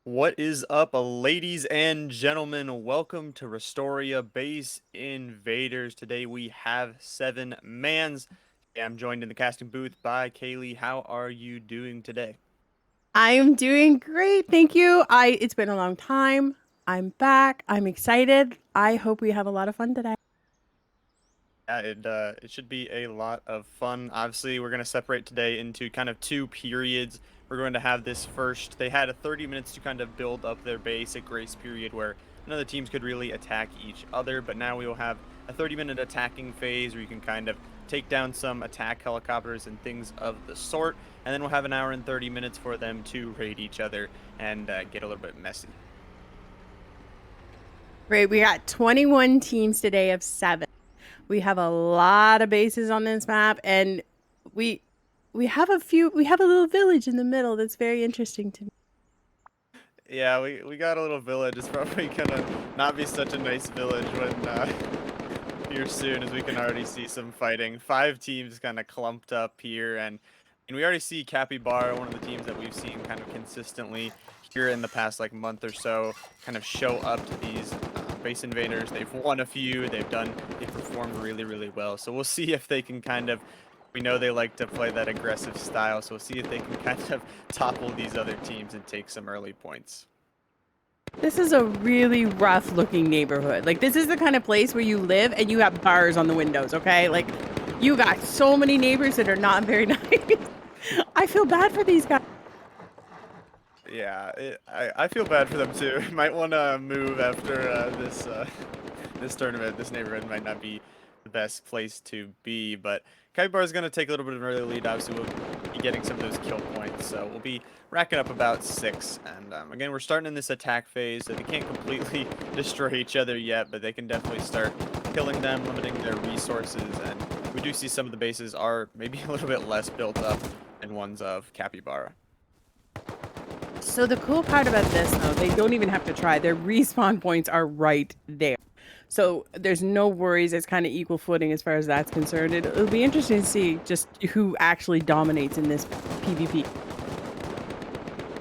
What is up, ladies and gentlemen? Welcome to Rustoria Base Invaders. Today we have 7 mans. I'm joined in the casting booth by Kaylee. How are you doing today? I'm doing great. Thank you. It's been a long time. I'm back. I'm excited. I hope we have a lot of fun today. Yeah, it should be a lot of fun. Obviously, we're gonna separate today into kind of two periods. We're going to have this first. They had a 30 minutes to kind of build up their basic grace period where none of the teams could really attack each other, but now we will have a 30-minute attacking phase where you can kind of take down some attack helicopters and things of the sort, and then we'll have an hour and 30 minutes for them to raid each other and get a little bit messy. Great. We got 21 teams today of 7. We have a lot of bases on this map and we we have a little village in the middle that's very interesting to me. Yeah, we got a little village. It's probably gonna not be such a nice village when here soon, as we can already see some fighting. 5 teams kind of clumped up here, and we already see Capybara, one of the teams that we've seen kind of consistently here in the past like month or so, kind of show up to these base invaders. They've won a few. They've performed really, really well. So we'll see if they can kind of. We know they like to play that aggressive style, so we'll see if they can kind of topple these other teams and take some early points. This is a really rough looking neighborhood. Like this is the kind of place where you live and you have bars on the windows, okay? Like you got so many neighbors that are not very nice. I feel bad for these guys. Yeah, I feel bad for them too. Might want to move after this tournament. This neighborhood might not be the best place to be, but Kaibar is going to take a little bit of an early lead. Obviously, we'll be getting some of those kill points, so we'll be racking up about 6. And again, we're starting in this attack phase, so they can't completely destroy each other yet, but they can definitely start killing them, limiting their resources. And we do see some of the bases are maybe a little bit less built up than ones of Capybara. So the cool part about this, though, they don't even have to try. Their respawn points are right there. So there's no worries. It's kind of equal footing as far as that's concerned. It'll be interesting to see just who actually dominates in this PvP.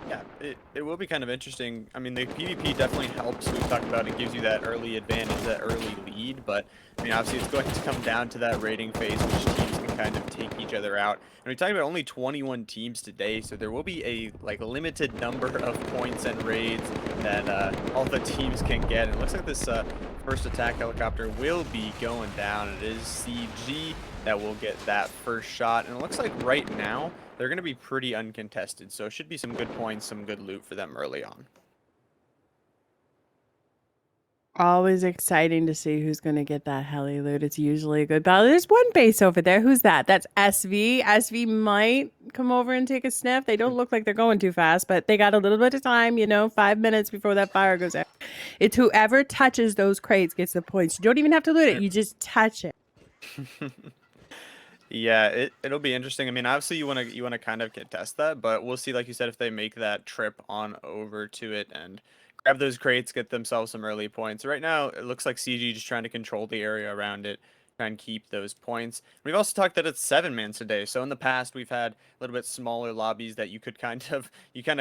Yeah, it will be kind of interesting. I mean, the PvP definitely helps. We talked about it gives you that early advantage, that early lead, but I mean, obviously it's going to come down to that rating phase, which teams can kind of take each other out. And we talked about only 21 teams today, so there will be a like limited number of points and raids that all the teams can get. And it looks like this first attack helicopter will be going down. It is CG that will get that first shot, and it looks like right now they're going to be pretty uncontested, so it should be some good points, some good loot for them early on. Always exciting to see who's going to get that heli loot. It's usually a good battle. There's one base over there. Who's that? That's SV. SV might come over and take a sniff. They don't look like they're going too fast, but they got a little bit of time, 5 minutes before that fire goes out. It's whoever touches those crates gets the points. You don't even have to loot it. You just touch it. Yeah, it'll be interesting. I mean, obviously you want to kind of contest that, but we'll see, like you said, if they make that trip on over to it and grab those crates, get themselves some early points. Right now, it looks like CG just trying to control the area around it, try and keep those points. We've also talked that it's 7 mans today. So in the past, we've had a little bit smaller lobbies that you kind of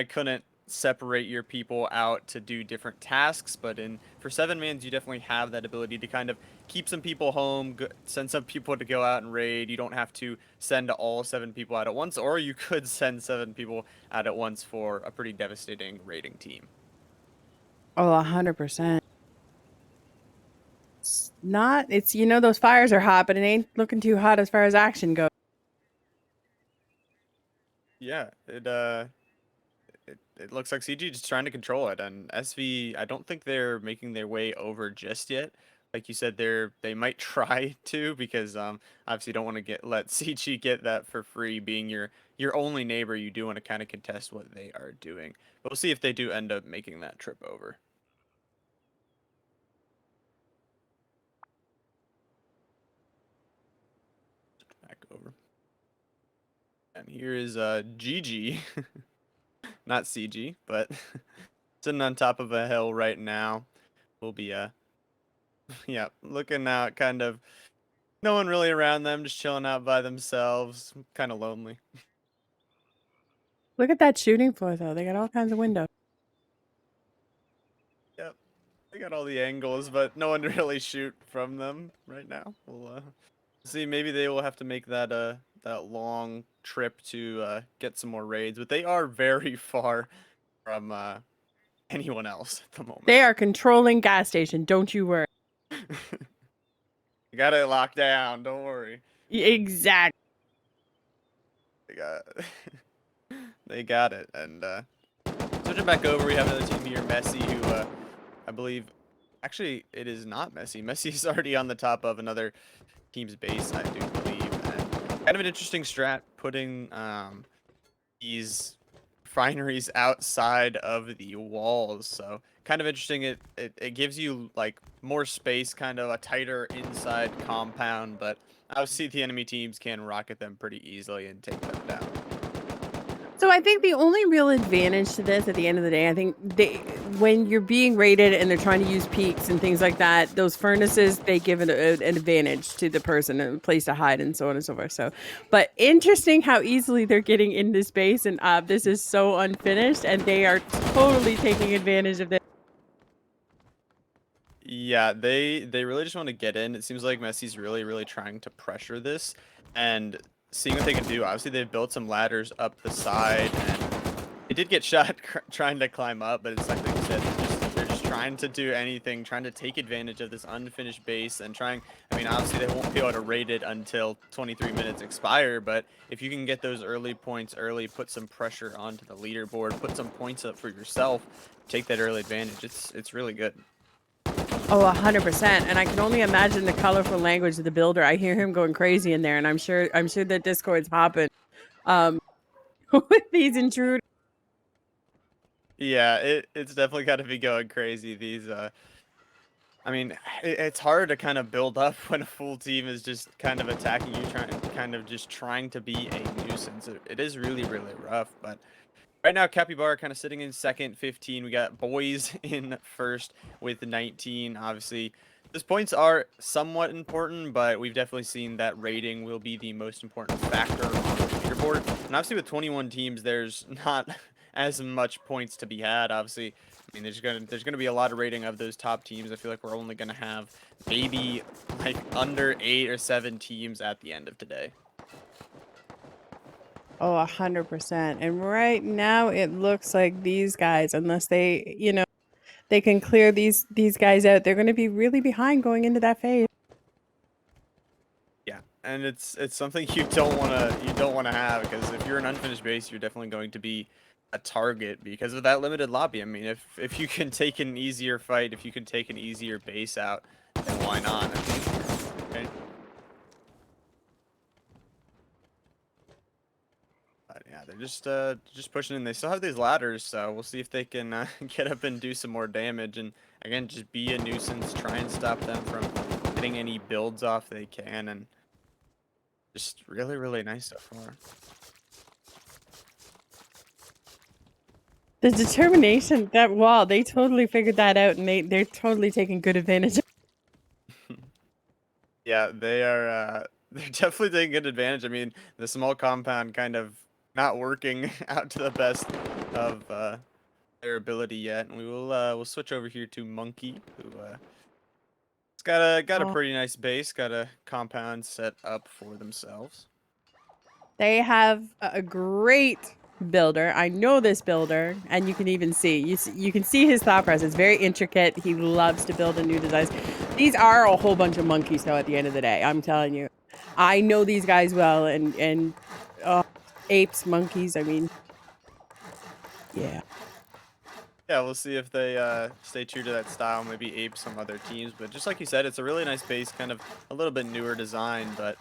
couldn't separate your people out to do different tasks, but in for 7 mans you definitely have that ability to kind of keep some people home, send some people to go out and raid. You don't have to send all 7 people out at once, or you could send 7 people out at once for a pretty devastating raiding team. Oh, 100%. It's not, it's, those fires are hot, but it ain't looking too hot as far as action goes. Yeah, it looks like CG just trying to control it, and SV, I don't think they're making their way over just yet. Like you said, they might try to, because obviously you don't want to let CG get that for free. Being your only neighbor, you do want to kind of contest what they are doing. But we'll see if they do end up making that trip over. Back over. And here is GG, not CG, but sitting on top of a hill right now. We'll be yeah, looking out, kind of no one really around them, just chilling out by themselves, kind of lonely. Look at that shooting floor, though. They got all kinds of windows. They got all the angles, but no one to really shoot from them right now. We'll see. Maybe they will have to make that long trip to get some more raids, but they are very far from anyone else at the moment. They are controlling gas station. Don't you worry. You got it locked down. Don't worry. Exactly. They got they got it. And switching back over, we have another team here, Messi, who I believe actually it is not Messi. Messi is already on the top of another team's base, I do believe. And kind of an interesting strat putting these refineries outside of the walls. So kind of interesting. It gives you like more space, kind of a tighter inside compound, but obviously the enemy teams can rocket them pretty easily and take them down. So I think the only real advantage to this at the end of the day, I think when you're being raided and they're trying to use peaks and things like that, those furnaces, they give an advantage to the person, a place to hide and so on and so forth. So, but interesting how easily they're getting in this base, and this is so unfinished and they are totally taking advantage of this. Yeah, they really just want to get in. It seems like Messi's really trying to pressure this and seeing what they can do. Obviously, they've built some ladders up the side, and they did get shot trying to climb up, but it's like you said, they're just trying to do anything, trying to take advantage of this unfinished base and trying. I mean, obviously, they won't be able to raid it until 23 minutes expire, but if you can get those early points early, put some pressure onto the leaderboard, put some points up for yourself, take that early advantage. It's really good. Oh, 100%. And I can only imagine the colorful language of the builder. I hear him going crazy in there, and I'm sure that Discord's hopping with these intruders. Yeah, it's definitely got to be going crazy. These, I mean, it's hard to kind of build up when a full team is just kind of attacking you, trying to be a nuisance. It is really rough. But right now, Capybara kind of sitting in second, 15. We got BoyZzZ in first with 19. Obviously, those points are somewhat important, but we've definitely seen that rating will be the most important factor on the leaderboard. And obviously, with 21 teams, there's not as much points to be had. Obviously, I mean, there's gonna be a lot of rating of those top teams. I feel like we're only gonna have maybe like under 8 or 7 teams at the end of today. Oh, 100%. And right now it looks like these guys, unless they, they can clear these guys out, they're going to be really behind going into that phase. Yeah, and it's something you don't wanna have, because if you're an unfinished base, you're definitely going to be a target because of that limited lobby. I mean, if you can take an easier fight, if you can take an easier base out, then why not? I mean, right? But yeah, they're just pushing in. They still have these ladders, so we'll see if they can get up and do some more damage. And again, just be a nuisance. Try and stop them from getting any builds off they can, and just really nice so far. The determination, that wall, they totally figured that out, and they're totally taking good advantage. Yeah, they are. They're definitely taking good advantage. I mean, the small compound kind of not working out to the best of their ability yet. And we'll switch over here to Monkey, who it's got a Oh. pretty nice base, got a compound set up for themselves. They have a great builder. I know this builder, and you can even see you can see his thought process. It's very intricate. He loves to build a new designs. These are a whole bunch of monkeys, though. At the end of the day, I'm telling you, I know these guys well, and apes, monkeys. I mean, yeah. Yeah, we'll see if they stay true to that style, maybe ape some other teams. But just like you said, it's a really nice base, kind of a little bit newer design, but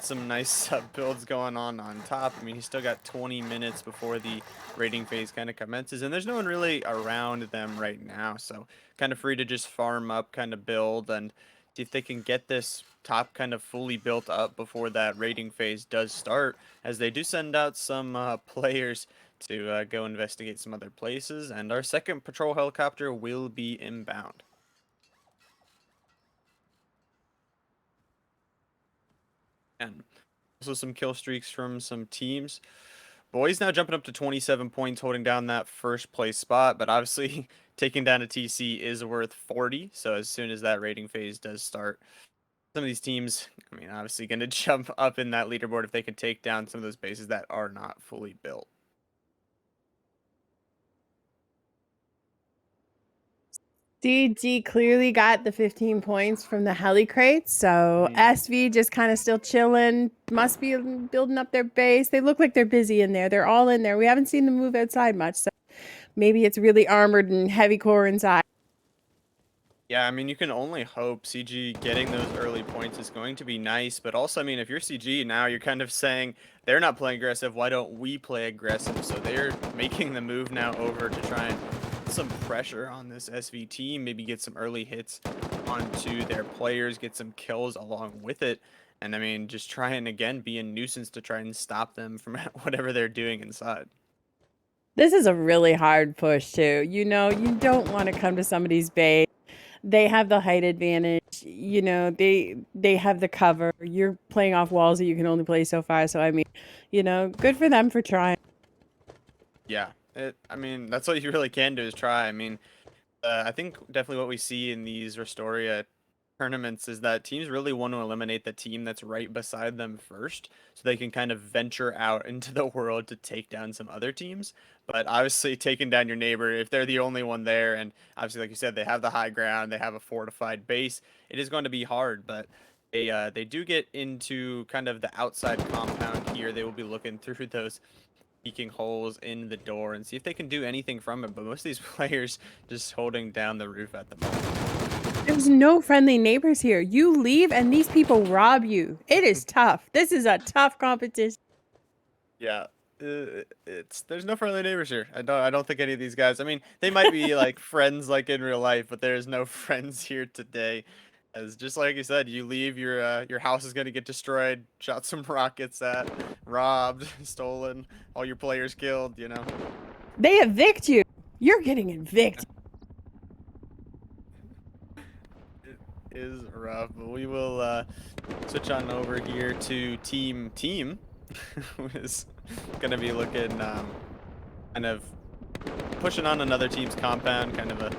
some nice builds going on top. I mean, he's still got 20 minutes before the raiding phase kind of commences, and there's no one really around them right now, so kind of free to just farm up, kind of build, and see if they can get this top kind of fully built up before that raiding phase does start, as they do send out some players to go investigate some other places, and our second patrol helicopter will be inbound. And also some kill streaks from some teams. Boys now jumping up to 27 points, holding down that first place spot, but obviously taking down a TC is worth 40. So as soon as that rating phase does start, some of these teams, I mean, obviously going to jump up in that leaderboard if they can take down some of those bases that are not fully built. DG clearly got the 15 points from the heli crates, so SV just kind of still chilling. Must be building up their base. They look like they're busy in there. They're all in there. We haven't seen them move outside much, so maybe it's really armored and heavy core inside. Yeah, I mean, you can only hope CG getting those early points is going to be nice, but also, I mean, if you're CG now, you're kind of saying they're not playing aggressive, why don't we play aggressive? So they're making the move now over to try and put some pressure on this SV team, maybe get some early hits onto their players, get some kills along with it, and I mean, just try and again be a nuisance to try and stop them from whatever they're doing inside. This is a really hard push, too. You know, you don't want to come to somebody's base. They have the height advantage. You know, they have the cover. You're playing off walls that you can only play so far. So I mean, you know, good for them for trying. Yeah, I mean, that's what you really can do is try. I mean, I think definitely what we see in these Rustoria tournaments is that teams really want to eliminate the team that's right beside them first, so they can kind of venture out into the world to take down some other teams. But obviously, taking down your neighbor, if they're the only one there, and obviously, like you said, they have the high ground, they have a fortified base, it is going to be hard. But they do get into kind of the outside compound here. They will be looking through those peeking holes in the door and see if they can do anything from it. But most of these players just holding down the roof at the moment. There's no friendly neighbors here. You leave and these people rob you. It is tough. This is a tough competition. Yeah, there's no friendly neighbors here. I don't think any of these guys. I mean, they might be like friends like in real life, but there's no friends here today. As just like you said, you leave your house is gonna get destroyed, shot some rockets at, robbed, stolen, all your players killed. You know. They evict you. You're getting evicted. It is rough, but we will switch on over here to Team, who is gonna be looking kind of pushing on another team's compound, kind of a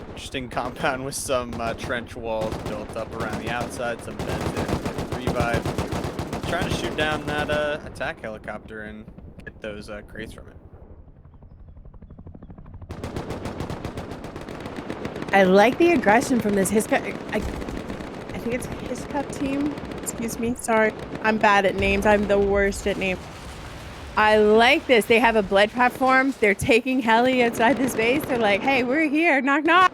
interesting compound with some trench walls built up around the outside, some vents in, revive, trying to shoot down that attack helicopter and get those crates from it. I like the aggression from this Hiscut. I think it's Hiscut team. Excuse me. Sorry. I'm bad at names. I'm the worst at names. I like this. They have a blood platform. They're taking heli outside this base. They're like, hey, we're here. Knock, knock.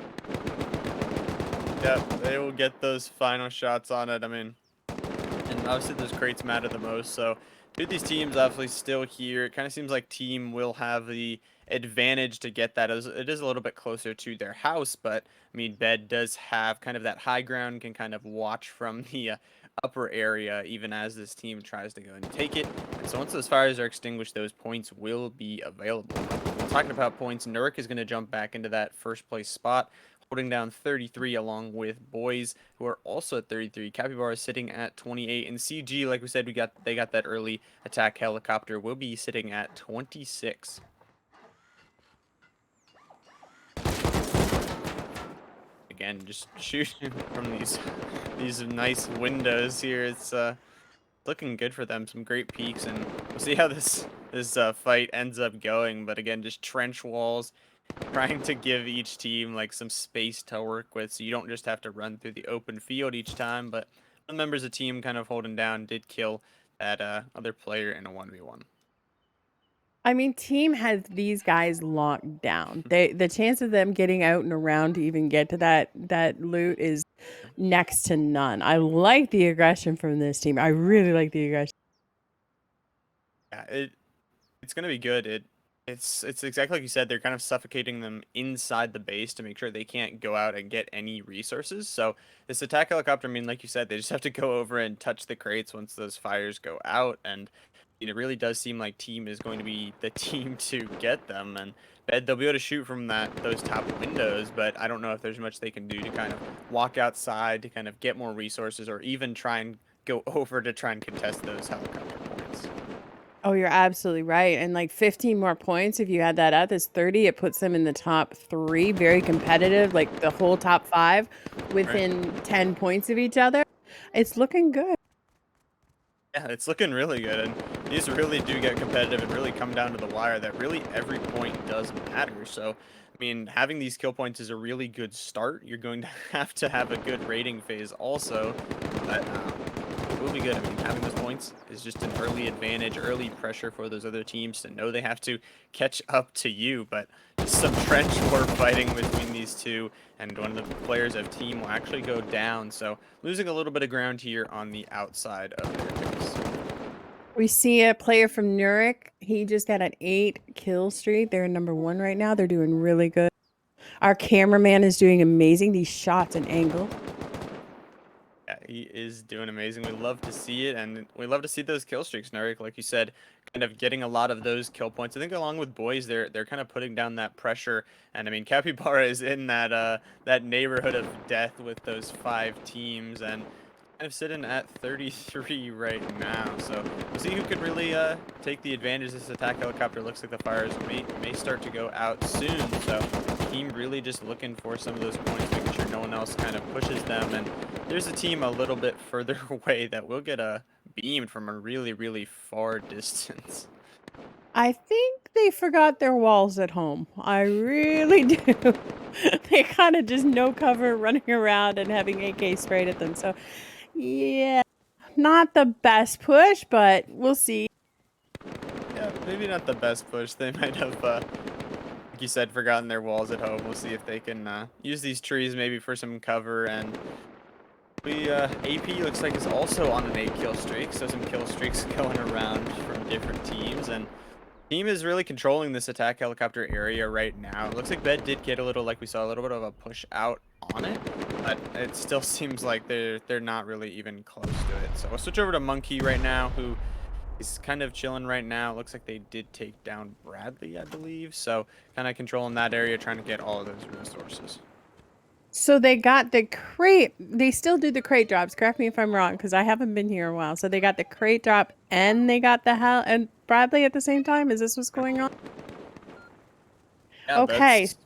Yep, they will get those final shots on it. I mean, and obviously those crates matter the most. So two of these teams obviously still here. It kind of seems like team will have the advantage to get that. It is a little bit closer to their house, but I mean, Bed does have kind of that high ground, can kind of watch from the upper area even as this team tries to go and take it. And so once those fires are extinguished, those points will be available. Talking about points, Nurk is going to jump back into that first place spot, holding down 33 along with BoyZzZ, who are also at 33. Capybara is sitting at 28, and CG, like we said, they got that early attack helicopter, will be sitting at 26. Again, just shooting from these nice windows here. It's looking good for them. Some great peaks, and we'll see how this fight ends up going. But again, just trench walls, trying to give each team like some space to work with, so you don't just have to run through the open field each time. But one members of the team kind of holding down did kill that other player in a 1v1. I mean, team has these guys locked down. The chance of them getting out and around to even get to that loot is next to none. I like the aggression from this team. I really like the aggression. Yeah, it's gonna be good. It's exactly like you said. They're kind of suffocating them inside the base to make sure they can't go out and get any resources. So this attack helicopter, I mean, like you said, they just have to go over and touch the crates once those fires go out. And it really does seem like team is going to be the team to get them. And Bed, they'll be able to shoot from those top windows, but I don't know if there's much they can do to kind of walk outside to kind of get more resources, or even try and go over to try and contest those helicopter points. Oh, you're absolutely right. And like 15 more points, if you had that up, is 30. It puts them in the top 3, very competitive, like the whole top 5 Right. within 10 points of each other. It's looking good. Yeah, it's looking really good, and these really do get competitive and really come down to the wire. That really every point does matter. So, I mean, having these kill points is a really good start. You're going to have a good rating phase also, but it will be good. I mean, having those points is just an early advantage, early pressure for those other teams to know they have to catch up to you. But just some trench war fighting between these two, and one of the players of team will actually go down. So losing a little bit of ground here on the outside of their base. We see a player from Nurek. He just got an 8 kill streak. They're number 1 right now. They're doing really good. Our cameraman is doing amazing. These shots and angles. Yeah, he is doing amazing. We love to see it, and we love to see those kill streaks, Narek. Like you said, kind of getting a lot of those kill points. I think along with boys, they're kind of putting down that pressure. And I mean, Capybara is in that neighborhood of death with those 5 teams, and kind of sitting at 33 right now. So we'll see who can really take the advantage. This attack helicopter looks like the fires may start to go out soon. So team really just looking for some of those points, making sure no one else kind of pushes them. And there's a team a little bit further away that will get beamed from a really, really far distance. I think they forgot their walls at home. I really do. They kind of just no cover running around and having AK sprayed at them. So, yeah, not the best push, but we'll see. Yeah, maybe not the best push. They might have, like you said, forgotten their walls at home. We'll see if they can use these trees maybe for some cover. And AP looks like is also on an 8 kill streak, so some kill streaks going around from different teams. And team is really controlling this attack helicopter area right now. It looks like Bed did get a little, like we saw, a little bit of a push out on it, but it still seems like they're not really even close to it. So we'll switch over to Monkey right now, who is kind of chilling right now. It looks like they did take down Bradley, I believe. So kind of controlling that area, trying to get all of those resources. So they got the crate. They still do the crate drops. Correct me if I'm wrong, because I haven't been here a while. So they got the crate drop and they got the hell and Bradley at the same time. Is this what's going on? Yeah, Okay. that's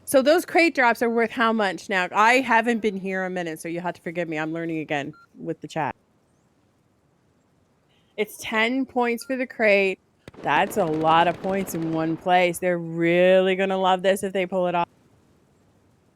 So those crate drops are worth how much now? I haven't been here a minute, so you have to forgive me. I'm learning again with the chat. It's 10 points for the crate. That's a lot of points in one place. They're really going to love this if they pull it off.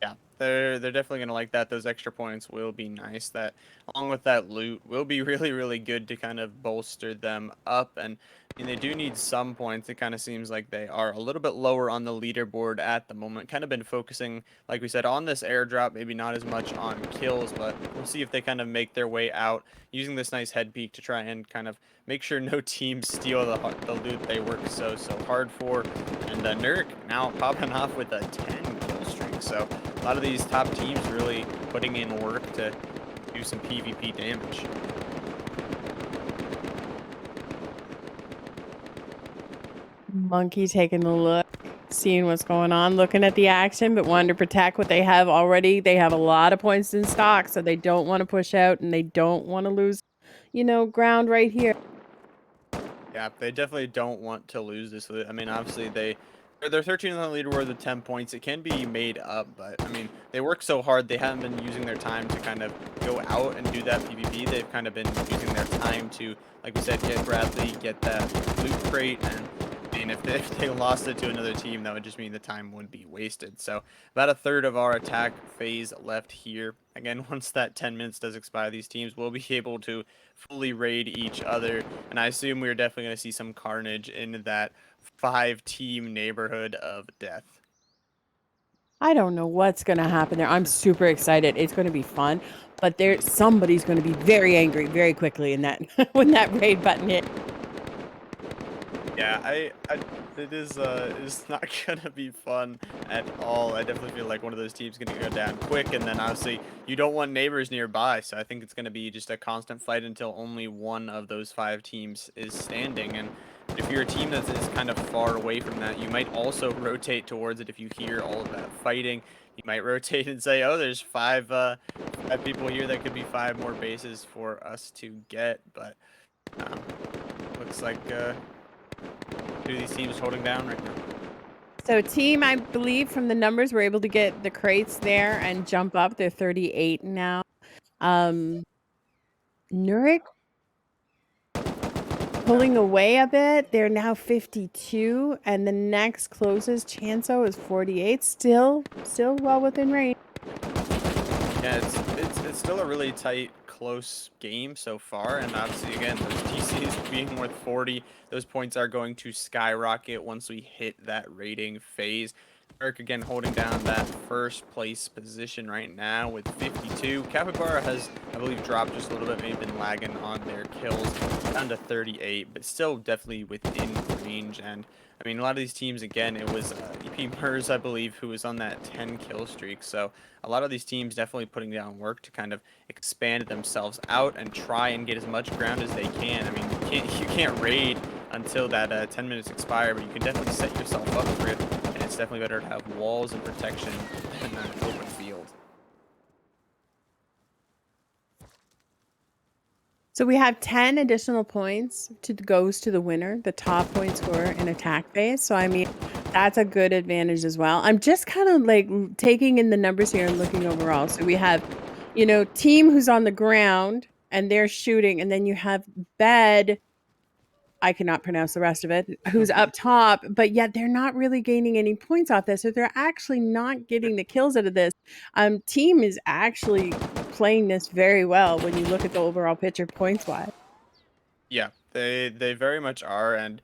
yeah, they're definitely gonna like that. Those extra points will be nice. That along with that loot will be really, really good to kind of bolster them up. And I mean, they do need some points. It kind of seems like they are a little bit lower on the leaderboard at the moment. Kind of been focusing, like we said, on this airdrop. Maybe not as much on kills, but we'll see if they kind of make their way out using this nice head peek to try and kind of make sure no teams steal the loot they work so hard for. And Nurk now popping off with a 10 kill streak. So a lot of these top teams really putting in work to do some PvP damage. Monkey taking a look, seeing what's going on, looking at the action, but wanting to protect what they have already. They have a lot of points in stock, so they don't want to push out and they don't want to lose, ground right here. Yeah, they definitely don't want to lose this. I mean, obviously they're 13 on the leaderboard with 10 points. It can be made up, but I mean, they work so hard. They haven't been using their time to kind of go out and do that PvP. They've kind of been using their time to, like we said, get Bradley, get that loot crate, and I mean, if they lost it to another team, that would just mean the time would be wasted. So about a third of our attack phase left here. Again, once that 10 minutes does expire, these teams will be able to fully raid each other. And I assume we're definitely going to see some carnage in that 5-team neighborhood of death. I don't know what's going to happen there. I'm super excited. It's going to be fun, but somebody's going to be very angry very quickly in that when that raid button hit. Yeah, it is not gonna be fun at all. I definitely feel like one of those teams gonna go down quick, and then obviously you don't want neighbors nearby, so I think it's gonna be just a constant fight until only one of those 5 teams is standing. And if you're a team that is kind of far away from that, you might also rotate towards it if you hear all of that fighting. You might rotate and say, "Oh, there's 5 people here. That could be 5 more bases for us to get." But um, looks like two of these teams holding down right now. So team, I believe from the numbers, we're able to get the crates there and jump up. They're 38 now. Nurik pulling away a bit. They're now 52, and the next closest Chanso is 48. Still well within range. Yeah, it's still a really tight, close game so far, and obviously, again, those TCs being worth 40, those points are going to skyrocket once we hit that rating phase. Eric again holding down that first place position right now with 52. Capybara has, I believe, dropped just a little bit, maybe been lagging on their kills, down to 38, but still definitely within range. And I mean, a lot of these teams, again, it was EP Mers, I believe, who was on that 10 kill streak. So a lot of these teams definitely putting down work to kind of expand themselves out and try and get as much ground as they can. I mean, you can't raid until that 10 minutes expire, but you can definitely set yourself up for it. And it's definitely better to have walls and protection than an open field. So we have 10 additional points goes to the winner, the top point scorer in attack phase. So I mean, that's a good advantage as well. I'm just kind of like taking in the numbers here and looking overall. So we have, you know, team who's on the ground and they're shooting, and then you have bed. I cannot pronounce the rest of it, who's up top, but yet they're not really gaining any points off this. So they're actually not getting the kills out of this. Team is actually playing this very well when you look at the overall picture points wise. Yeah, they very much are, and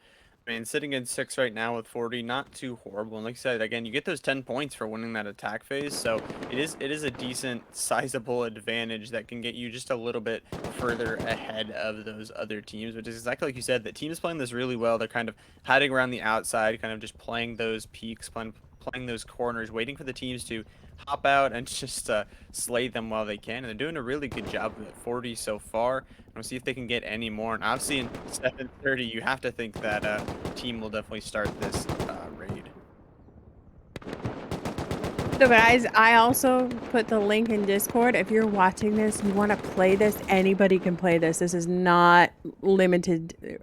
I mean, sitting in 6 right now with 40, not too horrible. And like I said, again, you get those 10 points for winning that attack phase, so it is a decent, sizable advantage that can get you just a little bit further ahead of those other teams, which is exactly like you said. The team's playing this really well. They're kind of hiding around the outside, kind of just playing those peaks, playing those corners, waiting for the teams to hop out and just slay them while they can. And they're doing a really good job with 40 so far. We'll see if they can get any more. And obviously in 7:30, you have to think that team will definitely start this raid. So guys, I also put the link in Discord. If you're watching this, you want to play this, anybody can play this. This is not limited.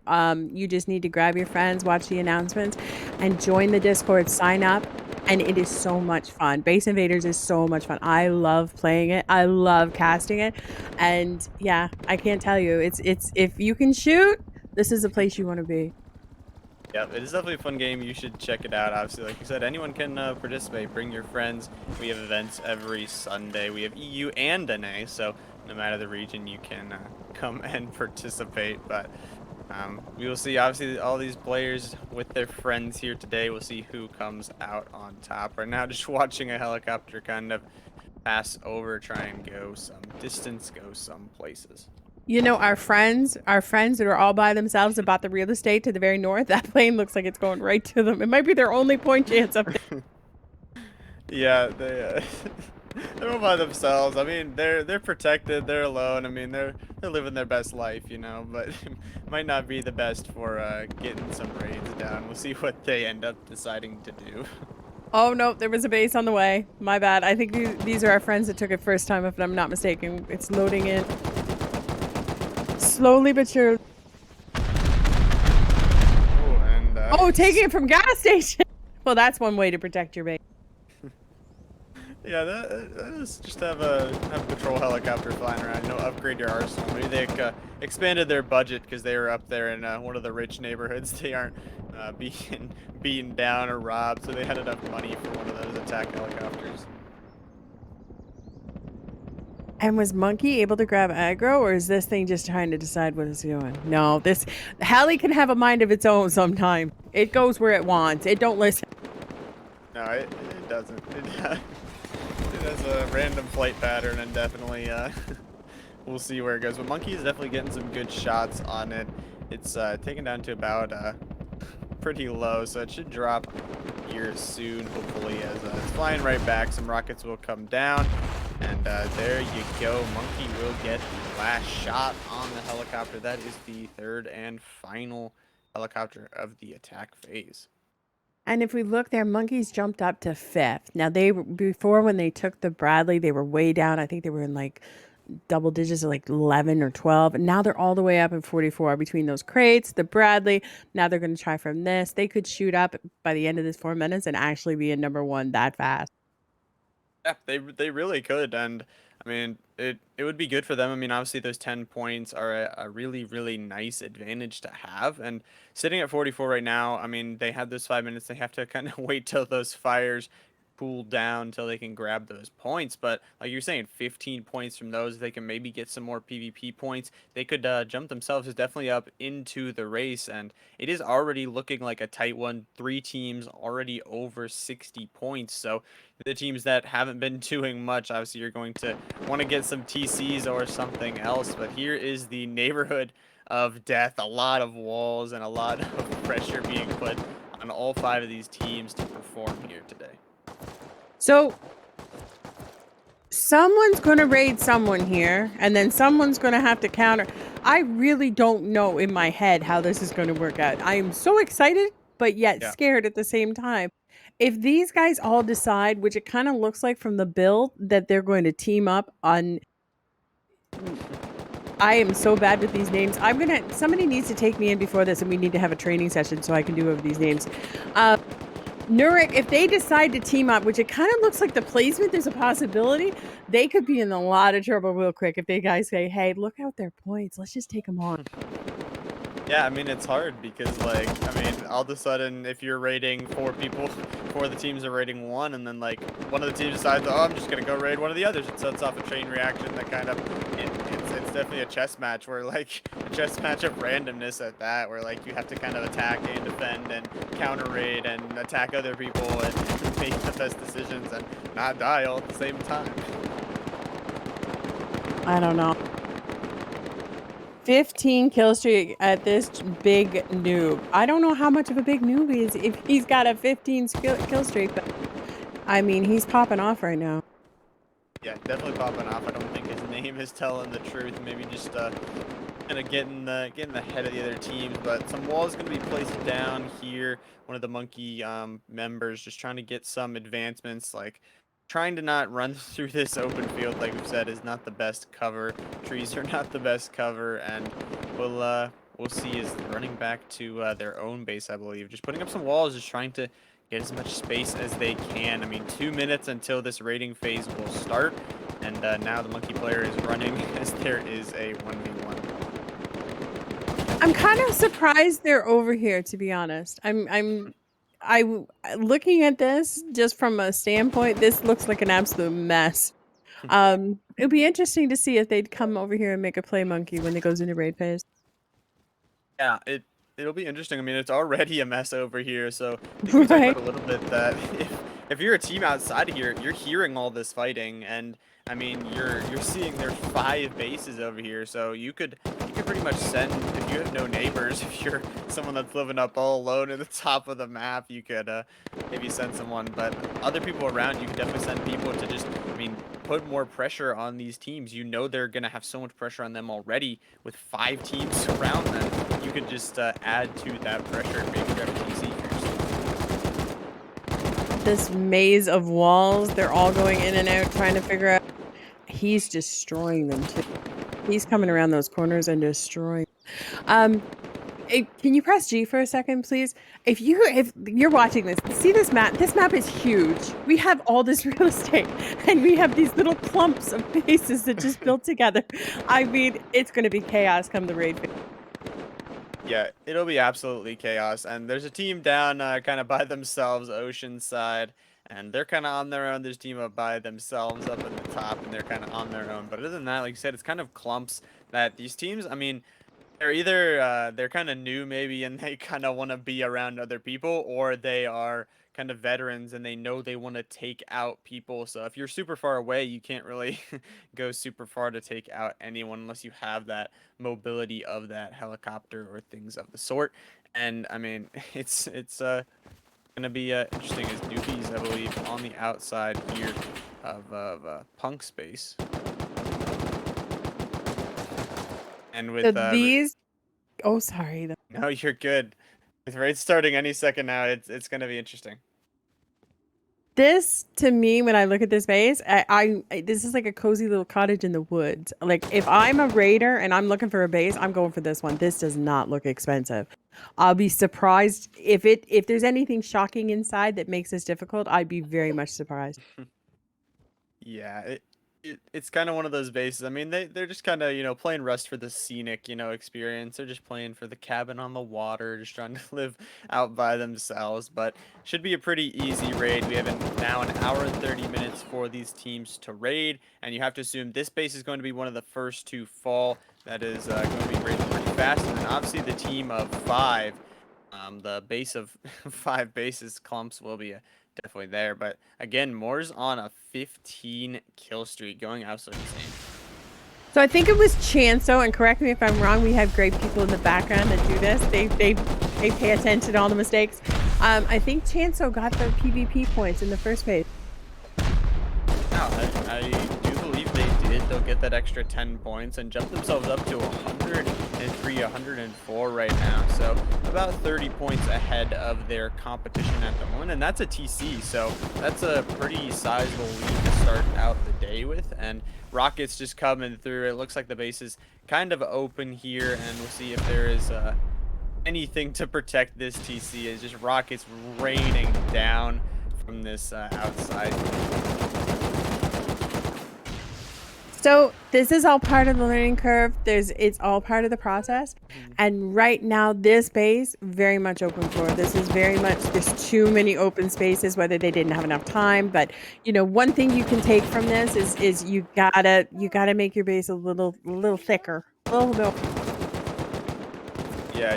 You just need to grab your friends, watch the announcements, and join the Discord, sign up. And it is so much fun. Base Invaders is so much fun. I love playing it. I love casting it. And yeah, I can't tell you. It's if you can shoot, this is a place you want to be. Yeah, it is definitely a fun game. You should check it out. Obviously, like you said, anyone can participate. Bring your friends. We have events every Sunday. We have EU and NA, so no matter the region, you can come and participate. But we will see, obviously, all these players with their friends here today. We'll see who comes out on top. Right now, just watching a helicopter kind of pass over, try and go some distance, go some places. You know, our friends that are all by themselves that bought the real estate to the very north, that plane looks like it's going right to them. It might be their only point chance up there. Yeah, they're all by themselves. I mean, they're protected. They're alone. I mean, they're living their best life, you know. But it might not be the best for getting some raids down. We'll see what they end up deciding to do. Oh no, there was a base on the way. My bad. I think these are our friends that took it first time, if I'm not mistaken. It's loading in. Slowly but surely. Oh, and Oh, taking it from gas station. Well, that's one way to protect your base. yeah, that is just have a patrol helicopter flying around. You know, upgrade your arsenal. Maybe they expanded their budget because they were up there in one of the rich neighborhoods. They aren't being beaten down or robbed, so they had enough money for one of those attack helicopters. And was Monkey able to grab aggro, or is this thing just trying to decide what it's doing? No, this Heli can have a mind of its own sometime. It goes where it wants. It don't listen. No, it doesn't. It has a random flight pattern, and definitely we'll see where it goes. But Monkey is definitely getting some good shots on it. It's taken down to about pretty low, so it should drop here soon, hopefully, as it's flying right back. Some rockets will come down. And there you go. Monkey will get the last shot on the helicopter. That is the third and final helicopter of the attack phase. And if we look there, Monkeys jumped up to 5th. Now, before when they took the Bradley, they were way down. I think they were in like double digits, like 11 or 12. And now they're all the way up at 44 between those crates, the Bradley. Now they're going to try from this. They could shoot up by the end of this 4 minutes and actually be in number one that fast. Yeah, they really could, and I mean it would be good for them. I mean, obviously those 10 points are a really nice advantage to have, and sitting at 44 right now. I mean, they had those 5 minutes. They have to kind of wait till those fires cool down till they can grab those points. But like you're saying, 15 points from those, they can maybe get some more PvP points. They could jump themselves definitely up into the race, and it is already looking like a tight one. Three teams already over 60 points, so the teams that haven't been doing much, obviously you're going to want to get some TCs or something else. But here is the neighborhood of death. A lot of walls and a lot of pressure being put on all five of these teams to perform here today. So someone's going to raid someone here, and then someone's going to have to counter. I really don't know in my head how this is going to work out. I am so excited, but yet Yeah. scared at the same time. If these guys all decide, which it kind of looks like from the build, that they're going to team up on. I am so bad with these names. Somebody needs to take me in before this, and we need to have a training session so I can do over these names. Nurik, if they decide to team up, which it kind of looks like the placement, there's a possibility they could be in a lot of trouble real quick if they guys say, hey, look out their points. Let's just take them on. Yeah, I mean, it's hard because, like, I mean, all of a sudden, if you're raiding four people, four of the teams are raiding one, and then, like, one of the teams decides, oh, I'm just going to go raid one of the others. It sets off a chain reaction that kind of, it's definitely a chess match where, like, a chess match of randomness at that, where, like, you have to kind of attack and defend and counter raid and attack other people and make the best decisions and not die all at the same time. I don't know. 15 kill streak at this big noob. I don't know how much of a big noob he is if he's got a 15 kill streak, but I mean, he's popping off right now. Yeah, definitely popping off. I don't think his name is telling the truth. Maybe just kind of getting the head of the other teams. But some walls going to be placed down here. One of the monkey members just trying to get some advancements, like trying to not run through this open field. Like we've said, is not the best cover. Trees are not the best cover, and we'll see is running back to their own base, I believe. Just putting up some walls, just trying to get as much space as they can. I mean, 2 minutes until this raiding phase will start, and now the monkey player is running as there is a 1v1. I'm kind of surprised they're over here, to be honest. I looking at this just from a standpoint, this looks like an absolute mess. It'd be interesting to see if they'd come over here and make a play monkey when it goes into raid phase. Yeah, it'll be interesting. I mean, it's already a mess over here, so I think we talked Right. about a little bit that if you're a team outside of here, you're hearing all this fighting, and I mean, you're seeing there's 5 bases over here, so you could pretty much send if you have no neighbors, if you're someone that's living up all alone at the top of the map, you could maybe send someone, but other people around, you could definitely send people to just, I mean, put more pressure on these teams. You know they're gonna have so much pressure on them already with 5 teams around them. You could just add to that pressure and maybe grab a TC first. This maze of walls, they're all going in and out trying to figure out. He's destroying them too. He's coming around those corners and destroying. Can you press G for a second, please? If you're watching this, see this map. This map is huge. We have all this real estate, and we have these little clumps of bases that just built together. I mean, it's going to be chaos come the raid phase. Yeah, it'll be absolutely chaos. And there's a team down kind of by themselves, Oceanside, and they're kind of on their own. There's a team up by themselves up in the top, and they're kind of on their own. But other than that, like you said, it's kind of clumps that these teams, I mean, they're either they're kind of new maybe and they kind of want to be around other people, or they are kind of veterans and they know they want to take out people. So if you're super far away, you can't really go super far to take out anyone unless you have that mobility of that helicopter or things of the sort. And I mean, it's gonna be interesting as newbies, I believe, on the outside here of punk space. And So with these. Oh, sorry. no, you're good. With raids starting any second now, it's gonna be interesting. This to me, when I look at this base, this is like a cozy little cottage in the woods. Like if I'm a raider and I'm looking for a base, I'm going for this one. This does not look expensive. I'll be surprised if there's anything shocking inside that makes this difficult. I'd be very much surprised. Yeah, it's kind of one of those bases. I mean, they're just kind of, playing Rust for the scenic, experience. They're just playing for the cabin on the water, just trying to live out by themselves. But should be a pretty easy raid. We have now an hour and 30 minutes for these teams to raid, and you have to assume this base is going to be one of the first to fall. That is going to be raided pretty fast, and then obviously the team of 5. The base of 5 bases clumps will be definitely there. But again, Moore's on a 15 kill streak, going absolutely insane. So I think it was Chanso, and correct me if I'm wrong. We have great people in the background that do this. They pay attention to all the mistakes. I think Chanso got the PvP points in the first phase. No, I do believe they did. They'll get that extra 10 points and jump themselves up to 103, 104 right now. So about 30 points ahead of their competition at the moment. And that's a TC, so that's a pretty sizable lead to start out the day with. And Rockets just coming through. It looks like the base is kind of open here, and we'll see if there is anything to protect this TC. It's just Rockets raining down from this outside. So this is all part of the learning curve. It's all part of the process. And right now, this base very much open floor. This is very much, there's too many open spaces, whether they didn't have enough time. But one thing you can take from this is you gotta make your base a little thicker, a little bit. Yeah,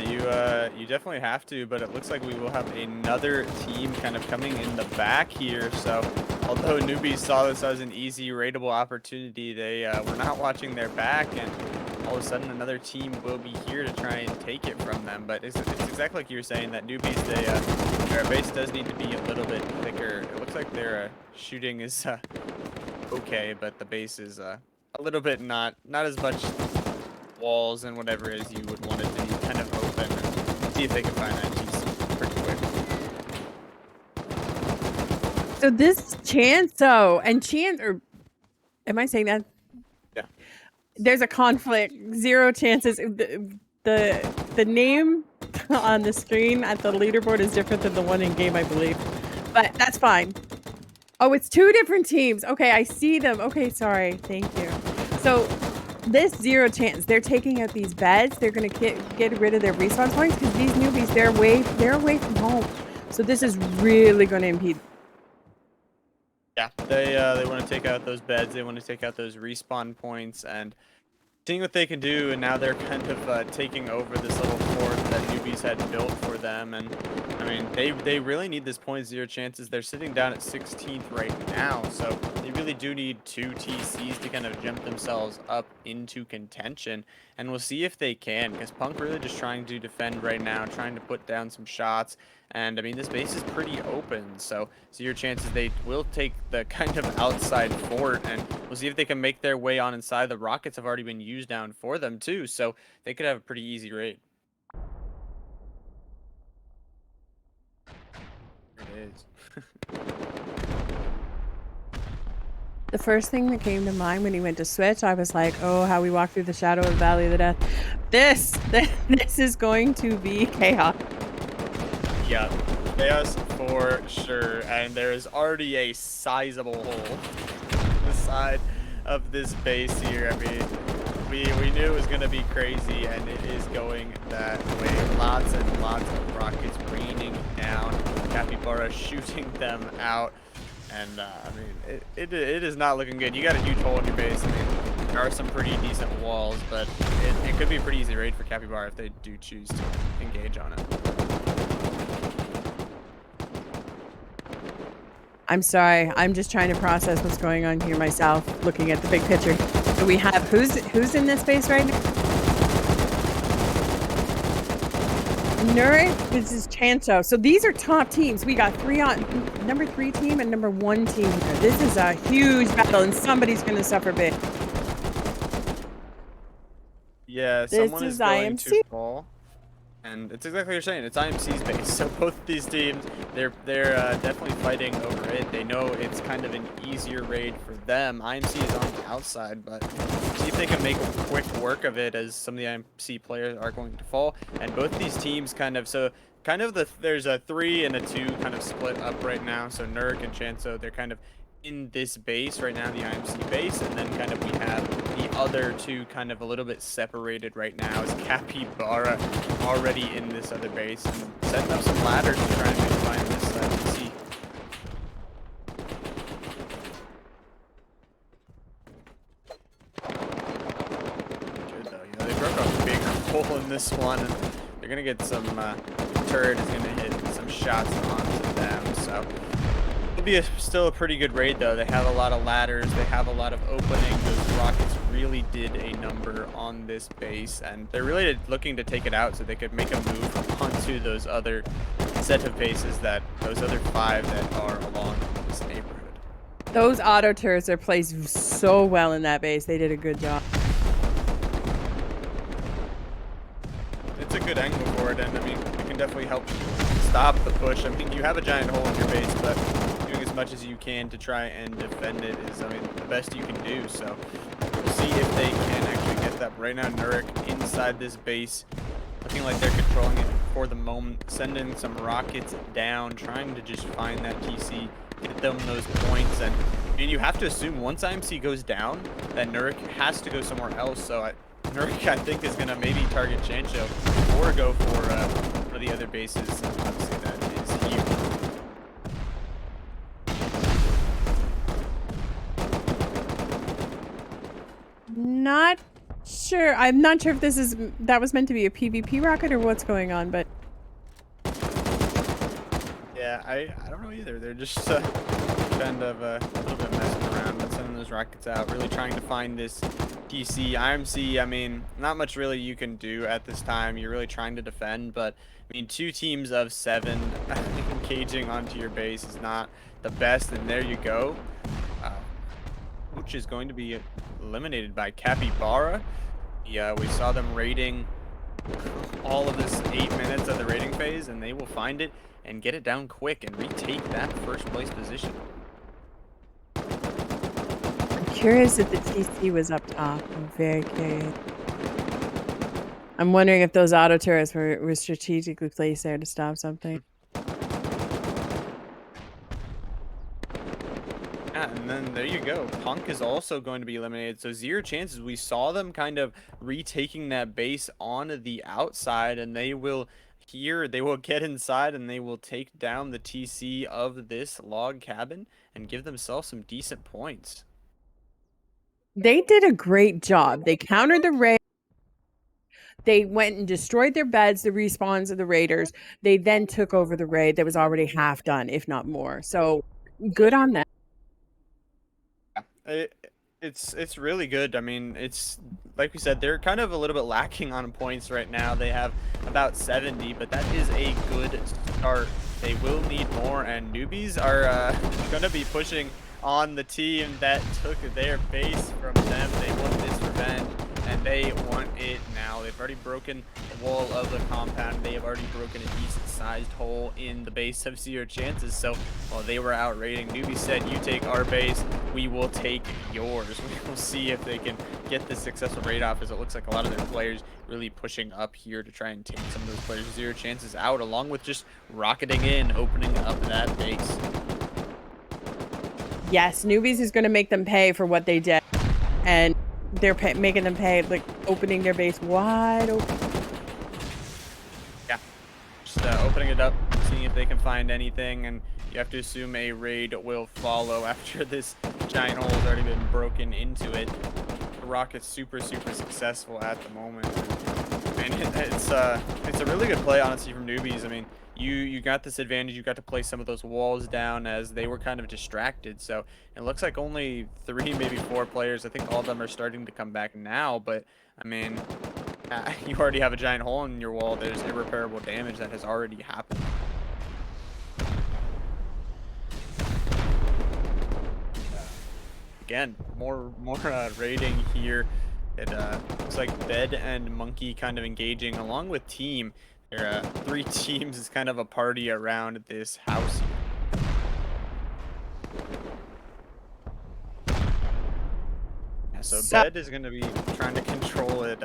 you definitely have to, but it looks like we will have another team kind of coming in the back here. So although newbies saw this as an easy raidable opportunity, they were not watching their back, and all of a sudden another team will be here to try and take it from them. But it's exactly like you were saying, that newbies, their base does need to be a little bit thicker. It looks like their shooting is okay, but the base is a little bit not as much walls and whatever it is you would want it to be kind of open, and see if they can find that GC pretty quick. So this is Chanso and or am I saying that? Yeah. There's a conflict. 0 chances. The name on the screen at the leaderboard is different than the one in game, I believe. But that's fine. Oh, it's 2 different teams. Okay, I see them. Okay, sorry. Thank you. So this 0 chance, they're taking out these beds. They're going to get rid of their respawn points because these newbies, they're away from home. So this is really going to impede. Yeah, they want to take out those beds. They want to take out those respawn points and seeing what they can do. And now they're kind of taking over this little fort that newbies had built for them. And I mean, they really need this 0.0 chances. They're sitting down at 16th right now, so they really do need 2 TCs to kind of jump themselves up into contention. And we'll see if they can, because Punk really just trying to defend right now, trying to put down some shots. And I mean, this base is pretty open, so your chances they will take the kind of outside fort, and we'll see if they can make their way on inside. The rockets have already been used down for them too, so they could have a pretty easy raid. It is. The first thing that came to mind when he went to switch, I was like, oh, how we walk through the shadow of the Valley of the Death. This is going to be chaos. Yeah, chaos for sure, and there is already a sizable hole on the side of this base here. I mean, we knew it was going to be crazy, and it is going that way. Lots and lots of rockets raining down, Capybara shooting them out, and I mean, it is not looking good. You got a huge hole in your base. I mean, there are some pretty decent walls, but it could be a pretty easy raid for Capybara if they do choose to engage on it. I'm sorry. I'm just trying to process what's going on here myself, looking at the big picture. So we have who's in this space right now? Nuri, this is Chanso. So these are top teams. We got 3 on number 3 team and number 1 team here. This is a huge battle, and somebody's going to suffer big. Yeah, someone is going to fall. And it's exactly what you're saying. It's IMC's base, so both of these teams, they're definitely fighting over it. They know it's kind of an easier raid for them. IMC is on the outside, but see if they can make quick work of it, as some of the IMC players are going to fall. And both these teams there's a 3 and a 2 kind of split up right now. So Nurk and Chanso, they're kind of in this base right now, the IMC base, and then kind of we have the other two kind of a little bit separated right now, is Capybara already in this other base and setting up some ladders to try and find this DC. Good though, you know, they broke a big hole in this one, and they're gonna get some turret is gonna hit some shots onto them, so it'll be still a pretty good raid though. They have a lot of ladders, they have a lot of opening. Those rockets really did a number on this base, and they're really looking to take it out so they could make a move onto those other set of bases, those other 5 that are along this neighborhood. Those auto turrets are placed so well in that base. They did a good job. It's a good angle for it, and I mean, it can definitely help stop the push. I mean, you have a giant hole in your base, but doing as much as you can to try and defend it is, I mean, the best you can do. So we'll see if they can actually get that. Right now, Nurk inside this base, looking like they're controlling it for the moment, sending some rockets down, trying to just find that TC, get them those points. And I mean, you have to assume once IMC goes down, that Nurk has to go somewhere else. So Nurk, I think, is going to maybe target Chancho or go for the other bases. Obviously, that is huge. Not sure. I'm not sure if that was meant to be a PvP rocket or what's going on, but Yeah, I don't know either. They're just kind of a little bit messing around, but sending those rockets out, really trying to find this TC. IMC, I mean, not much really you can do at this time. You're really trying to defend, but I mean, 2 teams of 7 engaging onto your base is not the best, and there you go. Which is going to be eliminated by Capybara. Yeah, we saw them raiding all of this 8 minutes of the raiding phase, and they will find it and get it down quick and retake that first place position. I'm curious if the TC was up top. I'm very curious. I'm wondering if those auto turrets were strategically placed there to stop something. Yeah, and then there you go. Punk is also going to be eliminated. So 0 chances. We saw them kind of retaking that base on the outside, and they will get inside and they will take down the TC of this log cabin and give themselves some decent points. They did a great job. They countered the raid. They went and destroyed their beds, the respawns of the raiders. They then took over the raid that was already half done, if not more. So good on them. It's really good. I mean, it's like we said, they're kind of a little bit lacking on points right now. They have about 70, but that is a good start. They will need more, and newbies are going to be pushing on the team that took their base from them. They want this revenge, and they want it now. They've already broken the wall of the compound. They have already broken a decent-sized hole in the base of 0 chances. So while they were out raiding, newbies said, "You take our base, we will take yours." We will see if they can get this successful raid off, as it looks like a lot of their players really pushing up here to try and take some of those players 0 chances out, along with just rocketing in, opening up that base. Yes, newbies is going to make them pay for what they did, and they're making them pay, like opening their base wide open. Yeah, just opening it up, seeing if they can find anything, and you have to assume a raid will follow after this giant hole has already been broken into it. The rocket's super successful at the moment. And it's a really good play, honestly, from newbies. I mean, you got this advantage. You got to place some of those walls down as they were kind of distracted. So it looks like only 3, maybe 4 players. I think all of them are starting to come back now. But I mean, you already have a giant hole in your wall. There's irreparable damage that has already happened. Again, more raiding here. It looks like Bed and Monkey kind of engaging along with Team. Your 3 teams is kind of a party around this house. Yeah, so So Bed is going to be trying to control it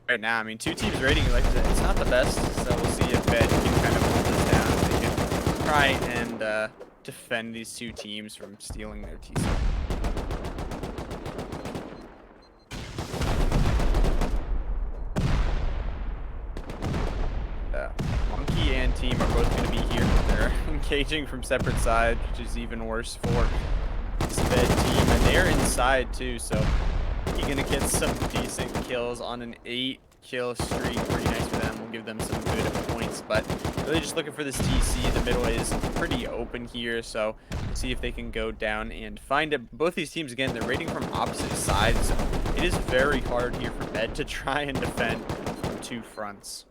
right now. I mean, 2 teams rating, like I said, it's not the best, so we'll see if Bed can kind of hold this down. If they can try and defend these 2 teams from stealing their TC. Monkey and team are both going to be here. They're engaging from separate sides, which is even worse for this Bed team. And they're inside too, so you're going to get some decent kills on an 8-kill streak. Pretty nice for them. We'll give them some good points, but really just looking for this TC. The middle is pretty open here, so we'll see if they can go down and find it. Both these teams, again, they're rating from opposite sides, so it is very hard here for Bed to try and defend from 2 fronts.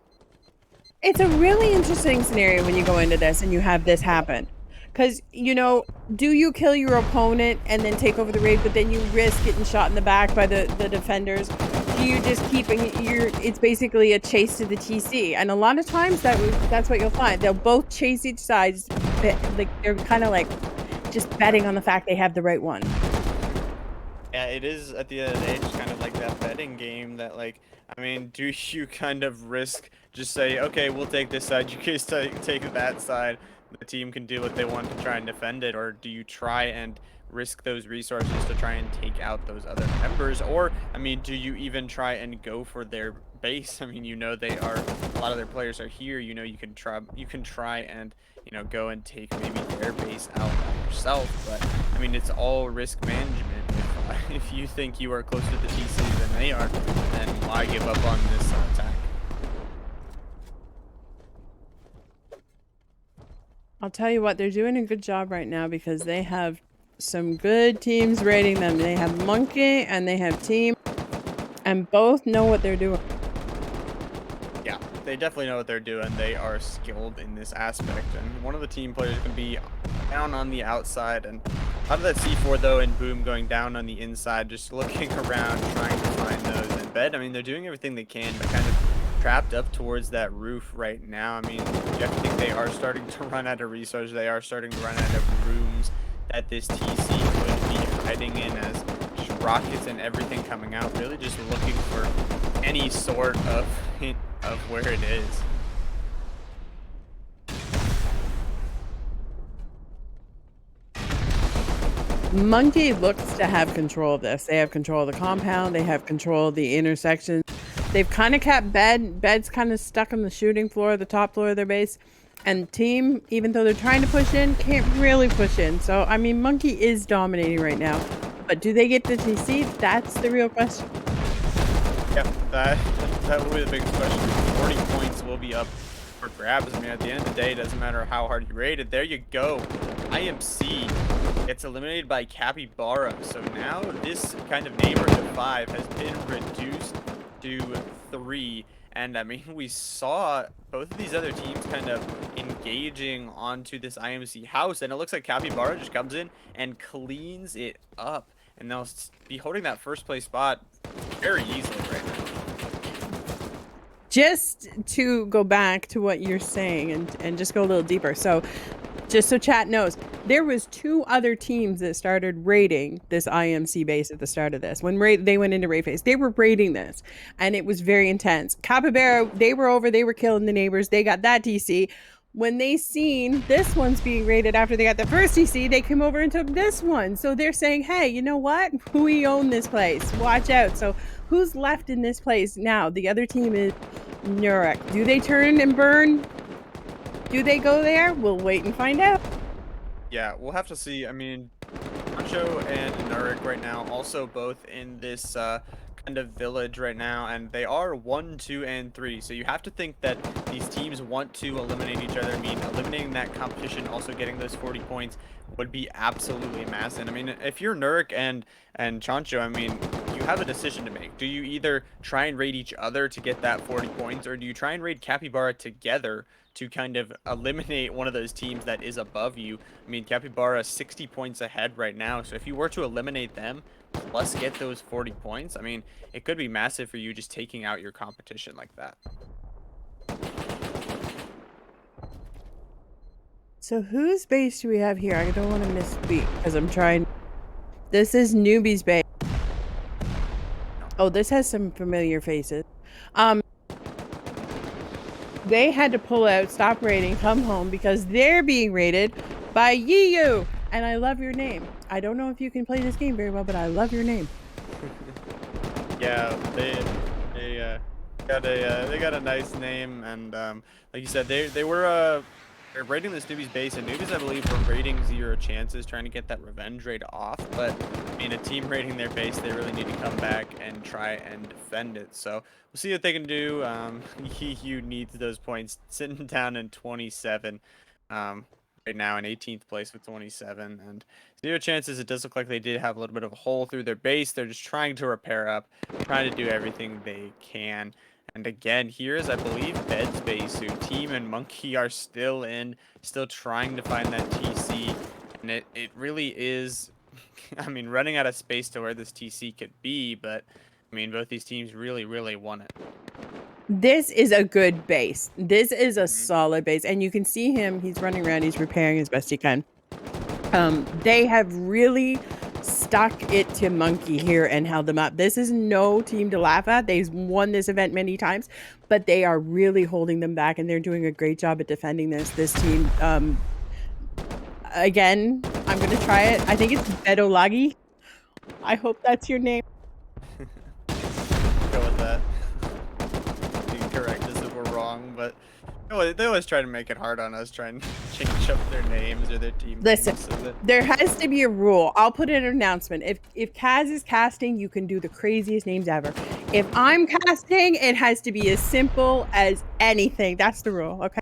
it's a really interesting scenario when you go into this and you have this happen. Because, you know, do you kill your opponent and then take over the raid, but then you risk getting shot in the back by the defenders? Do you just keep it's basically a chase to the TC? And a lot of times that's what you'll find. They'll both chase each side, like they're kind of like just betting on the fact they have the right one. Yeah, it is at the end of the day just kind of like that betting game that, like, I mean, do you kind of risk just say, okay, we'll take this side, you guys take that side, the team can do what they want to try and defend it, or do you try and risk those resources to try and take out those other members? Or, I mean, do you even try and go for their base? I mean, you know, they are, a lot of their players are here, you know, you can try and, you know, go and take maybe their base out by yourself, but I mean, it's all risk management. If you think you are closer to the TC than they are, then why give up on this attack? I'll tell you what, they're doing a good job right now because they have some good teams rating them. They have Monkey and they have Team, and both know what they're doing. Yeah, they definitely know what they're doing. They are skilled in this aspect, and one of the team players can be down on the outside, and out of that C4 though, and Boom going down on the inside, just looking around, trying to find those in Bed. I mean, they're doing everything they can, but kind of trapped up towards that roof right now. I mean, you have to think they are starting to run out of resources. They are starting to run out of rooms that this TC could be hiding in, as just rockets and everything coming out, really just looking for any sort of hint of where it is. Monkey looks to have control of this. They have control of the compound. They have control of the intersection. They've kind of kept Bed's kind of stuck on the shooting floor, the top floor of their base. And Team, even though they're trying to push in, can't really push in. So, I mean, Monkey is dominating right now. But do they get the TC? That's the real question. Yeah, that will be the biggest question. 40 points will be up for grabs. I mean, at the end of the day, it doesn't matter how hard you rated. There you go. IMC gets eliminated by Capybara. So now this kind of neighborhood of 5 has been reduced to 3. And I mean, we saw both of these other teams kind of engaging onto this IMC house, and it looks like Capybara just comes in and cleans it up. And they'll be holding that first place spot very easily right now. Just to go back to what you're saying and just go a little deeper. So just so chat knows, there was 2 other teams that started raiding this IMC base at the start of this. When they went into raid phase, they were raiding this, and it was very intense. Capybara, they were killing the neighbors. They got that TC. When they seen this one's being raided after they got the first TC, they came over and took this one. So they're saying, hey, you know what? We own this place. Watch out. So who's left in this place now? The other team is Nurek. Do they turn and burn? Do they go there? We'll wait and find out. Yeah, we'll have to see. I mean, Pancho and Nurek right now also both in this kind of village right now, and they are 1, 2, and 3. So you have to think that these teams want to eliminate each other. I mean, eliminating that competition, also getting those 40 points would be absolutely massive. I mean, if you're Nurek and Chancho, I mean, you have a decision to make. Do you either try and raid each other to get that 40 points, or do you try and raid Capybara together to kind of eliminate one of those teams that is above you? I mean, Capybara is 60 points ahead right now, so if you were to eliminate them plus get those 40 points, I mean, it could be massive for you just taking out your competition like that. So whose base do we have here? I don't want to misspeak because I'm trying. This is newbie's base. Oh, this has some familiar faces. They had to pull out, stop raiding, come home because they're being raided by Yu. And I love your name. I don't know if you can play this game very well, but I love your name. Yeah, they got a nice name, and like you said, they were they're raiding this newbie's base, and newbies I believe were raiding 0 chances, trying to get that revenge raid off. But I mean, a team raiding their base, they really need to come back and try and defend it. So we'll see what they can do. He needs those points, sitting down in 27. Right now in 18th place with 27 and 0 chances. It does look like they did have a little bit of a hole through their base. They're just trying to repair up, trying to do everything they can. And again, here's, I believe, Bed's base, who Team and Monkey are still in, still trying to find that TC. And it really is, I mean, running out of space to where this TC could be, but I mean, both these teams really, really want it. This is a good base. This is a solid base. And you can see him. He's running around. He's repairing as best he can. They have really stuck it to Monkey here and held them up. This is no team to laugh at. They've won this event many times, but they are really holding them back, and they're doing a great job at defending this team. Again, I'm going to try it. I think it's Bedolagi. I hope that's your name. Go with that. You can correct us if we're wrong, but they always try to make it hard on us, trying to change up their names or their team Listen, names. So there has to be a rule. I'll put in an announcement. If Kaz is casting, you can do the craziest names ever. If I'm casting, it has to be as simple as anything. That's the rule, okay?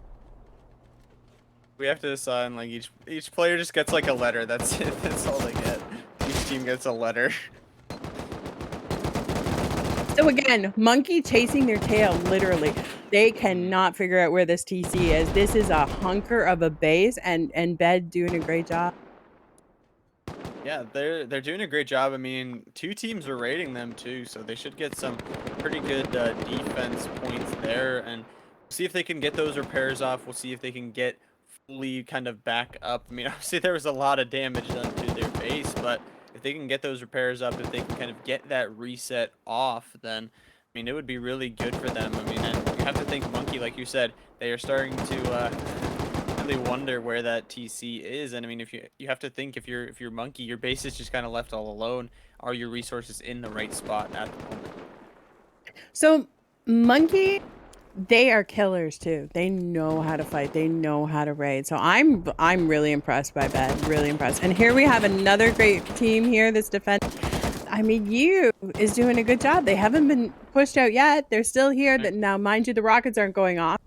we have to assign, like, each player just gets like a letter. That's it. That's all they get. Each team gets a letter. So again, Monkey chasing their tail, literally. They cannot figure out where this TC is. This is a hunker of a base, and Bed doing a great job. Yeah, they're doing a great job. I mean, 2 teams were raiding them too, so they should get some pretty good defense points there, and we'll see if they can get those repairs off. We'll see if they can get fully kind of back up. I mean, obviously there was a lot of damage done to their base, but if they can get those repairs up, if they can kind of get that reset off, then I mean, it would be really good for them. I mean, and you have to think Monkey, like you said, they are starting to really wonder where that TC is. And I mean, if you have to think, if you're Monkey, your base is just kind of left all alone. Are your resources in the right spot at the moment? So Monkey, they are killers too. They know how to fight. They know how to raid. So I'm really impressed by Bed. Really impressed. And here we have another great team here that's defending. I mean, you is doing a good job. They haven't been pushed out yet. They're still here. That now, mind you, the rockets aren't going off.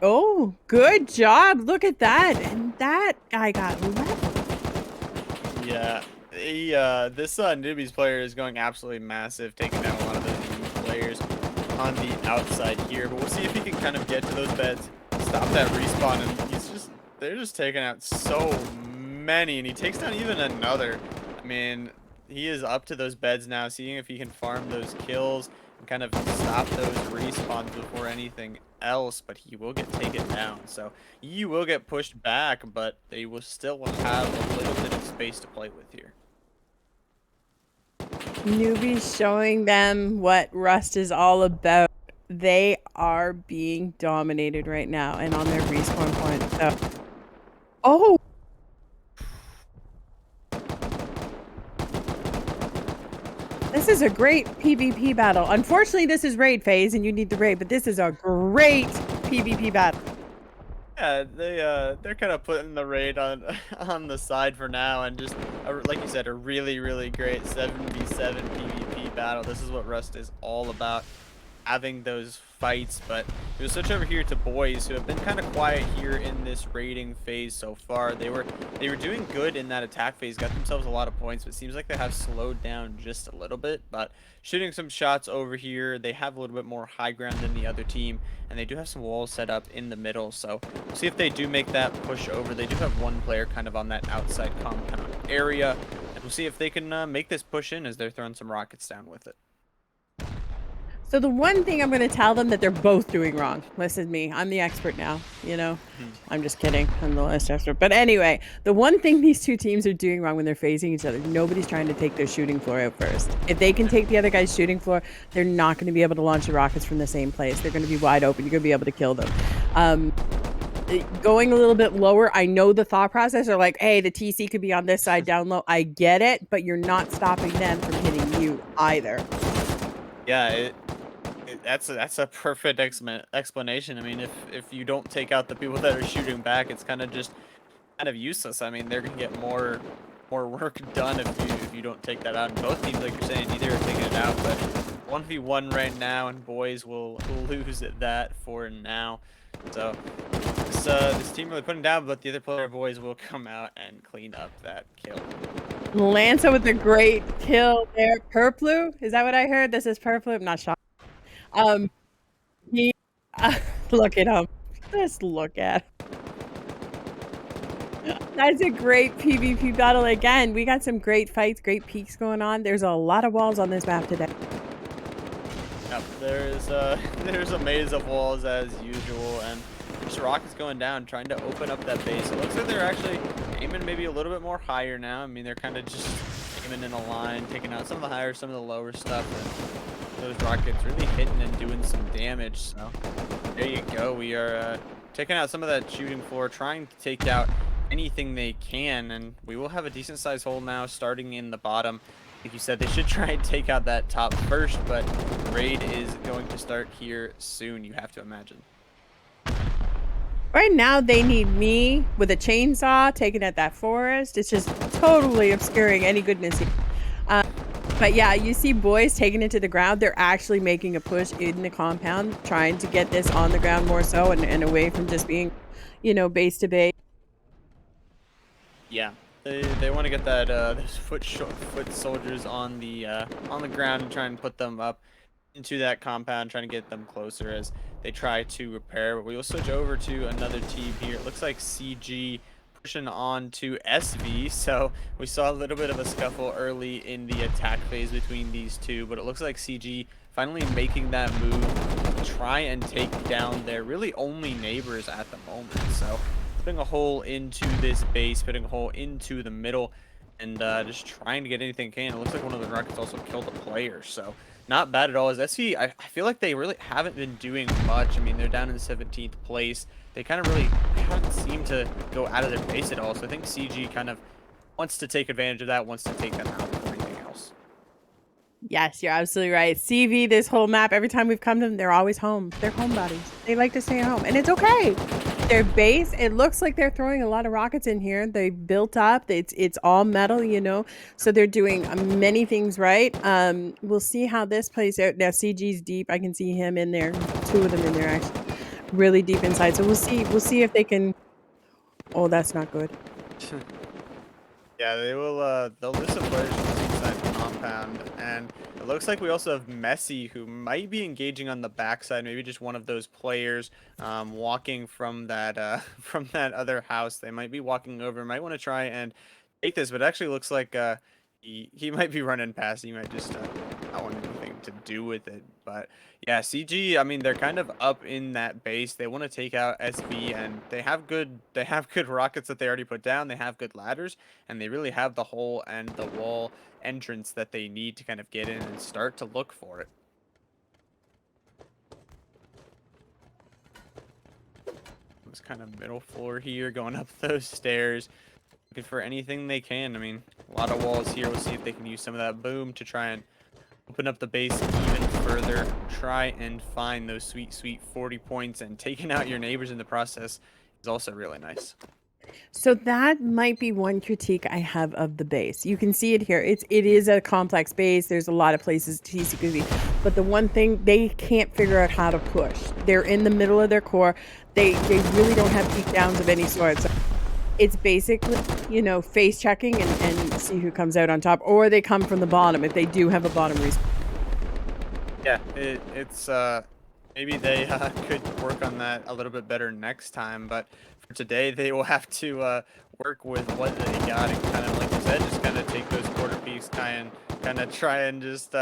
Oh, good job. Look at that. And that guy got left. Yeah. This newbies player is going absolutely massive, taking down a lot of those newbie players on the outside here. But we'll see if he can kind of get to those beds, stop that respawn, and they're just taking out so many, and he takes down even another. I mean, he is up to those beds now, seeing if he can farm those kills and kind of stop those respawns before anything else, but he will get taken down. So he will get pushed back, but they will still have a little bit of space to play with here. Newbies showing them what Rust is all about. They are being dominated right now and on their respawn point. So, oh. This is a great PvP battle. Unfortunately, this is raid phase and you need the raid, but this is a great PvP battle. Yeah, they're kind of putting the raid on the side for now, and just like you said, a really great 7v7 PvP battle. This is what Rust is all about, having those fights. But we'll switch over here to boys, who have been kind of quiet here in this raiding phase so far. They were doing good in that attack phase, got themselves a lot of points, but it seems like they have slowed down just a little bit. But shooting some shots over here, they have a little bit more high ground than the other team, and they do have some walls set up in the middle. So we'll see if they do make that push over. They do have one player kind of on that outside compound area, and we'll see if they can make this push in as they're throwing some rockets down with it. So the one thing I'm going to tell them that they're both doing wrong. Listen to me. I'm the expert now, you know. I'm just kidding. I'm the last expert. But anyway, the one thing these two teams are doing wrong when they're facing each other, nobody's trying to take their shooting floor out first. If they can take the other guy's shooting floor, they're not going to be able to launch the rockets from the same place. They're going to be wide open. You're going to be able to kill them. Going a little bit lower, I know the thought process are like, hey, the TC could be on this side down low. I get it, but you're not stopping them from hitting you either. Yeah, that's a perfect explanation. I mean, if you don't take out the people that are shooting back, it's kind of useless. I mean, they're gonna get more work done if you don't take that out. And both teams, like you're saying, neither are taking it out. But 1v1 right now, and boys will lose at that for now. So this team really putting down, but the other player boys will come out and clean up that kill. Lanza with a great kill there. Purplu, is that what I heard? This is Purplu. I'm not shocked. He, look at him. Just look at him. That's a great PvP battle again. We got some great fights, great peaks going on. There's a lot of walls on this map today. Yep, there's a maze of walls as usual, and this rocket's going down, trying to open up that base. It looks like they're actually aiming maybe a little bit more higher now. I mean, they're kind of just aiming in a line, taking out some of the higher, some of the lower stuff, and those rockets really hitting and doing some damage. So there you go. We are taking out some of that shooting floor, trying to take out anything they can, and we will have a decent sized hole now starting in the bottom. Like you said, they should try and take out that top first, but raid is going to start here soon, you have to imagine. Right now, they need me with a chainsaw taking at that forest. It's just totally obscuring any goodness here. But yeah, you see boys taking it to the ground. They're actually making a push in the compound, trying to get this on the ground more so and away from just being, you know, base to base. Yeah, they want to get that those foot soldiers on the ground and try and put them up into that compound, trying to get them closer as they try to repair. But we will switch over to another team here. It looks like CG pushing on to SV, so we saw a little bit of a scuffle early in the attack phase between these two, but it looks like CG finally making that move to try and take down their really only neighbors at the moment. So putting a hole into this base, putting a hole into the middle, and just trying to get anything they can. It looks like one of the rockets also killed a player, so not bad at all. As SV, I feel like they really haven't been doing much. I mean, they're down in 17th place. They kind of really haven't seemed to go out of their base at all, so I think CG kind of wants to take advantage of that, wants to take them out of everything else. Yes, you're absolutely right. CV, this whole map, every time we've come to them, they're always home. They're homebodies. They like to stay at home, and it's okay. Their base, it looks like they're throwing a lot of rockets in here. They built up. It's all metal, you know, so they're doing many things right. We'll see how this plays out. Now, CG's deep. I can see him in there. Two of them in there, actually. Really deep inside. So we'll see if they can... Oh, that's not good. Yeah, they'll lose some players inside the compound, and it looks like we also have Messi, who might be engaging on the backside, maybe just one of those players walking from that other house. They might be walking over, might want to try and take this, but it actually looks like he might be running past. He might just not want anything to do with it. But yeah, CG, I mean, they're kind of up in that base. They want to take out SB, and they have good rockets that they already put down. They have good ladders, and they really have the hole and the wall entrance that they need to kind of get in and start to look for it. This kind of middle floor here, going up those stairs, looking for anything they can. I mean, a lot of walls here. We'll see if they can use some of that boom to try and open up the base even further. Try and find those sweet 40 points, and taking out your neighbors in the process is also really nice. So that might be one critique I have of the base. You can see it here. It is a complex base. There's a lot of places TC could be. But the one thing, they can't figure out how to push. They're in the middle of their core. They really don't have peek downs of any sort. So it's basically, you know, face checking and see who comes out on top. Or they come from the bottom if they do have a bottom respawn. Yeah, it's maybe they could work on that a little bit better next time, but for today they will have to work with what they got and kind of, like you said, just kind of take those quarter peaks, kind of try and just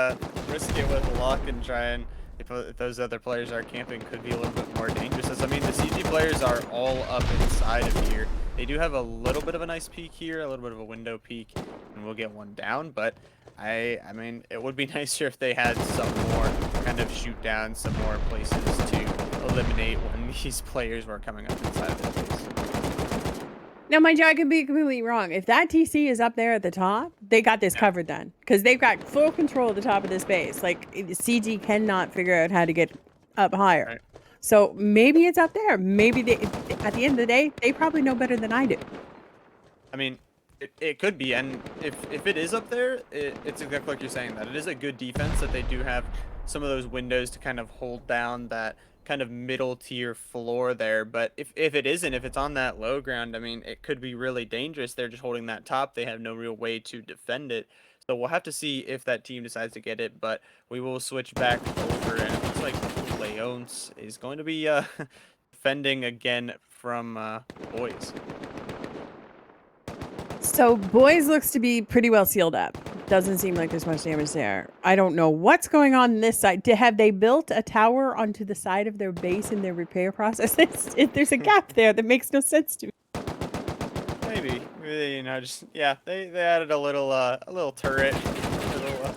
risk it with luck and try and if those other players are camping, could be a little bit more dangerous. As I mean, the CG players are all up inside of here. They do have a little bit of a nice peek here, a little bit of a window peek, and we'll get one down. But I mean, it would be nicer if they had some more kind of shoot down, some more places to eliminate when these players were coming up inside of their base. Now, mind you, I could be completely wrong. If that TC is up there at the top, they got this covered then. Because they've got full control of the top of this base. Like, CG cannot figure out how to get up higher. Right. So maybe it's up there. Maybe they, at the end of the day, they probably know better than I do. I mean, it could be. And if it is up there, it's exactly like you're saying, that it is a good defense, that they do have some of those windows to kind of hold down that kind of middle tier floor there. But if it isn't, if it's on that low ground, I mean, it could be really dangerous. They're just holding that top. They have no real way to defend it. So we'll have to see if that team decides to get it, but we will switch back over, and it looks like Leonce is going to be defending again from BoyZzZ. So BoyZzZ looks to be pretty well sealed up. Doesn't seem like there's much damage there. I don't know what's going on this side. Have they built a tower onto the side of their base in their repair process? There's a gap there that makes no sense to me. Maybe, you know, just yeah, they added a little turret, a little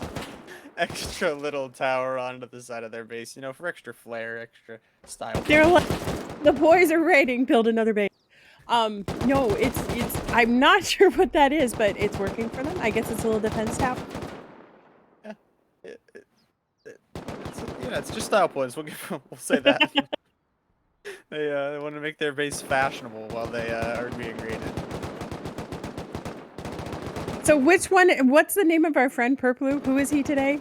extra little tower onto the side of their base, you know, for extra flair, extra style. They're like, the boys are raiding, build another base. No, it's I'm not sure what that is, but it's working for them. I guess it's a little defense tower. Yeah, it's just style points. We'll say that. They want to make their base fashionable while they are being raided. So which one? What's the name of our friend Purplu? Who is he today?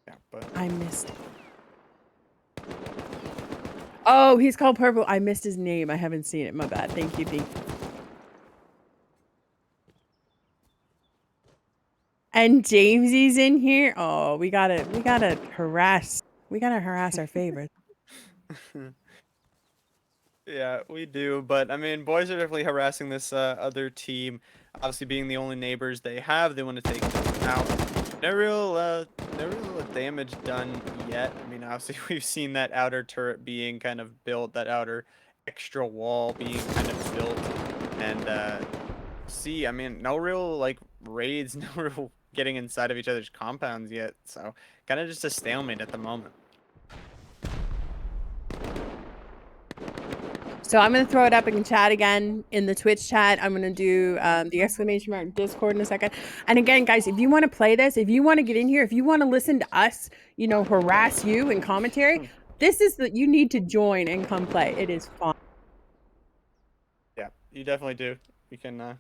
Yeah, but I missed it. Oh, he's called Purple. I missed his name. I haven't seen it. My bad. Thank you. And Jamesy's in here. Oh, we gotta harass our favorites. yeah, we do. But I mean, boys are definitely harassing this other team. Obviously, being the only neighbors they have, they want to take them out. No real damage done yet. I mean, obviously, we've seen that outer turret being kind of built, that outer extra wall being kind of built, and see, I mean, no real like raids, no real getting inside of each other's compounds yet. So, kind of just a stalemate at the moment. So I'm going to throw it up in chat again in the Twitch chat. I'm going to do the exclamation mark Discord in a second. And again, guys, if you want to play this, if you want to get in here, if you want to listen to us, you know, harass you in commentary, this is the, you need to join and come play. It is fun. Yeah, you definitely do. We can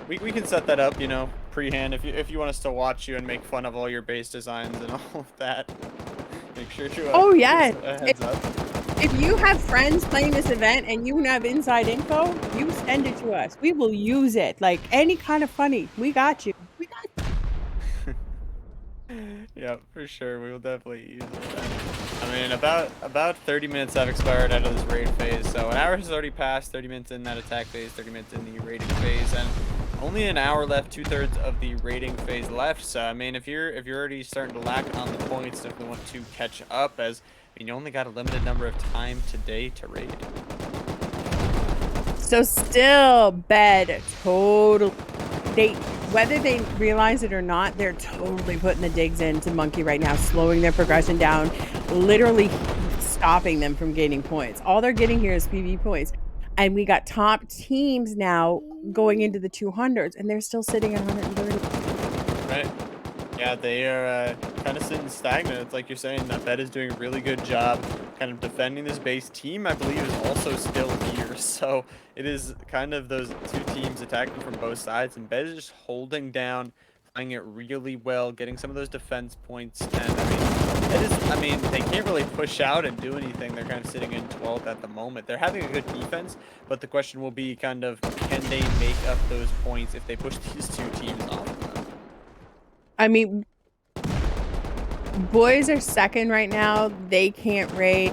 we can set that up, you know, pre-hand if you want us to watch you and make fun of all your base designs and all of that. Make sure to oh yeah, heads up. If you have friends playing this event and you have inside info, you send it to us. We will use it. Like any kind of funny. We got you. We got you. Yeah, for sure. We will definitely use it. I mean, about 30 minutes have expired out of this raid phase. So an hour has already passed, 30 minutes in that attack phase, 30 minutes in the raiding phase, and only an hour left, 2/3 of the raiding phase left. So I mean, if you're already starting to lack on the points, definitely want to catch up, as I mean, you only got a limited number of time today to raid. So still bed totally. Whether they realize it or not, they're totally putting the digs into Monkey right now, slowing their progression down, literally stopping them from gaining points. All they're getting here is PV points. And we got top teams now going into the 200s, and they're still sitting at 130. Right. Yeah, they are kind of sitting stagnant. It's like you're saying, that BoyZzZ is doing a really good job kind of defending this base. Team, I believe, is also still here. So it is kind of those two teams attacking from both sides, and BoyZzz is just holding down, playing it really well, getting some of those defense points. And I mean, they can't really push out and do anything. They're kind of sitting in 12th at the moment. They're having a good defense, but the question will be kind of, can they make up those points if they push these two teams off of them? I mean, boys are second right now. They can't raid.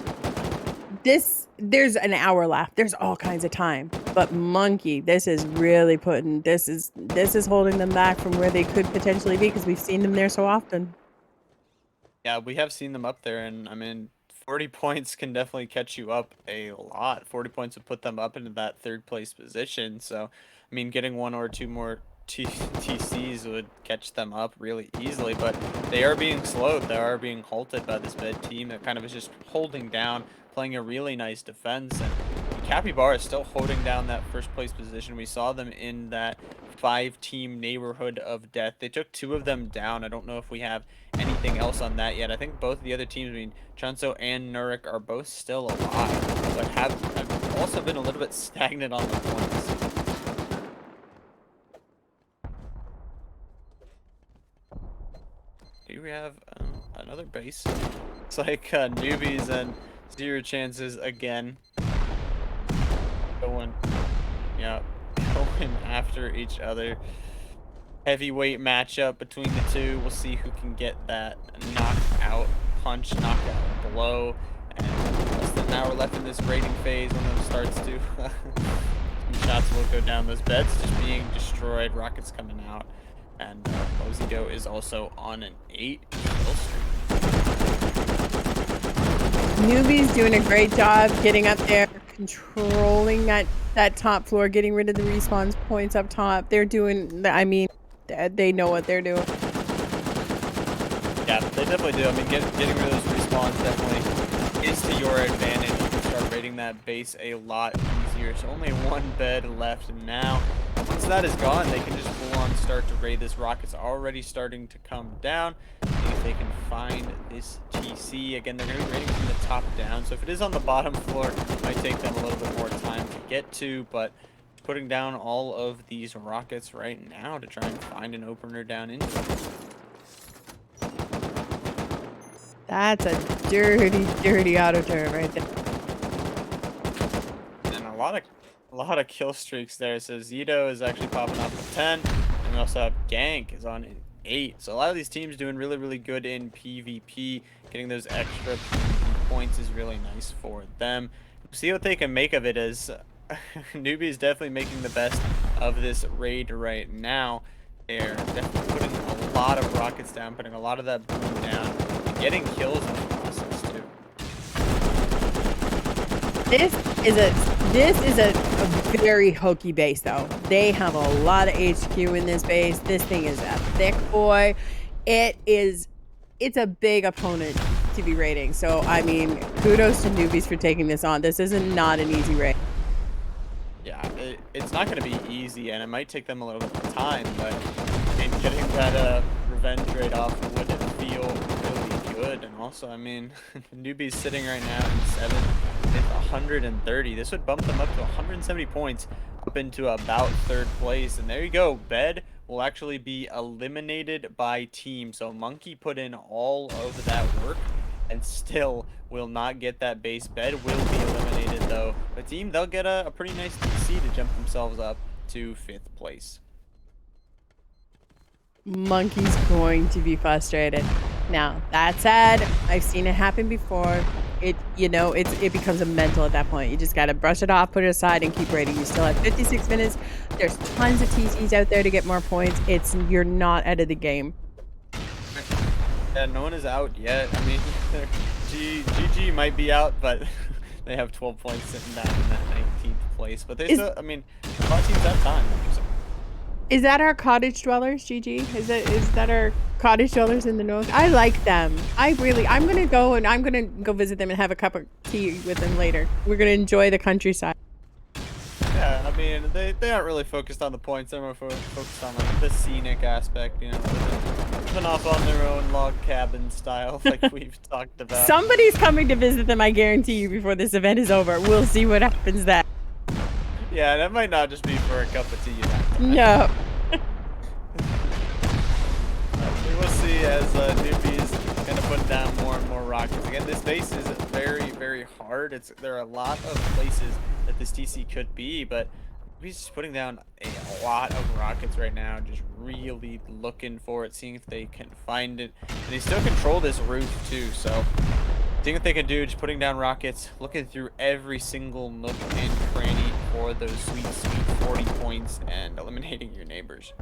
There's an hour left. There's all kinds of time. But Monkey, this is really putting this is holding them back from where they could potentially be because we've seen them there so often. Yeah, we have seen them up there, and I mean, 40 points can definitely catch you up a lot. 40 points would put them up into that third place position. So, I mean, getting one or two more TCs would catch them up really easily, but they are being slowed. They are being halted by this bad team that kind of is just holding down, playing a really nice defense. And Capybara is still holding down that first place position. We saw them in that 5-team neighborhood of death. They took 2 of them down. I don't know if we have anything else on that yet. I think both of the other teams, I mean, Chunso and Nurik are both still alive, but have also been a little bit stagnant on the points. Here we have another base. It's like newbies and 0 chances again. Going after each other. Heavyweight matchup between the two. We'll see who can get that knockout punch, knockout blow. And less than an hour left in this rating phase when it starts to some shots will go down. Those beds just being destroyed. Rockets coming out. And BoyZzZ is also on an 8 kill streak. Newbie's doing a great job getting up there, controlling that top floor, getting rid of the respawn points up top. They're doing, I mean, they know what they're doing. Yeah, they definitely do. I mean, getting rid of those respawns definitely is to your advantage. You can start raiding that base a lot easier. So only 1 bed left now. Once that is gone, they can just full on start to raid this. Rocket's already starting to come down. See if they can find this TC. Again, they're going to be raiding from the top down. So if it is on the bottom floor, it might take them a little bit more time to get to. But putting down all of these rockets right now to try and find an opener down into it. That's a dirty, dirty auto turret right there. And a lot of kill streaks there. So Zito is actually popping up with 10, and we also have Gank is on an 8. So a lot of these teams doing really, really good in PvP. Getting those extra PvP points is really nice for them. See what they can make of it. As Newbie is definitely making the best of this raid right now. They're definitely putting a lot of rockets down, putting a lot of that boom down, and getting kills in the process too. This is a very hokey base though. They have a lot of HQ in this base. This thing is a thick boy. It's a big opponent to be raiding. So I mean, kudos to newbies for taking this on. This is not an easy raid. Yeah, it's not going to be easy, and it might take them a little bit of time, but I mean, getting that revenge raid off would feel really good. And also, I mean, newbies sitting right now in 7th with 130. This would bump them up to 170 points, up into about 3rd place. And there you go. Bed will actually be eliminated by team. So Monkey put in all of that work and still will not get that base. Bed will be eliminated though. The team, they'll get a pretty nice TC to jump themselves up to 5th place. Monkey's going to be frustrated. Now, that said, I've seen it happen before. It becomes a mental at that point. You just got to brush it off, put it aside, and keep raiding. You still have 56 minutes. There's tons of TCs out there to get more points. You're not out of the game. Yeah, no one is out yet. I mean, GG might be out, but they have 12 points sitting down in that 19th place. But they still, I mean, a lot of teams have time. Is that our cottage dwellers, GG? Is that our cottage dwellers in the north? I like them. I'm gonna go visit them and have a cup of tea with them later. We're gonna enjoy the countryside. Yeah, I mean, they aren't really focused on the points. They're more focused on like the scenic aspect, you know, living off on their own log cabin style, like we've talked about. Somebody's coming to visit them, I guarantee you, before this event is over. We'll see what happens then. Yeah, that might not just be for a cup of tea. No. We will see as newbies kind of put down more and more rockets. Again, this base is very, very hard. There are a lot of places that this TC could be, but he's just putting down a lot of rockets right now, just really looking for it, seeing if they can find it. And they still control this roof too, so seeing what they can do, just putting down rockets, looking through every single nook and cranny, for those sweet, sweet 40 points and eliminating your neighbors.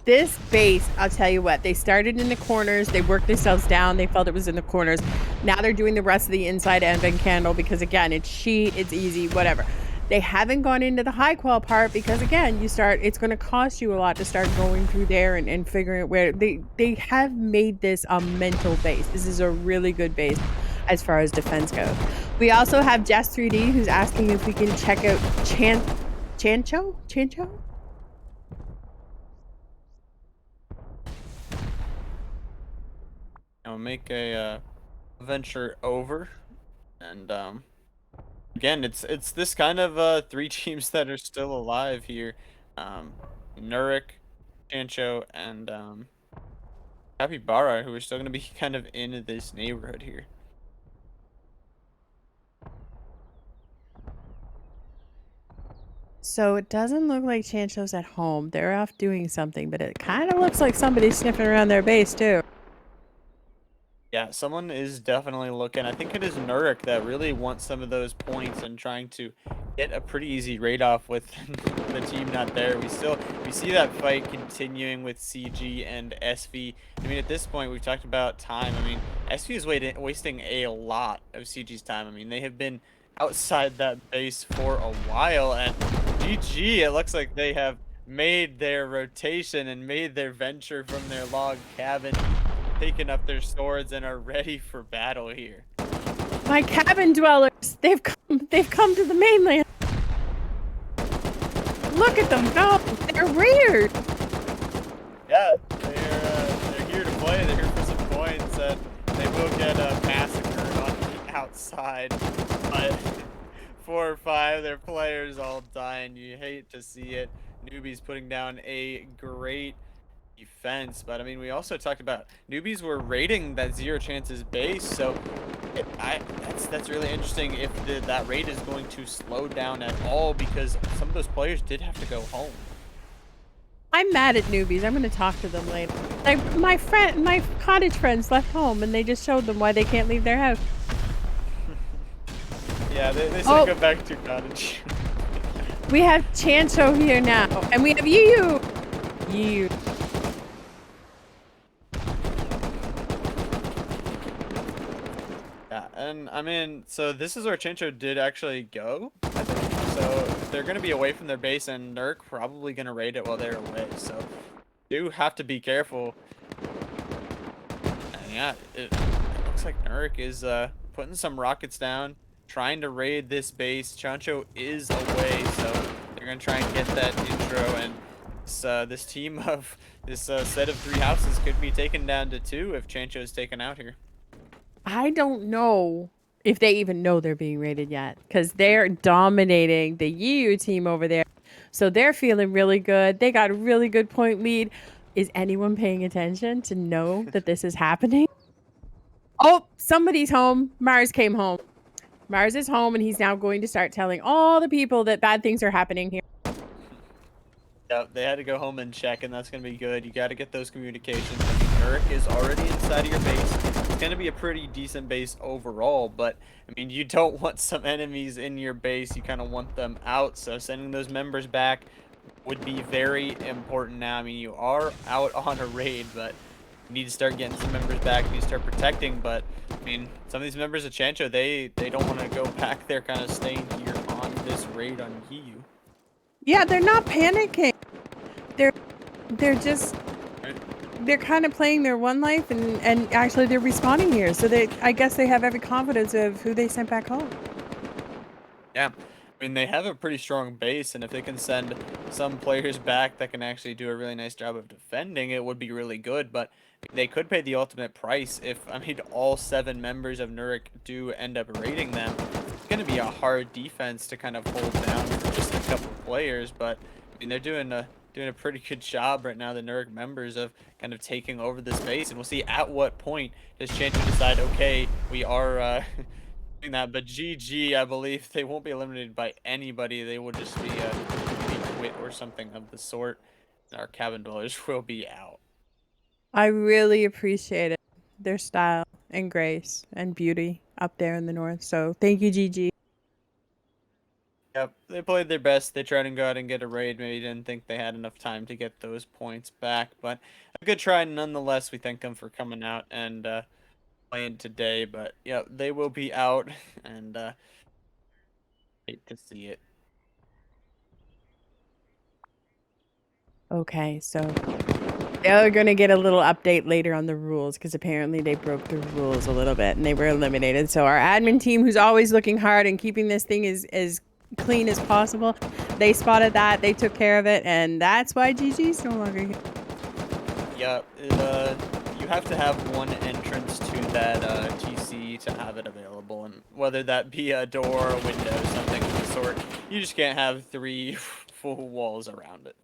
This base, I'll tell you what, they started in the corners, they worked themselves down, they felt it was in the corners. Now they're doing the rest of the inside Advent candle because, again, it's sheet, it's easy, whatever. They haven't gone into the high qual part because, again, it's going to cost you a lot to start going through there and figuring out where they have made this a mental base. This is a really good base as far as defense goes. We also have Jess 3D who's asking if we can check out Chancho? I'll make a venture over, and again, it's this kind of three teams that are still alive here. Nurik, Chancho, and Capybara, who are still going to be kind of in this neighborhood here. So it doesn't look like Chancho's at home. They're off doing something, but it kind of looks like somebody's sniffing around their base too. Yeah, someone is definitely looking. I think it is Nurik that really wants some of those points and trying to get a pretty easy raid off with the team not there. We see that fight continuing with CG and SV. I mean, at this point, we've talked about time. I mean, SV is wasting a lot of CG's time. I mean, they have been outside that base for a while, and GG, it looks like they have made their rotation and made their venture from their log cabin, taken up their swords, and are ready for battle here. My cabin dwellers, they've come to the mainland. Look at them go. They're weird. Yeah, they're here to play. They're here for some points, and they will get massacred on the outside. But 4 or 5 of their players all die, and you hate to see it. Newbies putting down a great defense, but I mean, we also talked about newbies were raiding that zero chances base, so that's really interesting if that raid is going to slow down at all, because some of those players did have to go home. I'm mad at newbies. I'm going to talk to them later. Like my cottage friends left home, and they just showed them why they can't leave their house. Yeah, they should go back to cottage. We have Chancho here now, and we have you. Yeah, and I mean, so this is where Chincho did actually go, I think. So they're going to be away from their base, and Nurk probably going to raid it while they're away. So do have to be careful. And yeah, it looks like Nurk is putting some rockets down, trying to raid this base. Chancho is away, so they're going to try and get that intro, and this team of this set of 3 houses could be taken down to 2 if Chancho is taken out here. I don't know if they even know they're being raided yet, because they're dominating the EU team over there. So they're feeling really good. They got a really good point lead. Is anyone paying attention to know that this is happening? Oh, somebody's home. Mars came home. Mars is home, and he's now going to start telling all the people that bad things are happening here. Yeah, they had to go home and check, and that's going to be good. You got to get those communications. I mean, Nurk is already inside of your base. It's going to be a pretty decent base overall, but, I mean, you don't want some enemies in your base. You kind of want them out, so sending those members back would be very important now. I mean, you are out on a raid, but you need to start getting some members back. You need to start protecting, but, I mean, some of these members of Chancho, they don't want to go back. They're kind of staying here on this raid on Hiyu. Yeah, they're not panicking. They're just they're kind of playing their one life, and actually they're respawning here. So I guess they have every confidence of who they sent back home. Yeah, I mean, they have a pretty strong base, and if they can send some players back that can actually do a really nice job of defending, it would be really good. But they could pay the ultimate price if, I mean, all 7 members of Nurik do end up raiding them. It's going to be a hard defense to kind of hold down for just a couple of players, but I mean, they're doing a pretty good job right now, the Nurik members, of kind of taking over the space, and we'll see at what point does Chancho decide, okay, we are that. But GG, I believe they won't be eliminated by anybody. They will just be quit or something of the sort. Our cabin dwellers will be out. I really appreciate it. Their style and grace and beauty up there in the north. So thank you, GG. Yep, they played their best. They tried and go out and get a raid. Maybe didn't think they had enough time to get those points back, but a good try nonetheless. We thank them for coming out and playing today. But yeah, they will be out, and hate to see it. Okay, so they're going to get a little update later on the rules because apparently they broke the rules a little bit and they were eliminated. So our admin team, who's always looking hard and keeping this thing as clean as possible, they spotted that, they took care of it, and that's why GG's no longer here. Yeah, you have to have one entrance to that TC to have it available, and whether that be a door, a window, something of the sort, you just can't have 3 full walls around it.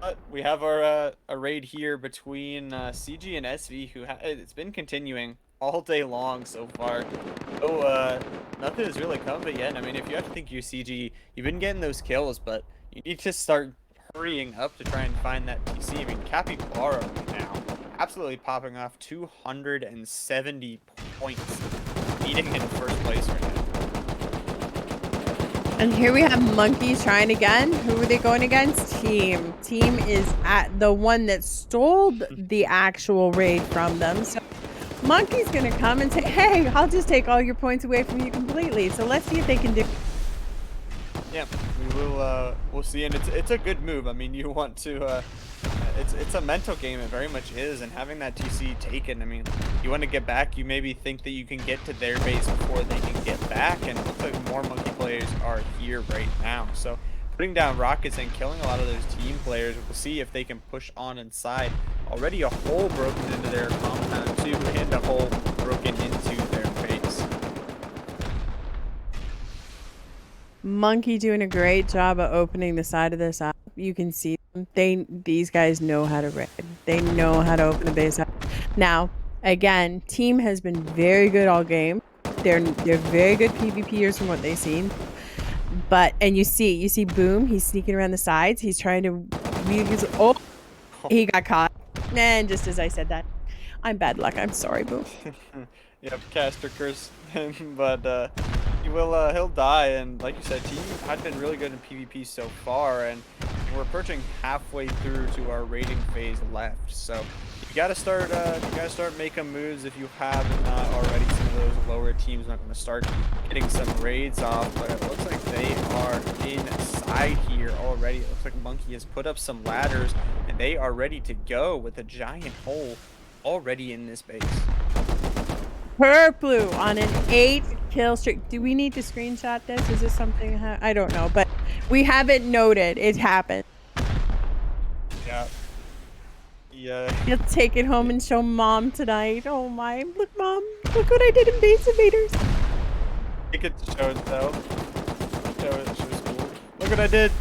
But we have our a raid here between CG and SV, who it's been continuing all day long so far. Oh, nothing has really come of it yet. I mean, if you have to think you CG, you've been getting those kills, but you need to start hurrying up to try and find that TC. I mean, Capybara right now, absolutely popping off 270 points, leading in first place right now. And here we have Monkeys trying again. Who are they going against? Team. Team is at the one that stole the actual raid from them. So Monkey's gonna come and say, hey, I'll just take all your points away from you completely. So let's see if they can do. Yeah, we will. We'll see, and it's a good move. I mean, you want to. It's a mental game. It very much is, and having that TC taken. I mean, you want to get back. You maybe think that you can get to their base before they can get back, and it looks like more monkey players are here right now. So putting down rockets and killing a lot of those team players. We'll see if they can push on inside. Already a hole broken into their compound too, and a hole broken into their base. Monkey doing a great job of opening the side of this up. You can see them. These guys know how to raid. They know how to open the base up. Now, again, team has been very good all game. They're very good PvPers from what they've seen. But and you see Boom, he's sneaking around the sides. He's trying to he got caught. And just as I said that, I'm bad luck. I'm sorry, Boom. Yep, caster curse, but he'll die. And like you said, team had been really good in PvP so far, and we're approaching halfway through to our raiding phase left. So you gotta start making moves if you have not already. Some of those lower teams not gonna start getting some raids off, but it looks like they are inside here already. It looks like Monkey has put up some ladders, and they are ready to go with a giant hole already in this base. Purplu on an 8-kill streak. Do we need to screenshot this? Is this something? I don't know, but we have it noted. It happened. Yeah. Yeah. You'll take it home and show Mom tonight. Oh my! Look, Mom. Look what I did in Base Invaders. It could show itself. Show it. Show school. Look what I did.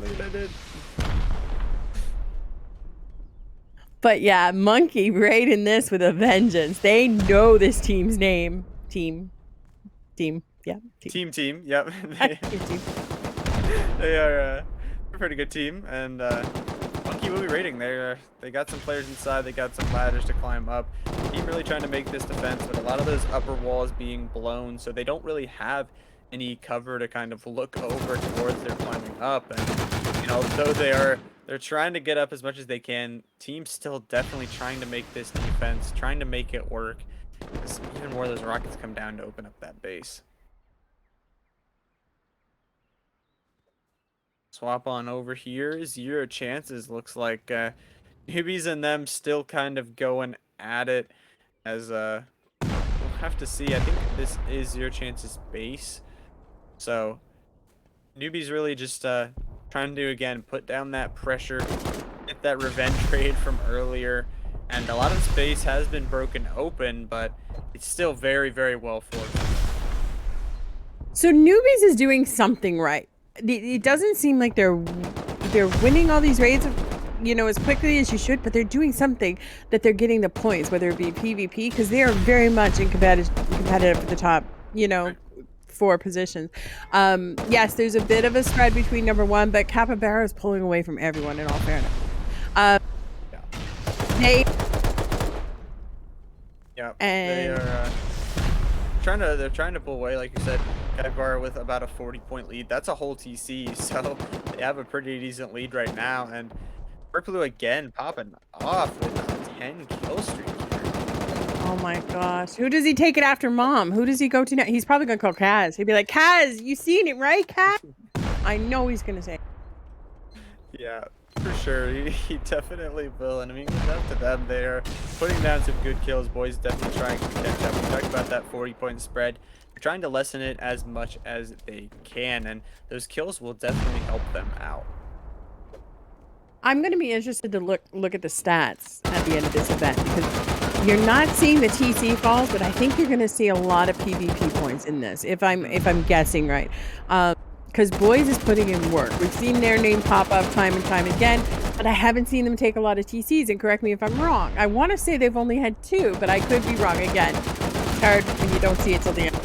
Look what I did. But yeah, Monkey raiding this with a vengeance. They know this team's name. Team. Yeah. Team. Yep. Team. They are a pretty good team, and Monkey will be raiding. They got some players inside. They got some ladders to climb up. Team really trying to make this defense, but a lot of those upper walls being blown, so they don't really have any cover to kind of look over towards their climbing up. And you know, though they're trying to get up as much as they can, team's still definitely trying to make this defense, trying to make it work. Even more of those rockets come down to open up that base. Swap on over here. 0 chances. Looks like newbies and them still kind of going at it. As we'll have to see. I think this is 0 chances base. So newbies really just trying to again put down that pressure, get that revenge trade from earlier. And a lot of space has been broken open, but it's still very, very well forged. So Newbies is doing something right. It doesn't seem like they're winning all these raids, you know, as quickly as you should, but they're doing something that they're getting the points, whether it be PvP, because they are very much competitive for the top, you know, 4 positions. Yes, there's a bit of a spread between number 1, but Capybara is pulling away from everyone in all fairness. They are they're trying to pull away, like you said. Kaileyca with about a 40-point lead. That's a whole TC, so they have a pretty decent lead right now. And Purple again popping off with a 10 kill streak here. Oh my gosh. Who does he take it after, Mom? Who does he go to now? He's probably gonna call Kaz. He'd be like, Kaz, you seen it, right, Kaz? I know he's gonna say. Yeah, for sure. He definitely will. And I mean, it's up to them. They're putting down some good kills. Boys definitely trying to catch up. We talked about that 40-point spread. They're trying to lessen it as much as they can, and those kills will definitely help them out. I'm gonna be interested to look at the stats at the end of this event because you're not seeing the TC falls, but I think you're gonna see a lot of PvP points in this, if I'm guessing right. Because BoyZzZ is putting in work. We've seen their name pop up time and time again, but I haven't seen them take a lot of TCs, and correct me if I'm wrong. I want to say they've only had 2, but I could be wrong again. It's hard when you don't see it till the end.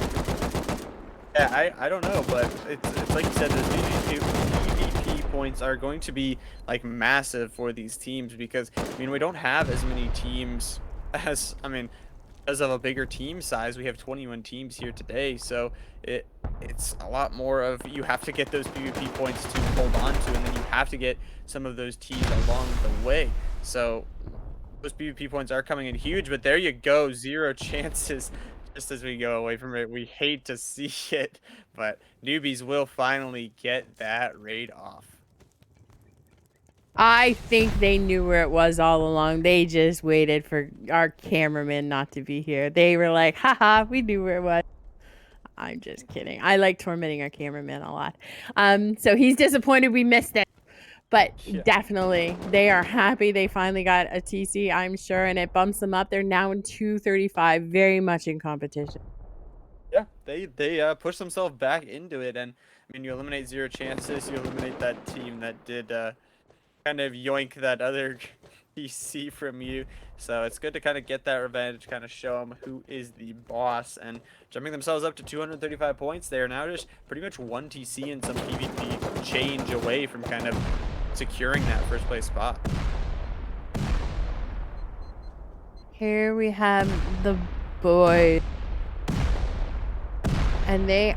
Yeah, I don't know, but it's like you said, those PvP points are going to be like massive for these teams because I mean we don't have as many teams as because of a bigger team size. We have 21 teams here today, so it's a lot more of you have to get those PvP points to hold on to, and then you have to get some of those teams along the way. So those PvP points are coming in huge, but there you go, 0 chances. Just as we go away from it, we hate to see it, but newbies will finally get that raid off. I think they knew where it was all along. They just waited for our cameraman not to be here. They were like, haha, we knew where it was. I'm just kidding. I like tormenting our cameraman a lot. So he's disappointed we missed it. But Yeah. definitely, they are happy they finally got a TC, I'm sure, and it bumps them up. They're now in 235, very much in competition. Yeah, they push themselves back into it, and I mean you eliminate 0 chances, you eliminate that team that did kind of yoink that other PC from you. So it's good to kind of get that revenge, kind of show them who is the boss, and jumping themselves up to 235 points. They are now just pretty much 1 TC and some PvP change away from kind of securing that first place spot. Here we have the boys, and they're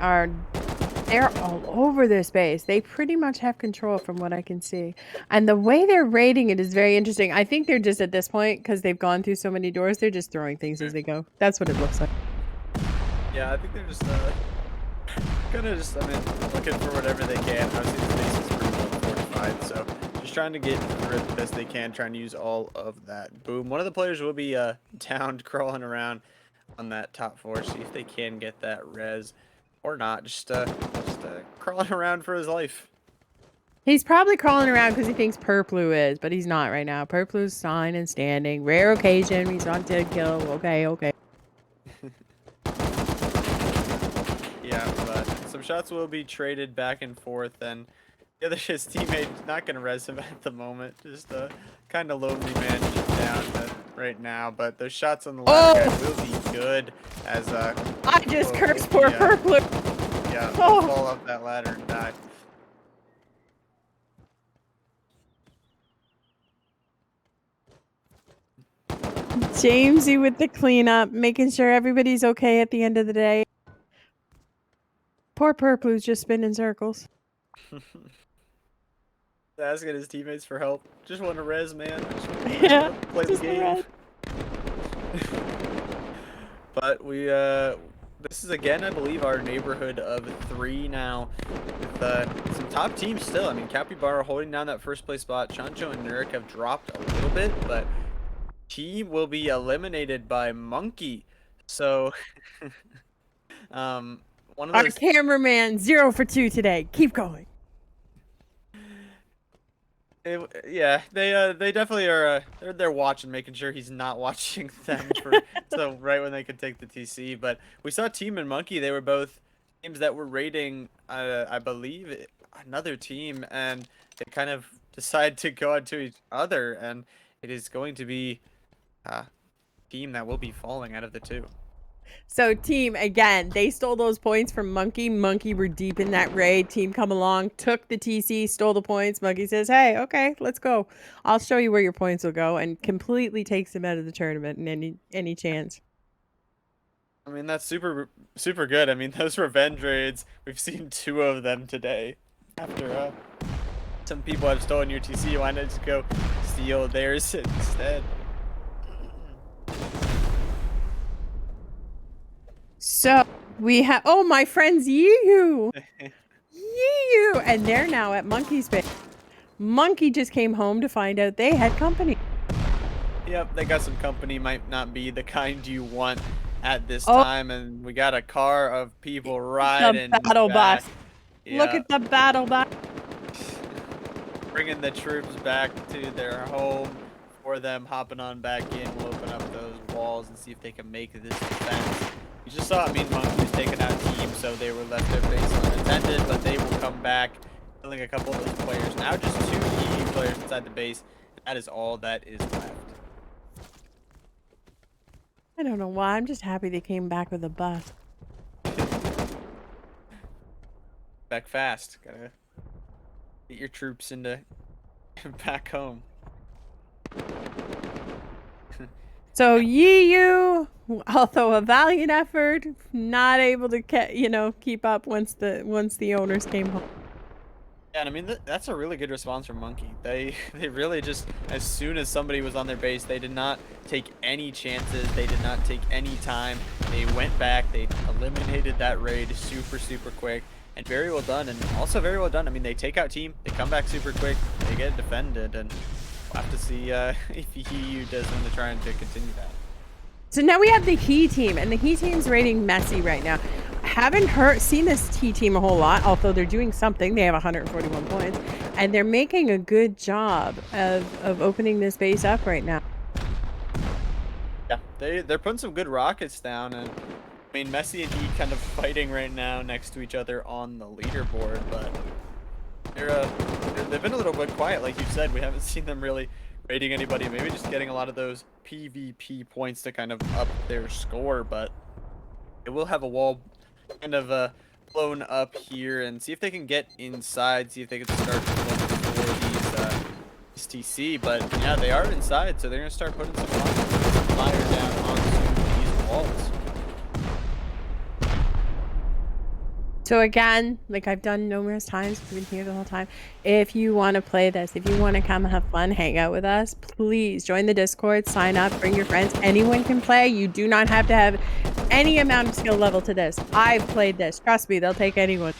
all over this base. They pretty much have control from what I can see. And the way they're raiding it is very interesting. I think they're just at this point, because they've gone through so many doors, they're just throwing things as they go. That's what it looks like. Yeah, I think they're just kind of just, I mean, looking for whatever they can. Obviously, the base is pretty well fortified, so just trying to get through it the best they can, trying to use all of that boom. One of the players will be down, crawling around on that top 4, see if they can get that res or not. Just crawling around for his life. He's probably crawling around because he thinks Purplu is, but he's not right now. Purplu's fine and standing. Rare occasion, he's on dead kill. Okay. Yeah, but some shots will be traded back and forth, and the other his teammate not gonna res him at the moment. Just a kind of lonely man just down right now. But those shots on the ladder guy will be good as I just cursed poor Purplu. Yeah, fall up that ladder and die. Jamesy with the cleanup, making sure everybody's okay at the end of the day. Poor Purplu's just spinning circles. Asking his teammates for help. Just want to res, man. Yeah, play the game. But we this is again, I believe, our neighborhood of 3 now, with some top teams still. I mean, Capybara holding down that first place spot. Chancho and Nurik have dropped a little bit, but team will be eliminated by Monkey. So one of Our those cameraman 0 for 2 today. Keep going. yeah, they definitely are. They're watching, making sure he's not watching them so right when they could take the TC. But we saw Team and Monkey. They were both teams that were raiding, I believe, another team, and they kind of decide to go onto each other, and it is going to be a team that will be falling out of the 2. So team, again, they stole those points from Monkey. Monkey were deep in that raid. Team come along, took the TC, stole the points. Monkey says, hey, okay, let's go. I'll show you where your points will go, and completely takes them out of the tournament in any chance. I mean, that's super good. I mean, those revenge raids, we've seen 2 of them today. After some people have stolen your TC, why not just go steal theirs instead? So we have, oh, my friends, Yee-Hoo, and they're now at Monkey's base. Monkey just came home to find out they had company. Yep, they got some company. Might not be the kind you want at this Oh, time, and we got a car of people the riding battle back. bus. Look Yeah, at the battle bus. bringing the troops back to their home for them, hopping on back in. We'll open up those walls and see if they can make this defense. You just saw, I mean, Monkey was taking out teams, so they were left their base unattended, but they will come back, killing a couple of those players. Now just 2 EU players inside the base. That is all that is left. I don't know why. I'm just happy they came back with a bus. Back fast. Gotta get your troops into back home. So Yee-Hoo, although a valiant effort, not able to keep up once the owners came home. Yeah, and I mean that's a really good response from Monkey. They really just, as soon as somebody was on their base, they did not take any chances. They did not take any time. They went back. They eliminated that raid super quick, and very well done. And also very well done. I mean, they take out team. They come back super quick. They get defended, and we'll have to see if EU does want to try and to continue that. So now we have the He team, and the He team's rating messy right now. Haven't seen this He team a whole lot, although they're doing something. They have 141 points, and they're making a good job of opening this base up right now. Yeah, they're putting some good rockets down, and I mean, Messi and He kind of fighting right now next to each other on the leaderboard, but they've been a little bit quiet, like you said. We haven't seen them really raiding anybody. Maybe just getting a lot of those PvP points to kind of up their score, but it will have a wall kind of blown up here, and see if they can get inside. See if they can start to look for these TC. But yeah, they are inside, so they're gonna start putting some fire down onto these walls. So again, like I've done numerous times, we've been here the whole time. If you want to play this, if you want to come have fun, hang out with us, please join the Discord, sign up, bring your friends. Anyone can play. You do not have to have any amount of skill level to this. I've played this. Trust me, they'll take anyone.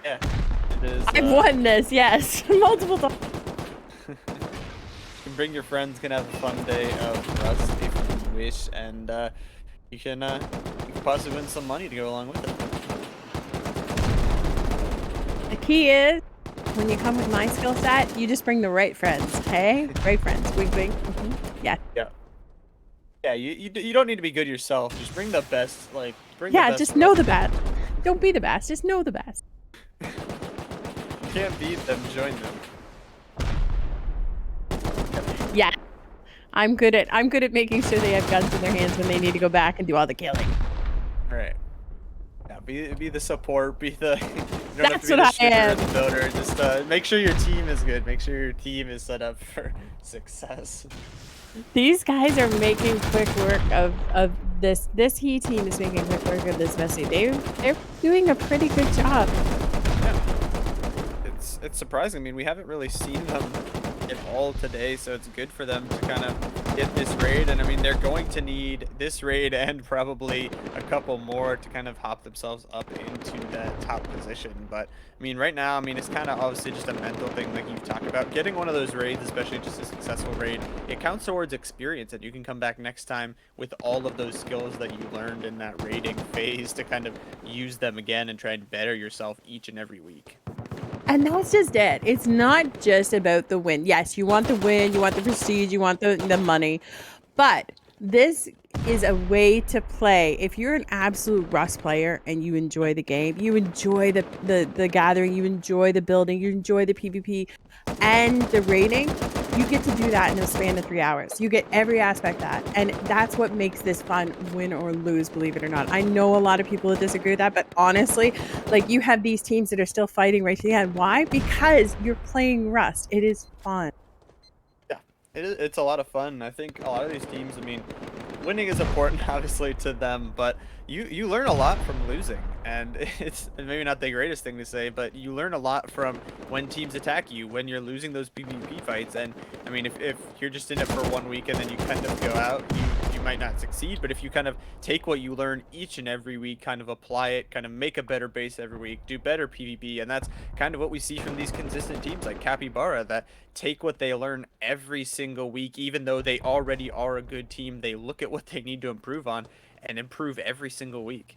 Yeah, it is. I've won this, yes, multiple times. You can bring your friends, can have a fun day of Rust if you wish, and you can possibly win some money to go along with it. The key is, when you come with my skill set, you just bring the right friends, okay? Right friends. Wink, wink. Yeah. Yeah. Yeah, you don't need to be good yourself. Just bring the best, like, bring the Yeah, best just know friends. the best. Don't be the best, just know the best. You can't beat them, join them. Yeah. I'm good at making sure they have guns in their hands when they need to go back and do all the killing. Right. Yeah, be the support, be the you don't have That's to be what the I shooter or am. the builder. Just make sure your team is good. Make sure your team is set up for success. These guys are making quick work of this. This He team is making quick work of this messy. They're doing a pretty good job. Yeah. It's surprising. I mean, we haven't really seen them at all today, so it's good for them to kind of get this raid. And I mean, they're going to need this raid and probably a couple more to kind of hop themselves up into that top position. But I mean, right now, I mean, it's kind of obviously just a mental thing, like you've talked about. Getting one of those raids, especially just a successful raid, it counts towards experience, and you can come back next time with all of those skills that you learned in that raiding phase to kind of use them again and try and better yourself each and every week. And that's just it. It's not just about the win. Yes, you want the win, you want the prestige, you want the money. But this is a way to play. If you're an absolute Rust player and you enjoy the game, you enjoy the gathering, you enjoy the building, you enjoy the PvP and the raiding, you get to do that in a span of 3 hours. You get every aspect of that. And that's what makes this fun, win or lose, believe it or not. I know a lot of people disagree with that, but honestly, like, you have these teams that are still fighting right to the end. Why? Because you're playing Rust. It is fun. Yeah, it's a lot of fun. I think a lot of these teams, I mean, winning is important, obviously, to them, but you learn a lot from losing, and it's maybe not the greatest thing to say, but you learn a lot from when teams attack you, when you're losing those PvP fights. And I mean, if you're just in it for 1 week and then you kind of go out, you might not succeed. But if you kind of take what you learn each and every week, kind of apply it, kind of make a better base every week, do better PvP, and that's kind of what we see from these consistent teams like Capybara, that take what they learn every single week, even though they already are a good team. They look at what they need to improve on and improve every single week.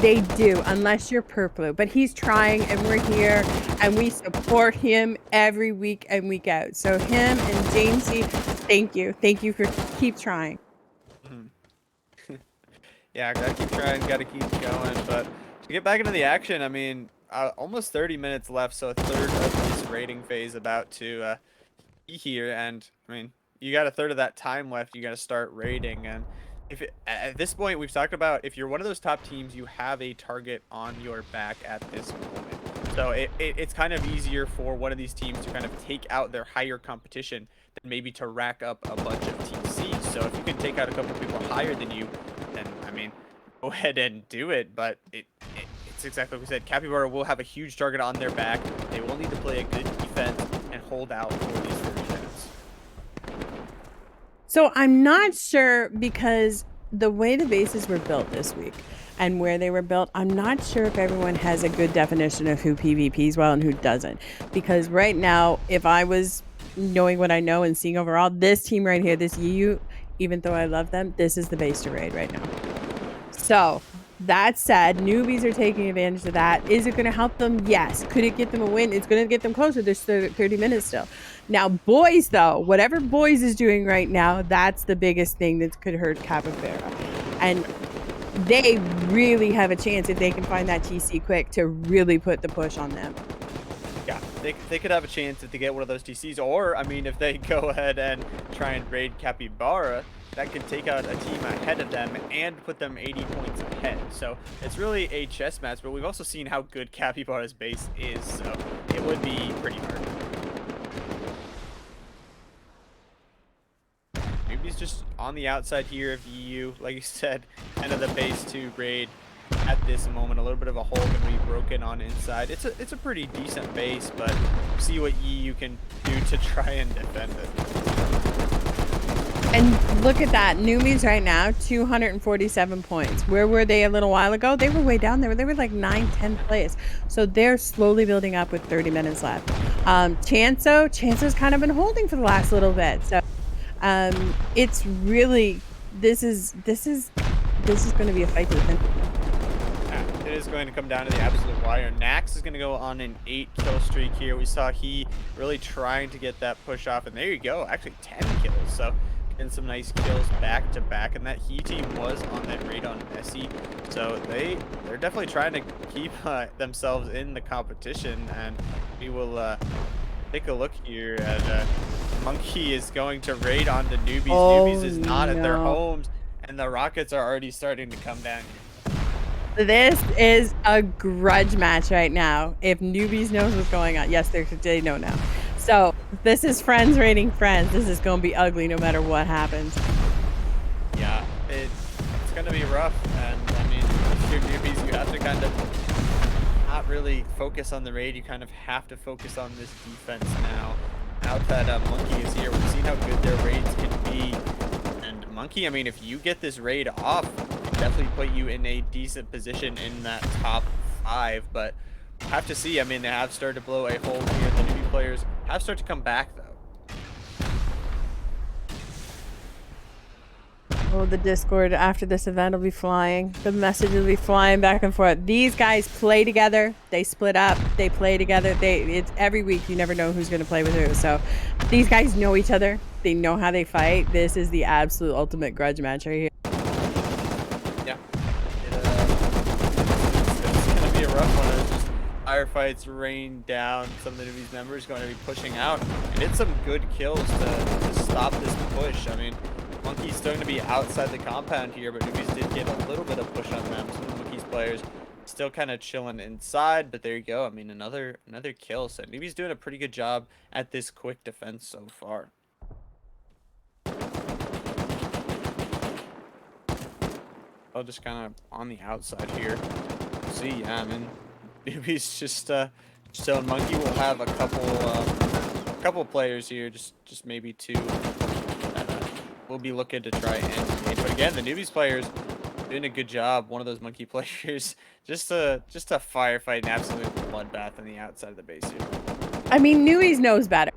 They do, unless you're Purple. But he's trying, and we're here, and we support him every week and week out. So him and Jamesy, thank you. Thank you for keep trying. Mhm. Yeah, gotta keep trying, gotta keep going. But to get back into the action, I mean, almost 30 minutes left, so a third of this raiding phase about to be here. And I mean, you got a third of that time left. You got to start raiding. And at this point, we've talked about, if you're one of those top teams, you have a target on your back at this moment. So it's kind of easier for one of these teams to kind of take out their higher competition than maybe to rack up a bunch of TCs. So if you can take out a couple of people higher than you, then I mean, go ahead and do it. But it's exactly what we said. Capybara will have a huge target on their back. They will need to play a good defense and hold out for these 30 minutes. So I'm not sure, because the way the bases were built this week and where they were built, I'm not sure if everyone has a good definition of who PvPs well and who doesn't. Because right now, if I was knowing what I know and seeing overall, this team right here, this EU, even though I love them, this is the base to raid right now. So that said, newbies are taking advantage of that. Is it going to help them? Yes. Could it get them a win? It's going to get them closer. There's 30 minutes still. Now, boys, though, whatever boys is doing right now, that's the biggest thing that could hurt Capybara. And they really have a chance, if they can find that TC quick, to really put the push on them. Yeah, they could have a chance if they get one of those TCs. Or, I mean, if they go ahead and try and raid Capybara, that could take out a team ahead of them and put them 80 points ahead. So it's really a chess match, but we've also seen how good Capybara's base is, so it would be pretty hard. Maybe he's just on the outside here of EU, like you said, kind of the base to raid at this moment. A little bit of a hole can be broken on inside. It's a pretty decent base, but see what EU can do to try and defend it. And look at that. Newbies right now, 247 points. Where were they a little while ago? They were way down there. They were like 9th, 10th place. So they're slowly building up with 30 minutes left. Chanso's kind of been holding for the last little bit. So it's really, this is going to be a fight to the finish. It is going to come down to the absolute wire. Nax is going to go on an 8-kill streak here. We saw he really trying to get that push off, and there you go. Actually 10 kills. So getting some nice kills back to back, and that He team was on that raid on Messi. So they're definitely trying to keep themselves in the competition, and we will take a look here at Monkey is going to raid onto Newbies. Newbies is not at their homes, and the rockets are already starting to come down here. This is a grudge match right now. If Newbies knows what's going on. Yes, they know now. So this is friends raiding friends. This is going to be ugly no matter what happens. Yeah, it's going to be rough. And I mean, if you're Newbies, you have to kind of not really focus on the raid. You kind of have to focus on this defense now. Now that Monkey is here, we've seen how good their raids can be. And Monkey, I mean, if you get this raid off, definitely put you in a decent position in that top 5, but have to see. I mean, they have started to blow a hole here. The newbie players have started to come back, though. Oh, the Discord after this event will be flying. The message will be flying back and forth. These guys play together. They split up. They play together. It's every week. You never know who's going to play with who. So these guys know each other. They know how they fight. This is the absolute ultimate grudge match right here. Yeah. It's going to be a rough one. It's just firefights rain down. Some of the newbies members going to be pushing out. And it's some good kills to stop this push. I mean, Monkey's still going to be outside the compound here, but newbies did get a little bit of push on them. Some of the Monkey's players still kind of chilling inside, but there you go. I mean, another kill. So newbies doing a pretty good job at this quick defense so far. I'll just kind of on the outside here. See, yeah, I mean, newbies just Stone Monkey will have a couple players here, just maybe two. We'll be looking to try and engage. But again, the newbies players doing a good job. One of those monkey players just a firefight, an absolute bloodbath on the outside of the base here. I mean, Newies knows better.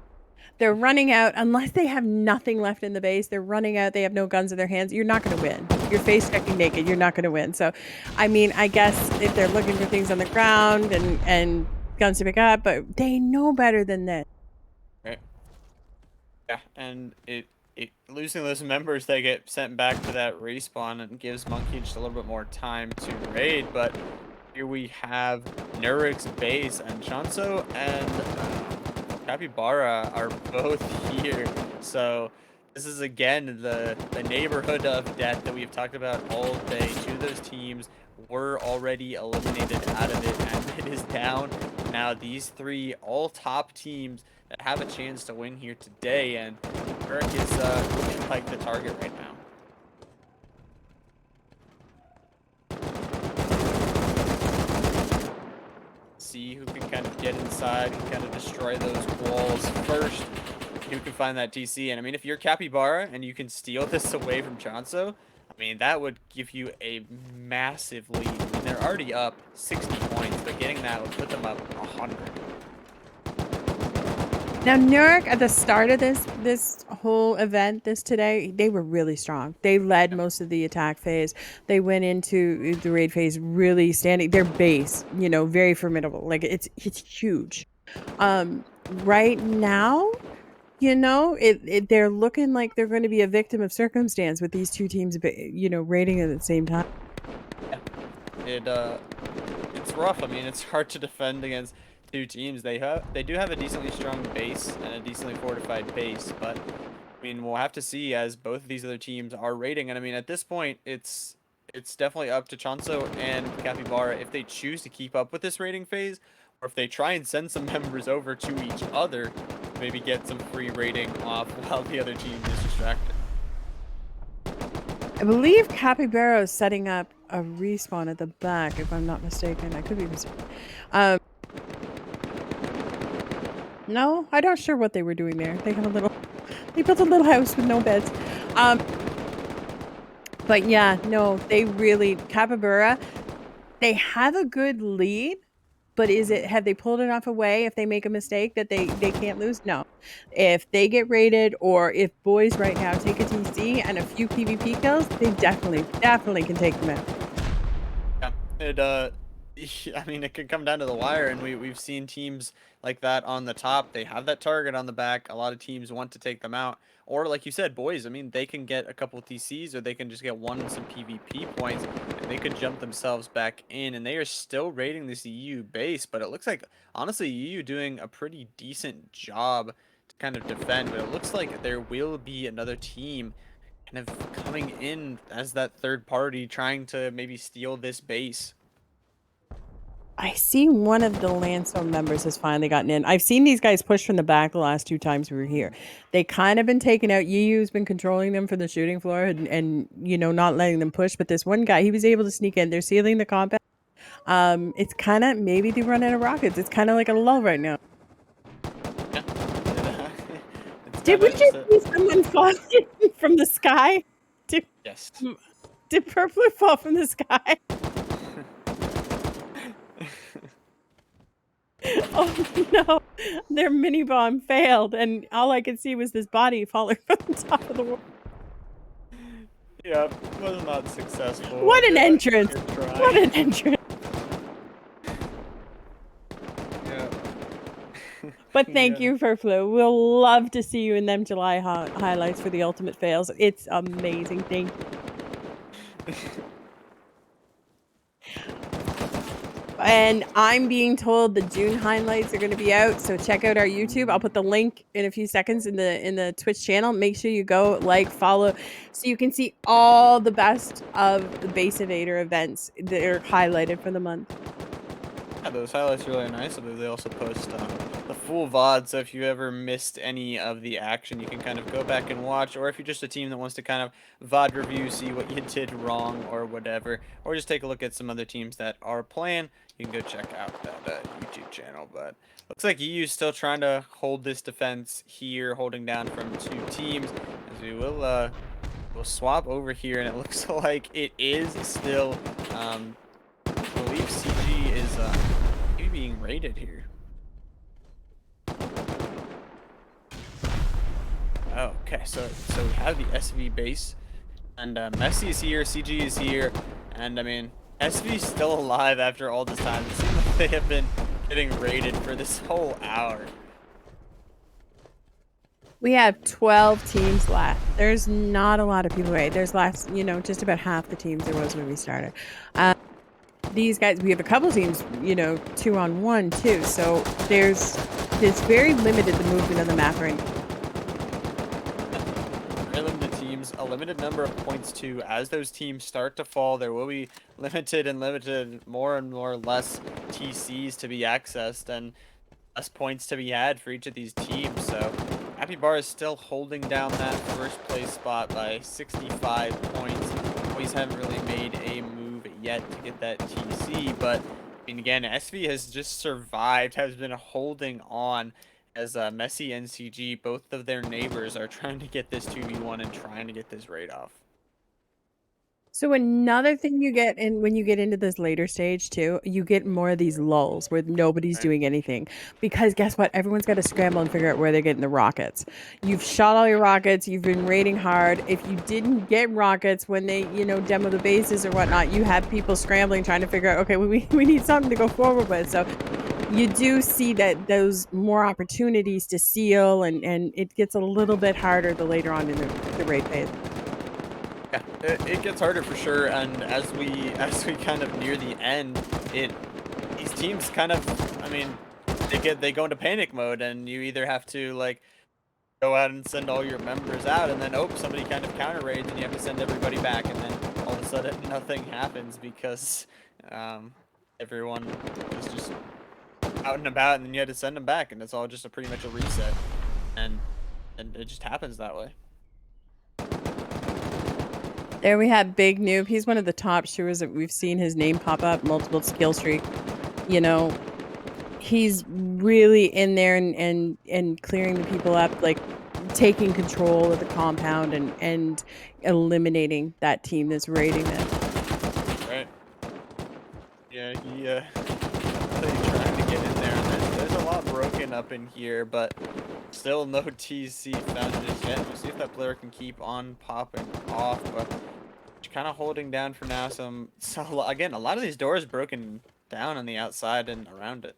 They're running out unless they have nothing left in the base. They're running out. They have no guns in their hands. You're not going to win. You're face checking naked. You're not going to win. So, I mean, I guess if they're looking for things on the ground and guns to pick up, but they know better than this. Right. Yeah, and it losing those members, they get sent back to that respawn and gives Monkey just a little bit more time to raid. But here we have Nurik's base, and Chanso and Capybara are both here. So this is again the neighborhood of death that we've talked about all day. Two of those teams were already eliminated out of it, and it is down now. These three all top teams that have a chance to win here today, and Eric is looking like the target right now. See who can kind of get inside and kind of destroy those walls first. Who can find that TC? And I mean, if you're Capybara and you can steal this away from Chanso, I mean, that would give you a massive lead. I mean, they're already up 60 points, but getting that would put them up 100. Now, Nurik, at the start of this whole event, today, they were really strong. They led most of the attack phase. They went into the raid phase really standing. Their base, very formidable. Like, it's huge. Right now, they're looking like they're going to be a victim of circumstance with these two teams, raiding at the same time. Yeah. It's rough. I mean, it's hard to defend against two teams. They do have a decently strong base and a decently fortified base, but I mean, we'll have to see as both of these other teams are raiding. And I mean, at this point, it's definitely up to Chanso and Capybara if they choose to keep up with this raiding phase, or if they try and send some members over to each other, maybe get some free raiding off while the other team is distracted. I believe Capybara is setting up a respawn at the back, if I'm not mistaken. I could be mistaken. No, I'm not sure what they were doing there. They built a little house with no beds. But yeah, no, Capybara, they have a good lead, but have they pulled enough away if they make a mistake that they can't lose? No. If they get raided, or if boys right now take a TC and a few PvP kills, they definitely can take them out. Yeah, I mean, it could come down to the wire, and we've seen teams like that on the top. They have that target on the back. A lot of teams want to take them out. Or like you said, boys, I mean, they can get a couple TCs, or they can just get some PvP points, and they could jump themselves back in. And they are still raiding this EU base, but it looks like, honestly, EU doing a pretty decent job to kind of defend. But it looks like there will be another team kind of coming in as that third party, trying to maybe steal this base. I see one of the Landstone members has finally gotten in. I've seen these guys push from the back the last 2 times we were here. They kind of been taken out. Yu's been controlling them from the shooting floor and not letting them push. But this one guy, he was able to sneak in. They're sealing the combat. It's kind of, maybe they run out of rockets. It's kind of like a lull right now. Yeah. Did we just see someone fall from the sky? Yes. Did Purpler fall from the sky? Oh no, their mini bomb failed, and all I could see was this body falling from the top of the world. Yeah, was not successful. What an entrance! What an entrance! Yeah. But thank you, Furflu. We'll love to see you in them July highlights for the ultimate fails. It's amazing. Thank you. And I'm being told the June highlights are going to be out, so check out our YouTube. I'll put the link in a few seconds in the Twitch channel. Make sure you go follow, so you can see all the best of the Base Invader events that are highlighted for the month. Yeah, those highlights are really nice. I believe they also post the full VOD, so if you ever missed any of the action, you can kind of go back and watch, or if you're just a team that wants to kind of VOD review, see what you did wrong or whatever, or just take a look at some other teams that are playing, you can go check out that YouTube channel. But looks like EU's still trying to hold this defense here, holding down from two teams, as we will we'll swap over here, and it looks like it is still I believe CG is maybe being raided here. Okay, so we have the SV base, and Messi is here, CG is here, and I mean SV is still alive after all this time. It seems like they have been getting raided for this whole hour. We have 12 teams left. There's not a lot of people right. There's less, you know, just about half the teams there was when we started. These guys, we have a couple teams, you know, 2-on-1 too. So it's very limited the movement of the map right now. Very limited teams, a limited number of points too. As those teams start to fall, there will be limited more and more less TCs to be accessed and less points to be had for each of these teams. So Capybara is still holding down that first place spot by 65 points. Always haven't really made a move yet to get that TC, but I mean, again, SV has just survived, has been holding on as Messi and CG, both of their neighbors, are trying to get this 2v1 and trying to get this raid off. So another thing you get when you get into this later stage too, you get more of these lulls where nobody's doing anything. Because guess what? Everyone's got to scramble and figure out where they're getting the rockets. You've shot all your rockets, you've been raiding hard. If you didn't get rockets when they, you know, demo the bases or whatnot, you have people scrambling trying to figure out, okay, we need something to go forward with. So you do see that those more opportunities to seal, and it gets a little bit harder the later on in the raid phase. Yeah, it gets harder for sure, and as we kind of near the end, these teams kind of, I mean, they go into panic mode, and you either have to like go out and send all your members out, and then somebody kind of counter raids, and you have to send everybody back, and then all of a sudden nothing happens because everyone was just out and about, and then you had to send them back, and it's all just pretty much a reset, and it just happens that way. There we have Big Noob. He's one of the top shooters that we've seen his name pop up, multiple skill streak. You know, he's really in there and clearing the people up, like taking control of the compound and eliminating that team that's raiding them. Right. Yeah, he really trying to get in there, and there's a lot broken up in here, but still no TC found just yet. We'll see if that player can keep on popping off, but kind of holding down for now. So again, a lot of these doors broken down on the outside and around it.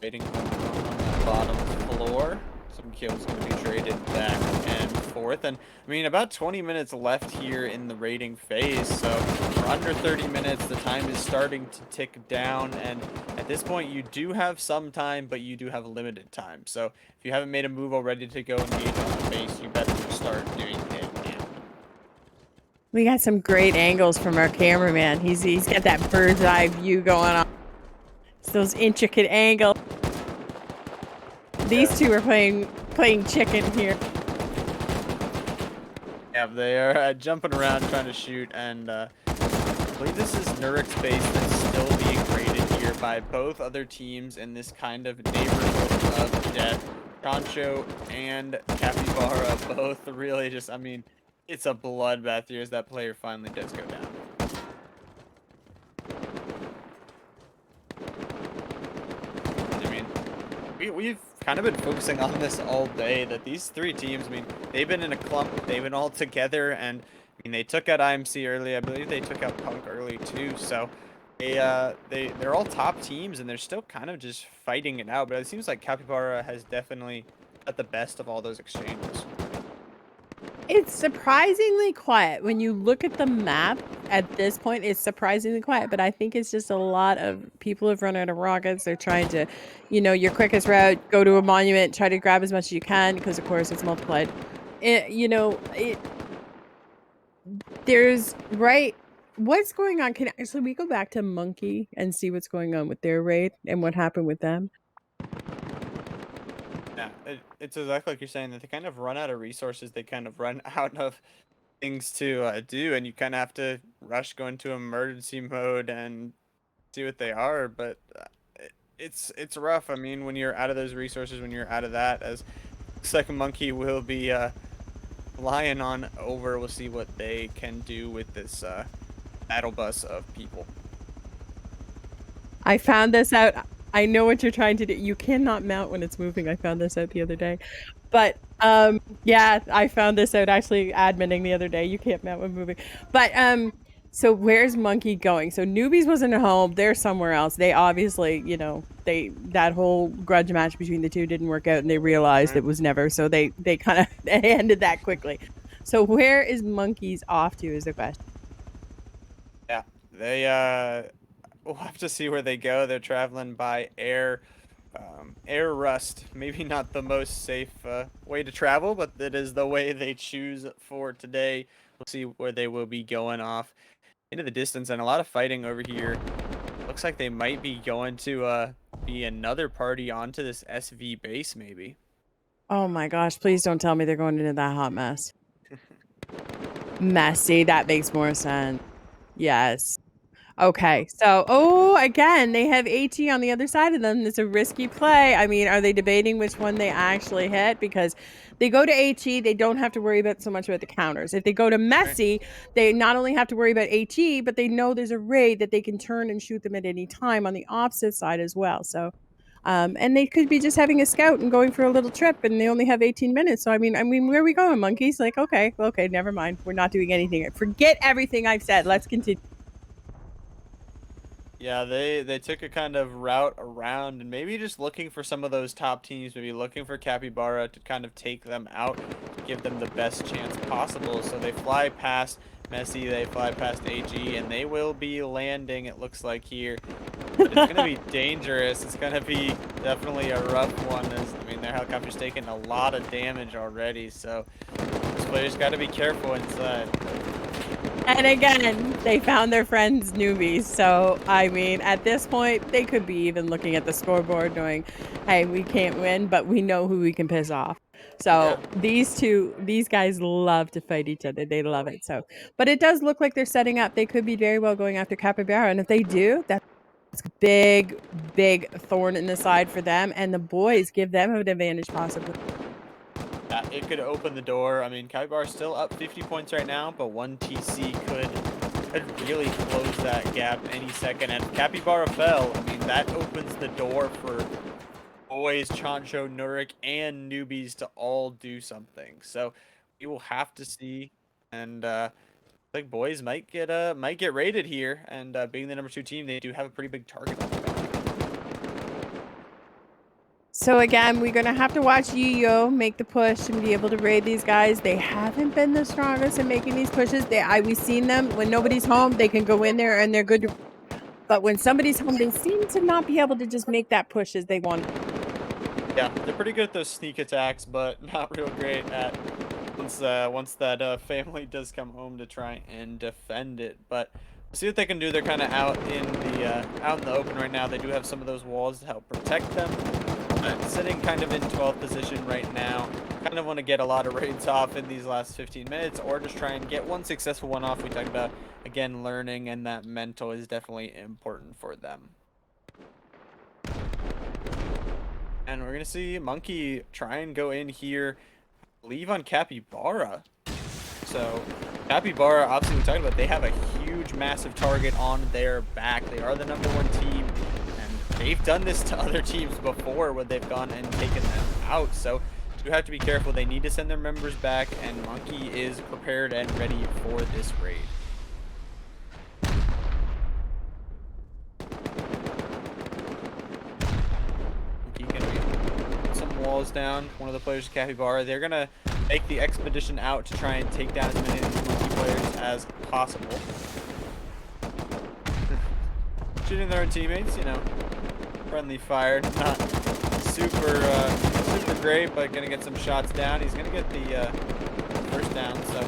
Waiting on the bottom floor. Some kills going to be traded back and forth. And I mean, about 20 minutes left here in the raiding phase. So we're under 30 minutes. The time is starting to tick down. And at this point, you do have some time, but you do have limited time. So if you haven't made a move already to go engage on the base, you better start doing it now. We got some great angles from our cameraman. He's got that bird's eye view going on. It's those intricate angles. These two are playing chicken here. Yeah, they are jumping around trying to shoot, and I believe this is Nurik's base that's still being raided here by both other teams in this kind of neighborhood of death. Concho and Capybara both really just, I mean, it's a bloodbath here as that player finally does go down. I mean, we've kind of been focusing on this all day, that these three teams, I mean, they've been in a clump, they've been all together, and I mean, they took out IMC early. I believe they took out Punk early too, so they're all top teams, and they're still kind of just fighting it out, but it seems like Capybara has definitely got the best of all those exchanges. It's surprisingly quiet. When you look at the map at this point, it's surprisingly quiet, but I think it's just a lot of people have run out of rockets. They're trying to, you know, your quickest route, go to a monument, try to grab as much as you can, because of course it's multiplied. There's right what's going on? Can we go back to Monkey and see what's going on with their raid and what happened with them? Yeah, it's exactly like you're saying that they kind of run out of resources. They kind of run out of things to do, and you kind of have to rush, go into emergency mode, and see what they are. But it's rough. I mean, when you're out of those resources, when you're out of that, as looks like Monkey will be flying on over. We'll see what they can do with this battle bus of people. I found this out. I know what you're trying to do. You cannot mount when it's moving. I found this out the other day. But yeah, I found this out actually adminning the other day. You can't mount when moving. But so where's Monkey going? So Newbies wasn't at home. They're somewhere else. They obviously, that whole grudge match between the two didn't work out and they realized it was never. So they kind of they ended that quickly. So where is Monkey's off to is the question. Yeah, they we'll have to see where they go. They're traveling by air. Air Rust, maybe not the most safe way to travel, but it is the way they choose for today. We'll see where they will be going off into the distance, and a lot of fighting over here. Looks like they might be going to be another party onto this SV base, maybe. Oh my gosh, please don't tell me they're going into that hot mess. Messy, that makes more sense. Yes. Okay, so again, they have AT on the other side of them. It's a risky play. I mean, are they debating which one they actually hit? Because they go to AT, they don't have to worry about so much about the counters. If they go to Messy, they not only have to worry about AT, but they know there's a raid that they can turn and shoot them at any time on the opposite side as well. So, and they could be just having a scout and going for a little trip, and they only have 18 minutes. So, I mean, where are we going, monkeys? Like, okay, never mind. We're not doing anything. Forget everything I've said. Let's continue. Yeah, they took a kind of route around and maybe just looking for some of those top teams, maybe looking for Capybara to kind of take them out, give them the best chance possible. So they fly past Messi, they fly past AG, and they will be landing, it looks like here. But it's going to be dangerous. It's going to be definitely a rough one. I mean, their helicopter's taking a lot of damage already, so those players got to be careful inside. And again, they found their friends newbies. So, I mean, at this point, they could be even looking at the scoreboard knowing, hey, we can't win, but we know who we can piss off. So these guys love to fight each other. They love it. So, but it does look like they're setting up. They could be very well going after Capybara. And if they do, that's a big, big thorn in the side for them. And the boys give them an advantage possibly. It could open the door. I mean, Capybara's still up 50 points right now, but one TC could really close that gap any second. And if Capybara fell, I mean, that opens the door for boys, Chancho, Nurik, and newbies to all do something. So we will have to see. And like boys might get raided here. And being the number 2 team, they do have a pretty big target on their back. So again, we're going to have to watch Yo make the push and be able to raid these guys. They haven't been the strongest in making these pushes. We've seen them. When nobody's home, they can go in there and they're good. But when somebody's home, they seem to not be able to just make that push as they want. Yeah, they're pretty good at those sneak attacks, but not real great at once that family does come home to try and defend it. But we'll see what they can do. They're kind of out in the open right now. They do have some of those walls to help protect them. Sitting kind of in 12th position right now. Kind of want to get a lot of raids off in these last 15 minutes or just try and get one successful one off. We talked about, again, learning, and that mental is definitely important for them. And we're going to see Monkey try and go in here, leave on Capybara. So Capybara, obviously we talked about, they have a huge, massive target on their back. They are the number 1 team. They've done this to other teams before where they've gone and taken them out. So you have to be careful. They need to send their members back, and Monkey is prepared and ready for this raid. Monkey gonna be putting some walls down. One of the players, Capybara, they're gonna make the expedition out to try and take down as many of these Monkey players as possible. Shooting their own teammates, you know. Friendly fire, not super great, but gonna get some shots down. He's gonna get the first down. So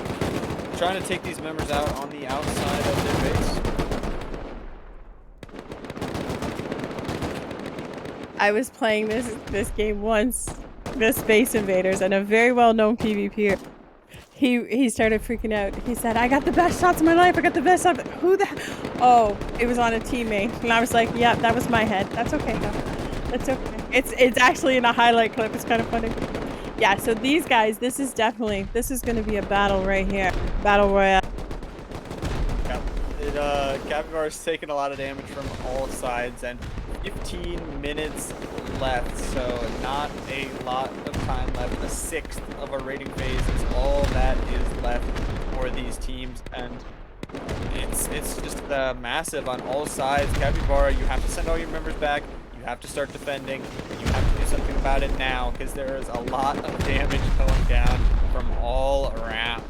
trying to take these members out on the outside of their base. I was playing this game once, this Space Invaders, and a very well-known PvPer. He started freaking out. He said, "I got the best shots of my life. I got the best shot." Who the? Oh, it was on a teammate, and I was like, "Yeah, that was my head. That's okay though. That's okay." It's actually in a highlight clip. It's kind of funny. Yeah. So these guys, this is going to be a battle right here. Battle royale. Capybara's taking a lot of damage from all sides, and 15 minutes left, so not a lot of time left. A sixth of a rating phase is all that is left for these teams, and it's just massive on all sides. Capybara, you have to send all your members back. You have to start defending. You have to do something about it now, because there is a lot of damage going down from all around.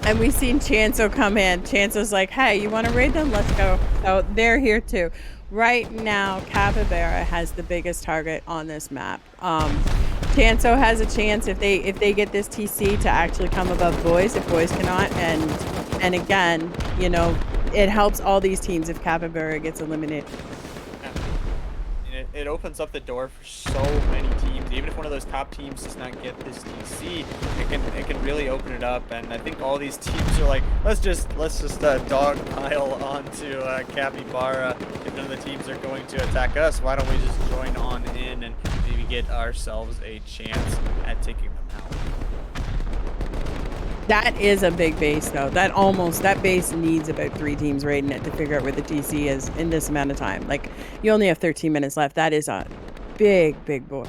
And we've seen Chanso come in. Chanso's like, "Hey, you want to raid them? Let's go." So they're here too. Right now, Capybara has the biggest target on this map. Chanso has a chance if they get this TC to actually come above boys if boys cannot. And again, you know, it helps all these teams if Capybara gets eliminated. It opens up the door for so many teams. Even if one of those top teams does not get this TC, it can really open it up. And I think all these teams are like, let's just dog pile onto Capybara. If none of the teams are going to attack us, why don't we just join on in and maybe get ourselves a chance at taking them out? That is a big base, though. That base needs about 3 teams raiding it to figure out where the TC is in this amount of time. Like, you only have 13 minutes left. That is a big boy.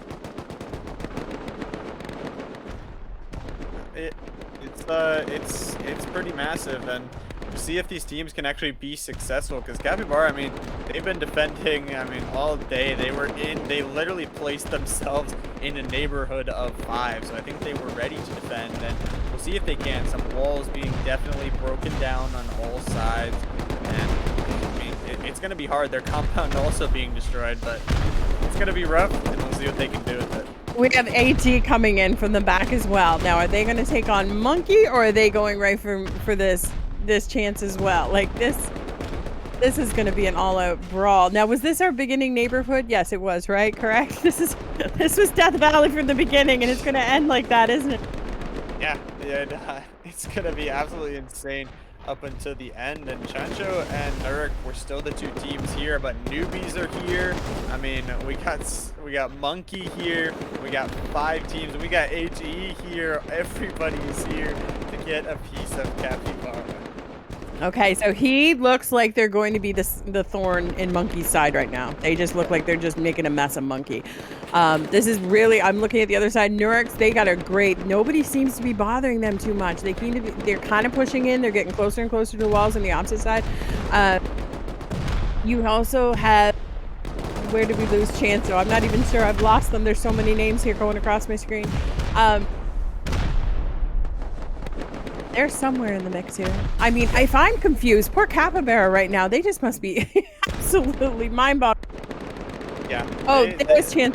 It's pretty massive, and see if these teams can actually be successful. Because Capybara, I mean, they've been defending, I mean, all day. They literally placed themselves in a neighborhood of 5, so I think they were ready to defend, and we'll see if they can. Some walls being definitely broken down on all sides, and I mean, it's going to be hard. Their compound also being destroyed, but it's going to be rough, and we'll see what they can do with it. We have AT coming in from the back as well. Now, are they going to take on Monkey, or are they going right for this chance as well? Like, this is going to be an all-out brawl. Now, was this our beginning neighborhood? Yes, it was, right? Correct? This was Death Valley from the beginning, and it's going to end like that, isn't it? Yeah, it's going to be absolutely insane up until the end. And Chancho and Nurk were still the 2 teams here, but newbies are here. I mean, we got Monkey here. We got 5 teams, and we got HE here. Everybody's here to get a piece of Capybara. Okay, so he looks like they're going to be the thorn in Monkey's side right now. They just look like they're just making a mess of Monkey. This is really, I'm looking at the other side. Nurx, they got a great, nobody seems to be bothering them too much. They're kind of pushing in. They're getting closer and closer to the walls on the opposite side. You also have, where did we lose Chanso? I'm not even sure. I've lost them. There's so many names here going across my screen. They're somewhere in the mix here. I mean, if I'm confused, poor Capybara right now, they just must be absolutely mind-boggling. Yeah. Oh, there's Chin.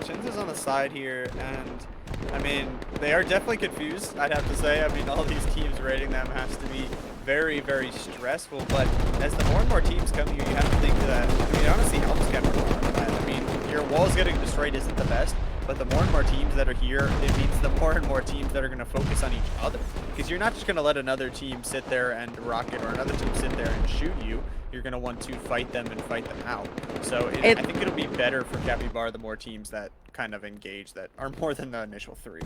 Chin's is on the side here, and I mean, they are definitely confused, I'd have to say. I mean, all these teams raiding them has to be very, very stressful, but as the more and more teams come here, you have to think that, I mean, it honestly helps Capybara. I mean, your walls getting destroyed isn't the best, but the more and more teams that are here, it means the more and more teams that are going to focus on each other. Because you're not just going to let another team sit there and rocket, or another team sit there and shoot you. You're going to want to fight them and fight them out. So I think it'll be better for Capybara the more teams that kind of engage, that are more than the initial 3.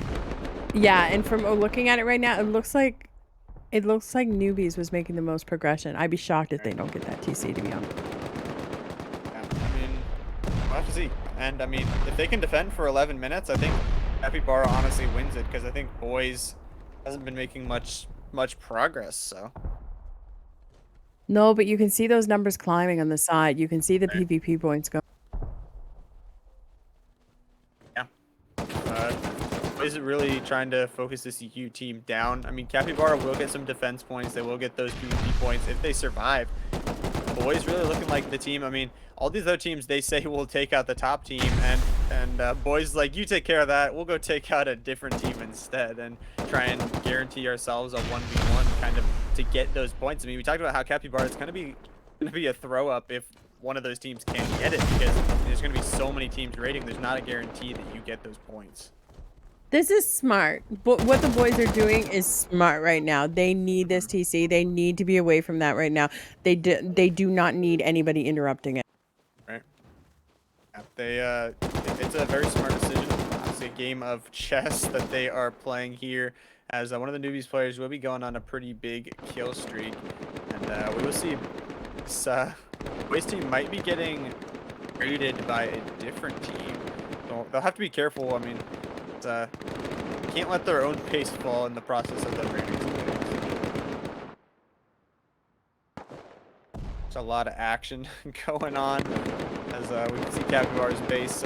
Yeah, and from looking at it right now, it looks like Newbies was making the most progression. I'd be shocked if they don't get that TC, to be honest. Yeah, I mean, we'll have to see. And I mean, if they can defend for 11 minutes, I think Capybara honestly wins it, because I think BoyZzZ hasn't been making much progress, so. No, but you can see those numbers climbing on the side. You can see the PvP points go. Yeah. BoyZzZ really trying to focus this EU team down. I mean, Capybara will get some defense points. They will get those PvP points if they survive. BoyZzZ really looking like the team. I mean, all these other teams, they say will take out the top team, and BoyZzZ like, you take care of that. We'll go take out a different team instead and try and guarantee ourselves a 1v1 kind of to get those points. I mean, we talked about how Capybara is going to be a throw up if one of those teams can't get it because there's going to be so many teams raiding. There's not a guarantee that you get those points. This is smart. But what the boys are doing is smart right now. They need this TC. They need to be away from that right now. They do not need anybody interrupting it. Right. Yeah, it's a very smart decision. It's a game of chess that they are playing here, as one of the newbies players will be going on a pretty big kill streak, and we will see. This Waste team might be getting raided by a different team. So they'll have to be careful. I mean, can't let their own pace fall in the process of them raiding. There's a lot of action going on, as we can see Capybara's base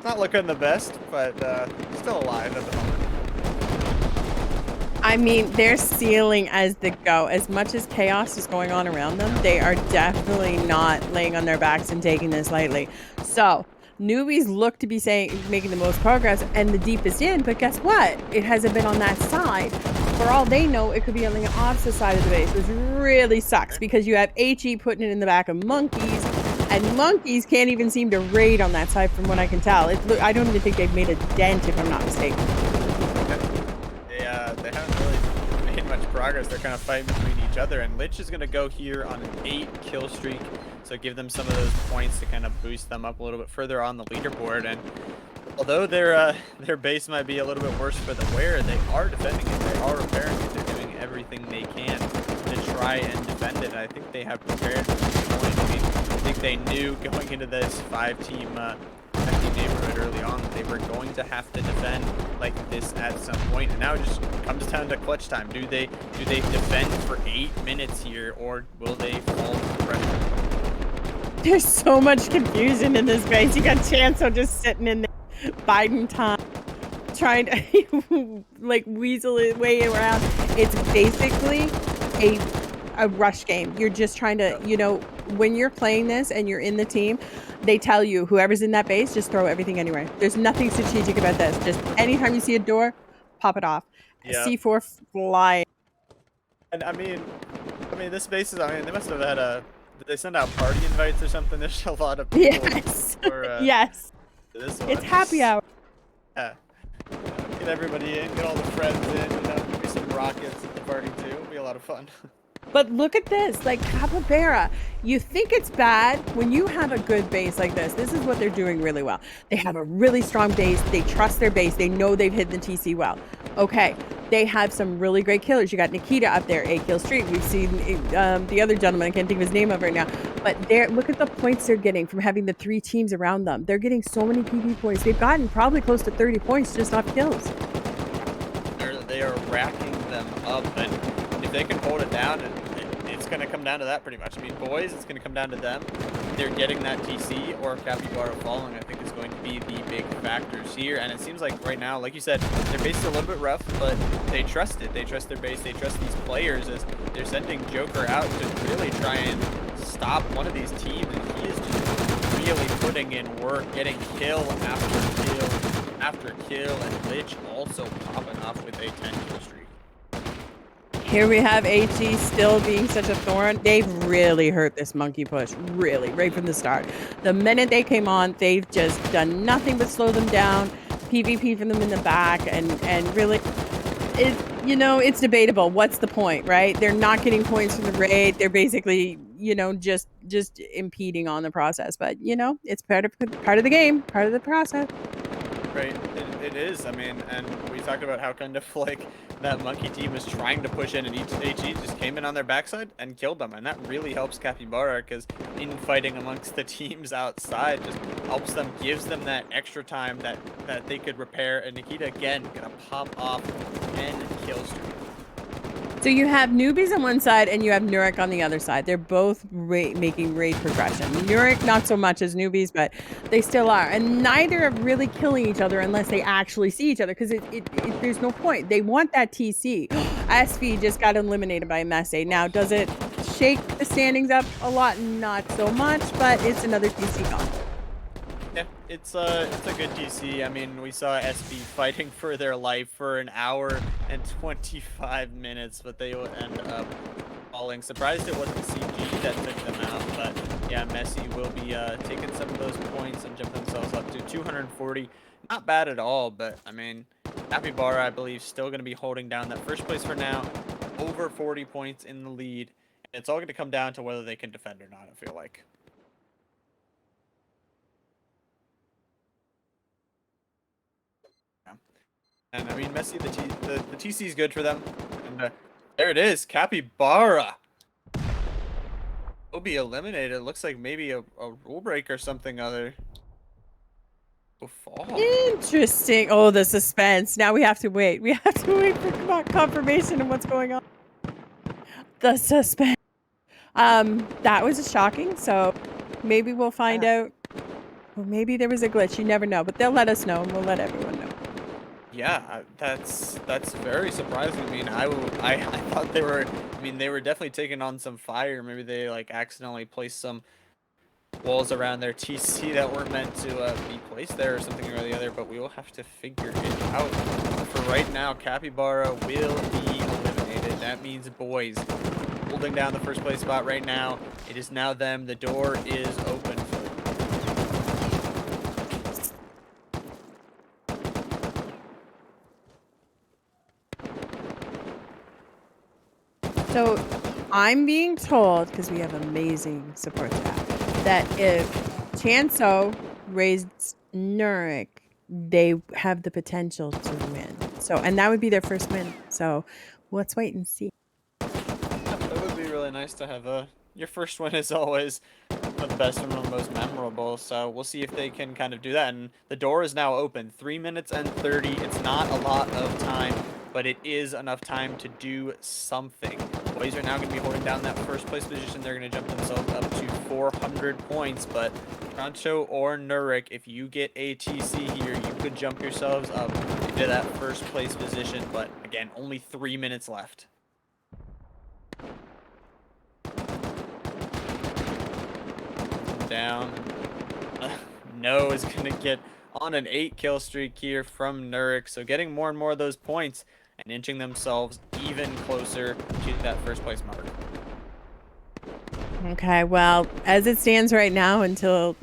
not looking the best, but still alive at the moment. I mean, they're sealing as they go. As much as chaos is going on around them, they are definitely not laying on their backs and taking this lightly. So, newbies look to be making the most progress and the deepest in, but guess what? It hasn't been on that side. For all they know, it could be on the opposite side of the base, which really sucks because you have HE putting it in the back of monkeys, and monkeys can't even seem to raid on that side from what I can tell. I don't even think they've made a dent, if I'm not mistaken. They haven't really made much progress. They're kind of fighting between each other, and Lich is going to go here on an 8-kill streak, so give them some of those points to kind of boost them up a little bit further on the leaderboard. And although their base might be a little bit worse for the wear, they are defending it. They are repairing it. They're doing everything they can to try and defend it. And I think they have prepared for this point. I mean, I think they knew going into this 5-team neighborhood early on that they were going to have to defend like this at some point, and now it just comes down to clutch time. Do they defend for 8 minutes here, or will they fall to pressure? There's so much confusion in this base. You got Chanso just sitting in there, biding time, trying to like weasel his way around. It's basically a rush game. You're just trying to, you know, when you're playing this and you're in the team, they tell you whoever's in that base, just throw everything anywhere. There's nothing strategic about this. Just anytime you see a door, pop it off. Yeah. C4 fly. And I mean, this base is. I mean, they must have had Did they send out party invites or something? There's a lot of people. Yes. For, yes. This one. It's happy hour. Yeah. Get everybody in. Get all the friends in. You know, maybe some rockets at the party too. It'll be a lot of fun. But look at this, like Capybara, you think it's bad when you have a good base like this. This is what they're doing really well. They have a really strong base. They trust their base. They know they've hit the TC well. Okay, they have some really great killers. You got Nikita up there, 8-kill streak. We've seen the other gentleman, I can't think of his name right now. But look at the points they're getting from having the 3 teams around them. They're getting so many PV points. They've gotten probably close to 30 points just off kills. They are racking them up, and if they can hold it down, it's going to come down to that pretty much. I mean, boys, it's going to come down to them. They're getting that TC, or Capybara falling, I think, is going to be the big factors here. And it seems like right now, like you said, their base is a little bit rough, but they trust it. They trust their base. They trust these players as they're sending Joker out to really try and stop one of these teams. And he is just really putting in work, getting kill after kill after kill, and Lich also popping off with a 10-kill streak. Here we have HE still being such a thorn. They've really hurt this monkey push, really, right from the start. The minute they came on, they've just done nothing but slow them down, PvP from them in the back, and really, it's debatable. What's the point, right? They're not getting points from the raid. They're basically, just impeding on the process. But, it's part of the game, part of the process. Right, it is. I mean, and we talked about how kind of like that monkey team was trying to push in, and HE just came in on their backside and killed them, and that really helps Capybara because infighting amongst the teams outside just helps them, gives them that extra time that they could repair. And Nikita again gonna pop off 10 kills. So you have newbies on one side and you have Nurik on the other side. They're both making raid progression. Nurik not so much as newbies, but they still are. And neither are really killing each other unless they actually see each other, because there's no point. They want that TC. SV just got eliminated by Messe. Now, does it shake the standings up a lot? Not so much, but it's another TC gone. Yeah, it's a good DC. I mean, we saw SB fighting for their life for an hour and 25 minutes, but they would end up falling. Surprised it wasn't CG that took them out, but yeah, Messi will be taking some of those points and jump themselves up to 240. Not bad at all, but I mean, Capybara, I believe, still going to be holding down that first place for now. Over 40 points in the lead. And it's all going to come down to whether they can defend or not, I feel like. Yeah. And I mean, Messi, the TC is good for them. And there it is, Capybara. Will be eliminated. It looks like maybe a rule break or something other. Will fall. Interesting. Oh, the suspense. Now we have to wait. We have to wait for confirmation of what's going on. The suspense. That was shocking. So maybe we'll find out. Well, maybe there was a glitch. You never know, but they'll let us know, and we'll let everyone know. Yeah, that's very surprising. I mean, I thought they were. I mean, they were definitely taking on some fire. Maybe they like accidentally placed some walls around their TC that weren't meant to be placed there or something or the other. But we will have to figure it out. For right now, Capybara will be eliminated. That means boys holding down the first place spot right now. It is now them. The door is open. So I'm being told, because we have amazing support staff, that if Chanso raised Nurik, they have the potential to win. So, and that would be their first win. So let's wait and see. That would be really nice to have your first win is always one of the best and one of the most memorable. So we'll see if they can kind of do that. And the door is now open. 3 minutes and 30. It's not a lot of time, but it is enough time to do something. Boys are now going to be holding down that first place position. They're going to jump themselves up to 400 points. But Rancho or Nurik, if you get a TC here, you could jump yourselves up into that first place position. But again, only 3 minutes left. Down. No is going to get on an 8-kill streak here from Nurik. So getting more and more of those points and inching themselves even closer to that first place mark. Okay, well, as it stands right now, until,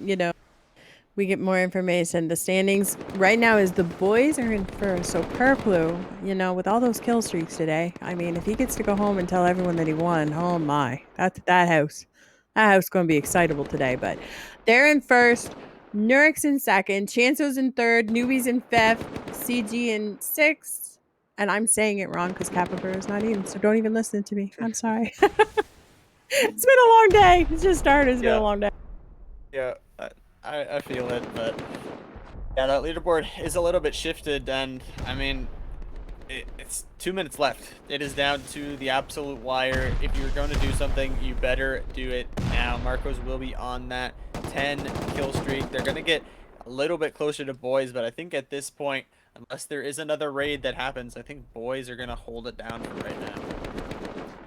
we get more information, the standings right now is the boys are in first. So Purplu, with all those kill streaks today, I mean, if he gets to go home and tell everyone that he won, oh my, that house is going to be excitable today. But they're in first, Nurik's in second, Chanso's in third, Newbie's in fifth, CG in sixth, and I'm saying it wrong because Capybara is not even, so don't even listen to me. I'm sorry. It's been a long day. It just started. It's been a long day. Yeah, I feel it, but yeah, that leaderboard is a little bit shifted, and I mean, it's 2 minutes left. It is down to the absolute wire. If you're going to do something, you better do it now. Marcos will be on that 10-kill streak. They're going to get a little bit closer to boys, but I think at this point, unless there is another raid that happens, I think boys are going to hold it down for right now.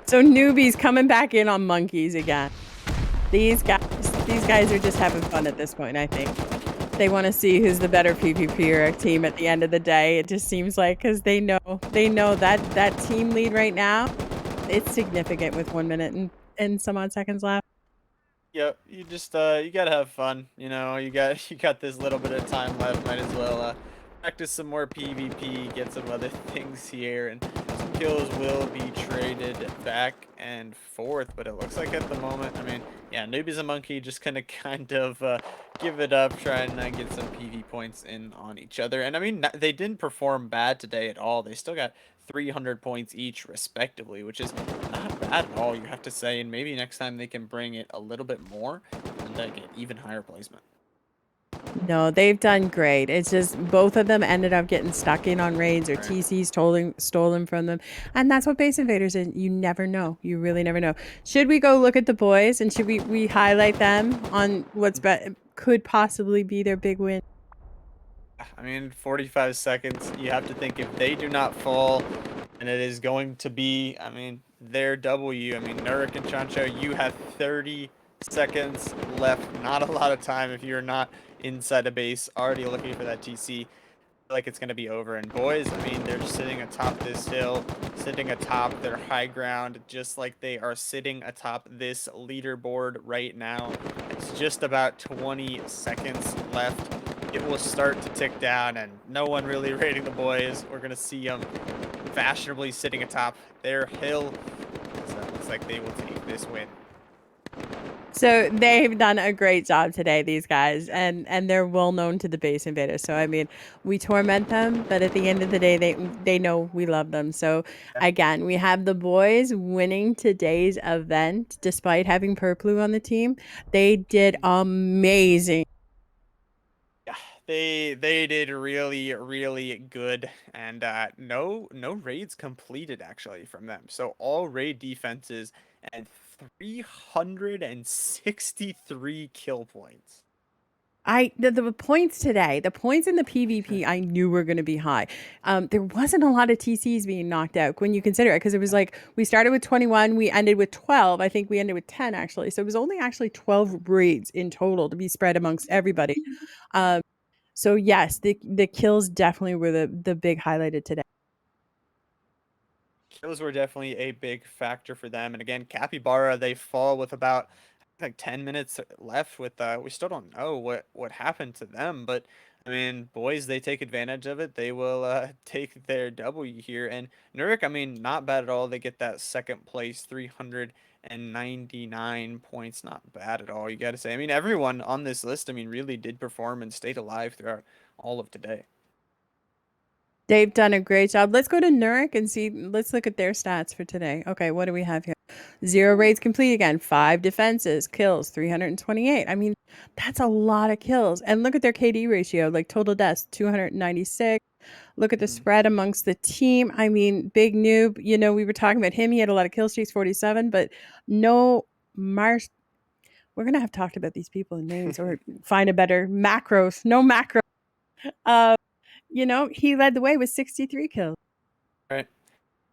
So Newbies coming back in on monkeys again. These guys are just having fun at this point, I think. They want to see who's the better PvPer team at the end of the day. It just seems like, because they know that team lead right now, it's significant with 1 minute and some odd seconds left. Yep, you just you gotta have fun. You got this little bit of time left. Might as well practice some more PvP, get some other things here, and some kills will be traded back and forth. But it looks like at the moment, I mean, yeah, Newbie's a monkey just gonna kind of give it up, try and get some PV points in on each other. And I mean, they didn't perform bad today at all. They still got 300 points each respectively, which is not bad at all, you have to say. And maybe next time they can bring it a little bit more and get even higher placement. No, they've done great. It's just both of them ended up getting stuck in on raids or TCs stolen from them. And that's what Base Invaders is. You never know. You really never know. Should we go look at the boys and should we highlight them on what's could possibly be their big win? I mean, 45 seconds. You have to think if they do not fall, and it is going to be, I mean, their W. I mean, Nurik and Chancho, you have 30 seconds left. Not a lot of time if you're not inside a base, already looking for that TC. like it's going to be over. And boys, I mean, they're just sitting atop this hill, sitting atop their high ground, just like they are sitting atop this leaderboard right now. It's just about 20 seconds left. It will start to tick down, and no one really rating the boys. We're going to see them fashionably sitting atop their hill. So it looks like they will take this win. So they've done a great job today, these guys, and they're well known to the base invaders. So I mean, we torment them, but at the end of the day, they know we love them. So again, we have the boys winning today's event despite having Purplue on the team. They did amazing. Yeah, they did really good, and no raids completed actually from them. So all raid defenses and 363 kill points. The points today, the points in the PvP, I knew were going to be high. There wasn't a lot of TCs being knocked out when you consider it, because it was like we started with 21, we ended with 12. I think we ended with 10 actually. So it was only actually 12 raids in total to be spread amongst everybody. Um, so yes, the kills definitely were the big highlighted today. Kills were definitely a big factor for them. And again, Capybara, they fall with about like 10 minutes left with we still don't know what happened to them, but I mean, boys, they take advantage of it. They will take their W here. And Nurik, I mean, not bad at all. They get that second place, 399 points. Not bad at all, you got to say. I mean, everyone on this list, I mean, really did perform and stayed alive throughout all of today. They've done a great job. Let's go to Nurik and see. Let's look at their stats for today. Okay, what do we have here? 0 raids complete again, 5 defenses, kills 328. I mean, that's a lot of kills. And look at their KD ratio, like total deaths 296. Look at the Mhm. spread amongst the team. I mean, big noob. You know, we were talking about him. He had a lot of kill streaks, 47, but no Mars. We're gonna have talked about these people in names or find a better macros. No macro. Uh, you know, he led the way with 63 kills. Right.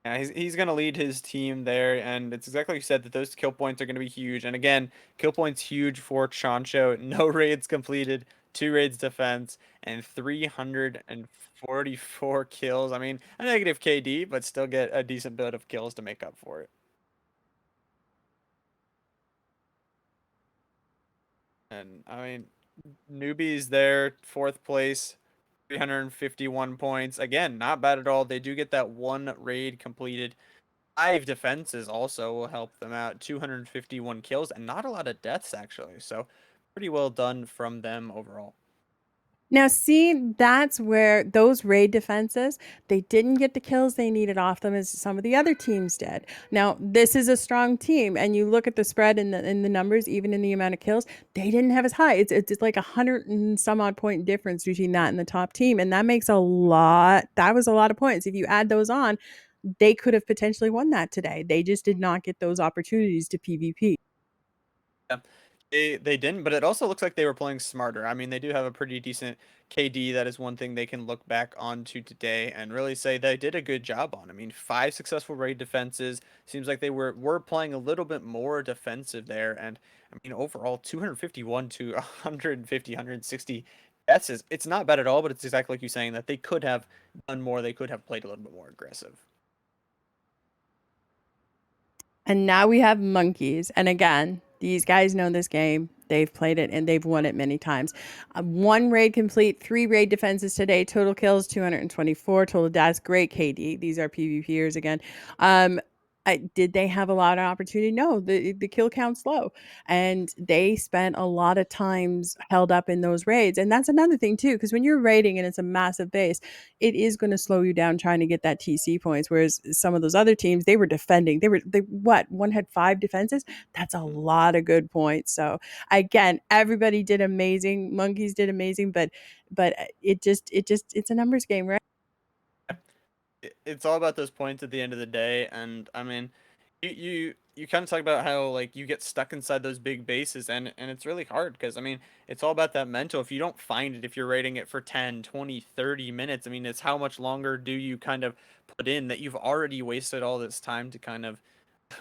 Yeah, he's gonna lead his team there, and it's exactly like you said that those kill points are gonna be huge. And again, kill points huge for Chancho. No raids completed, 2 raids defense, and 344 kills. I mean, a negative KD, but still get a decent bit of kills to make up for it. And I mean, newbies there, fourth place, 351 points. Again, not bad at all. They do get that one raid completed. 5 defenses also will help them out. 251 kills and not a lot of deaths actually. So pretty well done from them overall. Now, see, that's where those raid defenses, they didn't get the kills they needed off them as some of the other teams did. Now, this is a strong team, and you look at the spread in the numbers, even in the amount of kills, they didn't have as high. It's like 100 and some odd point difference between that and the top team, and that makes a lot. That was a lot of points. If you add those on, they could have potentially won that today. They just did not get those opportunities to PvP. Yeah. They didn't, but it also looks like they were playing smarter. I mean, they do have a pretty decent KD. That is one thing they can look back onto today and really say they did a good job on. I mean, 5 successful raid defenses. Seems like they were playing a little bit more defensive there. And I mean, overall, 251 to 150, 160 deaths is it's not bad at all, but it's exactly like you saying that they could have done more. They could have played a little bit more aggressive. And now we have monkeys. And again, these guys know this game. They've played it and they've won it many times. 1 raid complete, 3 raid defenses today. Total kills 224. Total deaths, great KD. These are PvPers again. Um, did they have a lot of opportunity? No, the kill count's low, and they spent a lot of times held up in those raids. And that's another thing too, because when you're raiding and it's a massive base, it is going to slow you down trying to get that TC points. Whereas some of those other teams, they were defending. They what? One had 5 defenses. That's a lot of good points. So again, everybody did amazing. Monkeys did amazing, but it's a numbers game, right? It's all about those points at the end of the day. And I mean, you kind of talk about how like you get stuck inside those big bases, and it's really hard because I mean, it's all about that mental. If you don't find it, if you're rating it for 10, 20, 30 minutes, I mean, it's how much longer do you kind of put in that you've already wasted all this time to kind of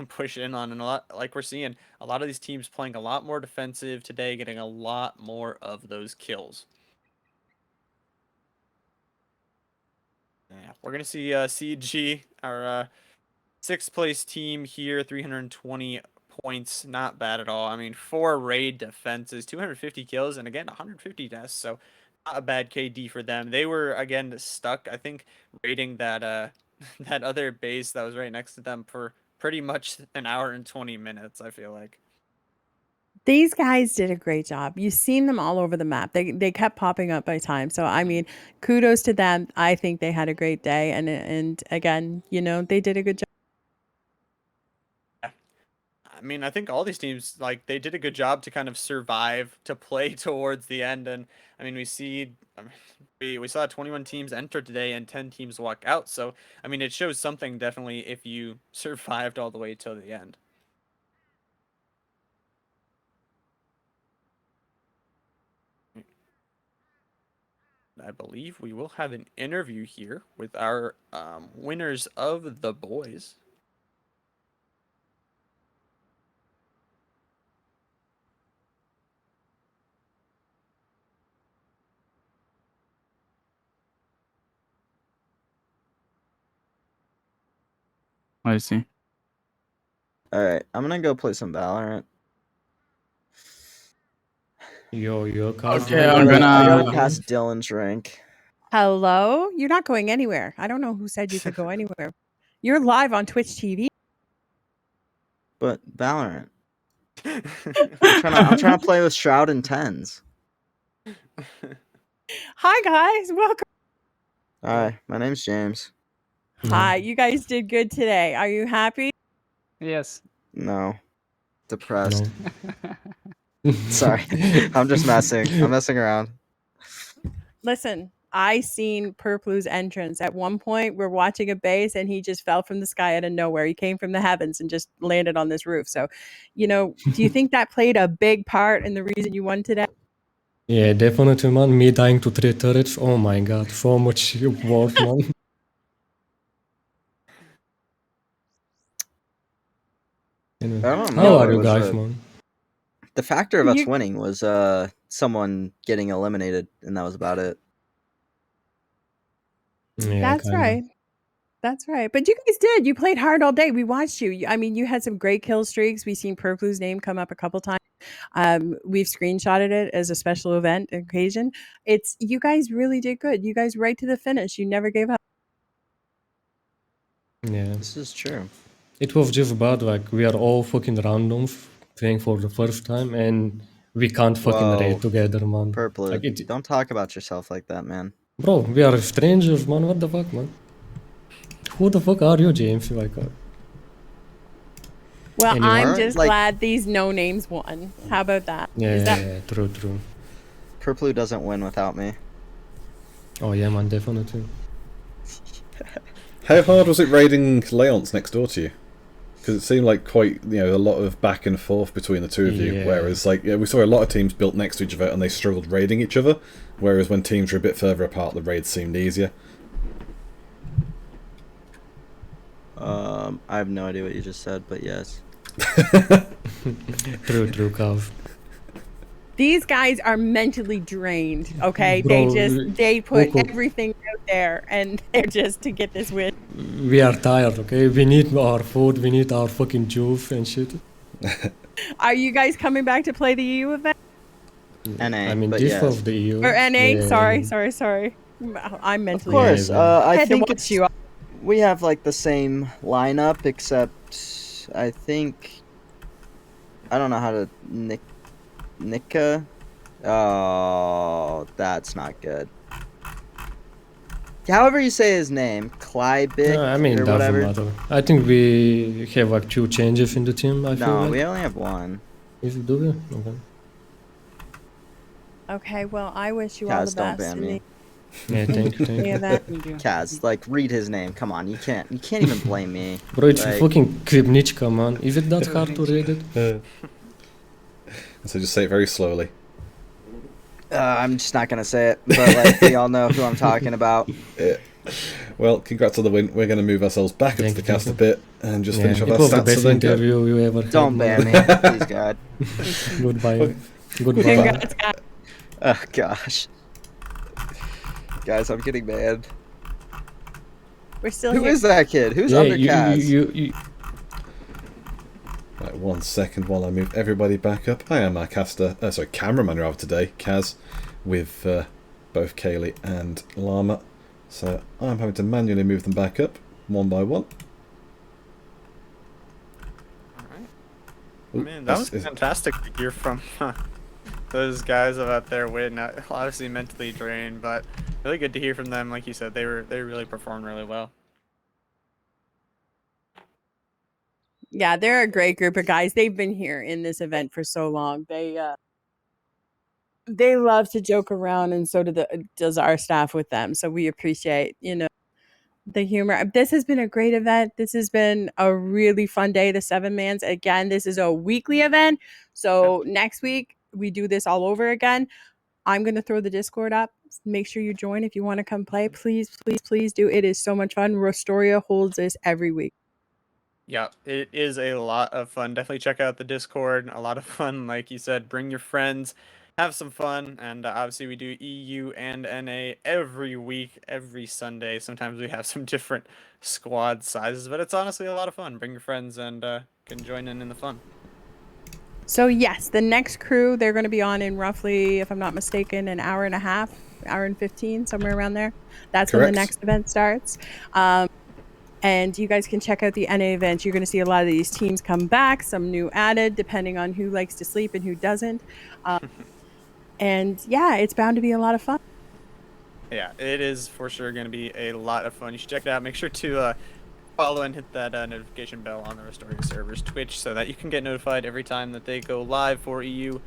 push in on. And a lot like we're seeing a lot of these teams playing a lot more defensive today, getting a lot more of those kills. Yeah, we're gonna see CG, our 6th place team here, 320 points, not bad at all. I mean, 4 raid defenses, 250 kills, and again 150 deaths. So not a bad KD for them. They were again stuck, I think, raiding that that other base that was right next to them for pretty much an hour and 20 minutes. I feel like. These guys did a great job. You've seen them all over the map. They kept popping up by time. So I mean, kudos to them. I think they had a great day, and again, you know, they did a good job. I mean, I think all these teams like they did a good job to kind of survive to play towards the end, and I mean we see I mean, we saw 21 teams enter today and 10 teams walk out. So I mean it shows something definitely if you survived all the way till the end. I believe we will have an interview here with our winners of the boys. I see. Alright, I'm gonna go play some Valorant. Yo, Okay, I I'm gotta gonna. pass Dylan's rank. Hello, you're not going anywhere. I don't know who said you could go anywhere. You're live on Twitch TV. But Valorant. I'm trying to play with Shroud and Tens. Hi guys, welcome. Hi, my name's James. Hi, you guys did good today. Are you happy? Yes. No. Depressed. No. Sorry. I'm just messing. I'm messing around. Listen, I seen Purplu's entrance. At one point, we're watching a base and he just fell from the sky out of nowhere. He came from the heavens and just landed on this roof. So, you know, do you think that played a big part in the reason you won today? Yeah, definitely, man. Me dying to 3 turrets. Oh my god, so much work, man. Anyway, I don't know. how are It you was guys, man? the factor of us You- winning was someone getting eliminated, and that was about it. Yeah, That's kinda. right. That's right. But you guys did. You played hard all day. We watched you. I mean, you had some great kill streaks. We've seen Purplu's name come up a couple times. We've screenshotted it as a special event occasion. It's you guys really did good. You guys right to the finish. You never gave up. Yeah. This is true. It was just bad, like, we are all fucking randoms playing for the first time, and we can't fucking Whoa. raid together, man. Purple, Like, it, don't talk about yourself like that, man. bro, we are strangers, man. What the fuck, man? Who the fuck are you, James? Like, Well, Anyway. I'm Alright, just like- glad these no names won. How about that? yeah, Is that yeah, true. Purple doesn't win without me. Oh yeah, man, definitely. How hard was it raiding Leonce next door to you? Because it seemed like quite, a lot of back and forth between the two of you. Yeah. Whereas, we saw a lot of teams built next to each other and they struggled raiding each other. Whereas when teams were a bit further apart, the raids seemed easier. I have no idea what you just said, but yes. True, Cav. these guys are mentally drained, okay? Bro, they put Coco. everything out there and they're just to get this win. We are tired, okay? We need our food, we need our fucking juice and shit. Are you guys coming back to play the EU event? NA, I mean, but this yes. was the EU. Or NA? Yeah. Sorry. I'm Of mentally course, Yeah, I had to think watch it's, you. we have like the same lineup, except I think I don't know how to Nika. Oh, that's not good. However you say his name, Klybik I mean, or doesn't whatever. matter. I think we have like 2 changes in the team, I feel No, like. we only have one. Do we? Okay. Okay, well, I wish you all Kaz, the don't best. ban me. Yeah, thank you. Yeah, that. Kaz, like read his name. Come on, you can't even blame me. Bro, it's Like- fucking Kribnichka, man. Is it that hard to read it? So just say it very slowly. I'm just not gonna say it, but like we all know who I'm talking about. Yeah. Well, congrats on the win. We're going to move ourselves back up Thank to the you, cast a thank you. bit and just Yeah, finish off it our was the stats best and then go. interview you ever had. Don't man. ban me, please God. Goodbye. Goodbye. Congrats, guys. Oh gosh. Guys, I'm getting mad. We're still Who here. is that kid? Who's Yeah, under Kaz? you Right, 1 second while I move everybody back up. I am our cameraman rather today, Kaz, with both Kaylee and Llama. So I'm having to manually move them back up, one by one. Alright. Ooh, Man, that was fantastic to hear from those guys out there winning. Obviously mentally drained, but really good to hear from them. Like you said, they really performed really well. Yeah, they're a great group of guys. They've been here in this event for so long. They love to joke around, and so does our staff with them. So we appreciate, the humor. This has been a great event. This has been a really fun day. The 7-mans, again, this is a weekly event. So next week we do this all over again. I'm going to throw the Discord up. Make sure you join if you want to come play. Please, please, please do. It is so much fun. Rustoria holds this every week. Yeah, it is a lot of fun. Definitely check out the Discord. A lot of fun, like you said. Bring your friends, have some fun, and obviously we do EU and NA every week, every Sunday. Sometimes we have some different squad sizes, but it's honestly a lot of fun. Bring your friends and can join in the fun. So yes, the next crew, they're going to be on in roughly, if I'm not mistaken, an hour and a half, hour and 15, somewhere around there. That's when Correct. the next event starts. And you guys can check out the NA event. You're going to see a lot of these teams come back, some new added, depending on who likes to sleep and who doesn't. And yeah, it's bound to be a lot of fun. Yeah, it is for sure going to be a lot of fun. You should check it out. Make sure to follow and hit that notification bell on the Rustoria server's Twitch so that you can get notified every time that they go live for EU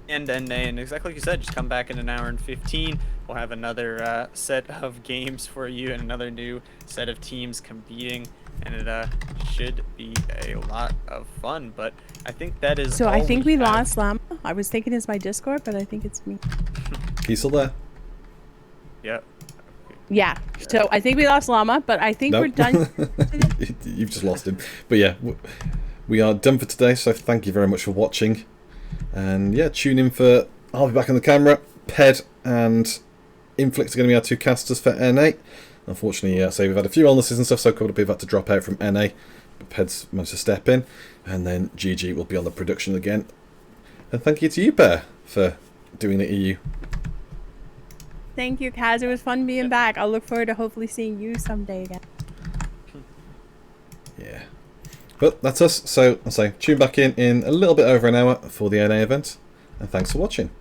and NA. And exactly like you said, just come back in an hour and 15. We'll have another set of games for you and another new set of teams competing. And it should be a lot of fun. But I think that is So all I think we have. lost Llama. I was thinking it's my Discord, but I think it's me. He's still there. Yep. Yeah. So I think we lost Llama, but I think we're Nope. done. You've just lost him. But yeah, we are done for today, so thank you very much for watching. And yeah, tune in for... I'll be back on the camera. Ped and Inflict are going to be our 2 casters for NA. Unfortunately, so we've had a few illnesses and stuff, so a couple of people had to drop out from NA. But Ped's managed to step in. And then GG will be on the production again. And thank you to you, Bear, for doing the EU. Thank you, Kaz. It was fun being back. I'll look forward to hopefully seeing you someday again. Yeah. But that's us. So I'll say tune back in a little bit over an hour for the NA event. And thanks for watching.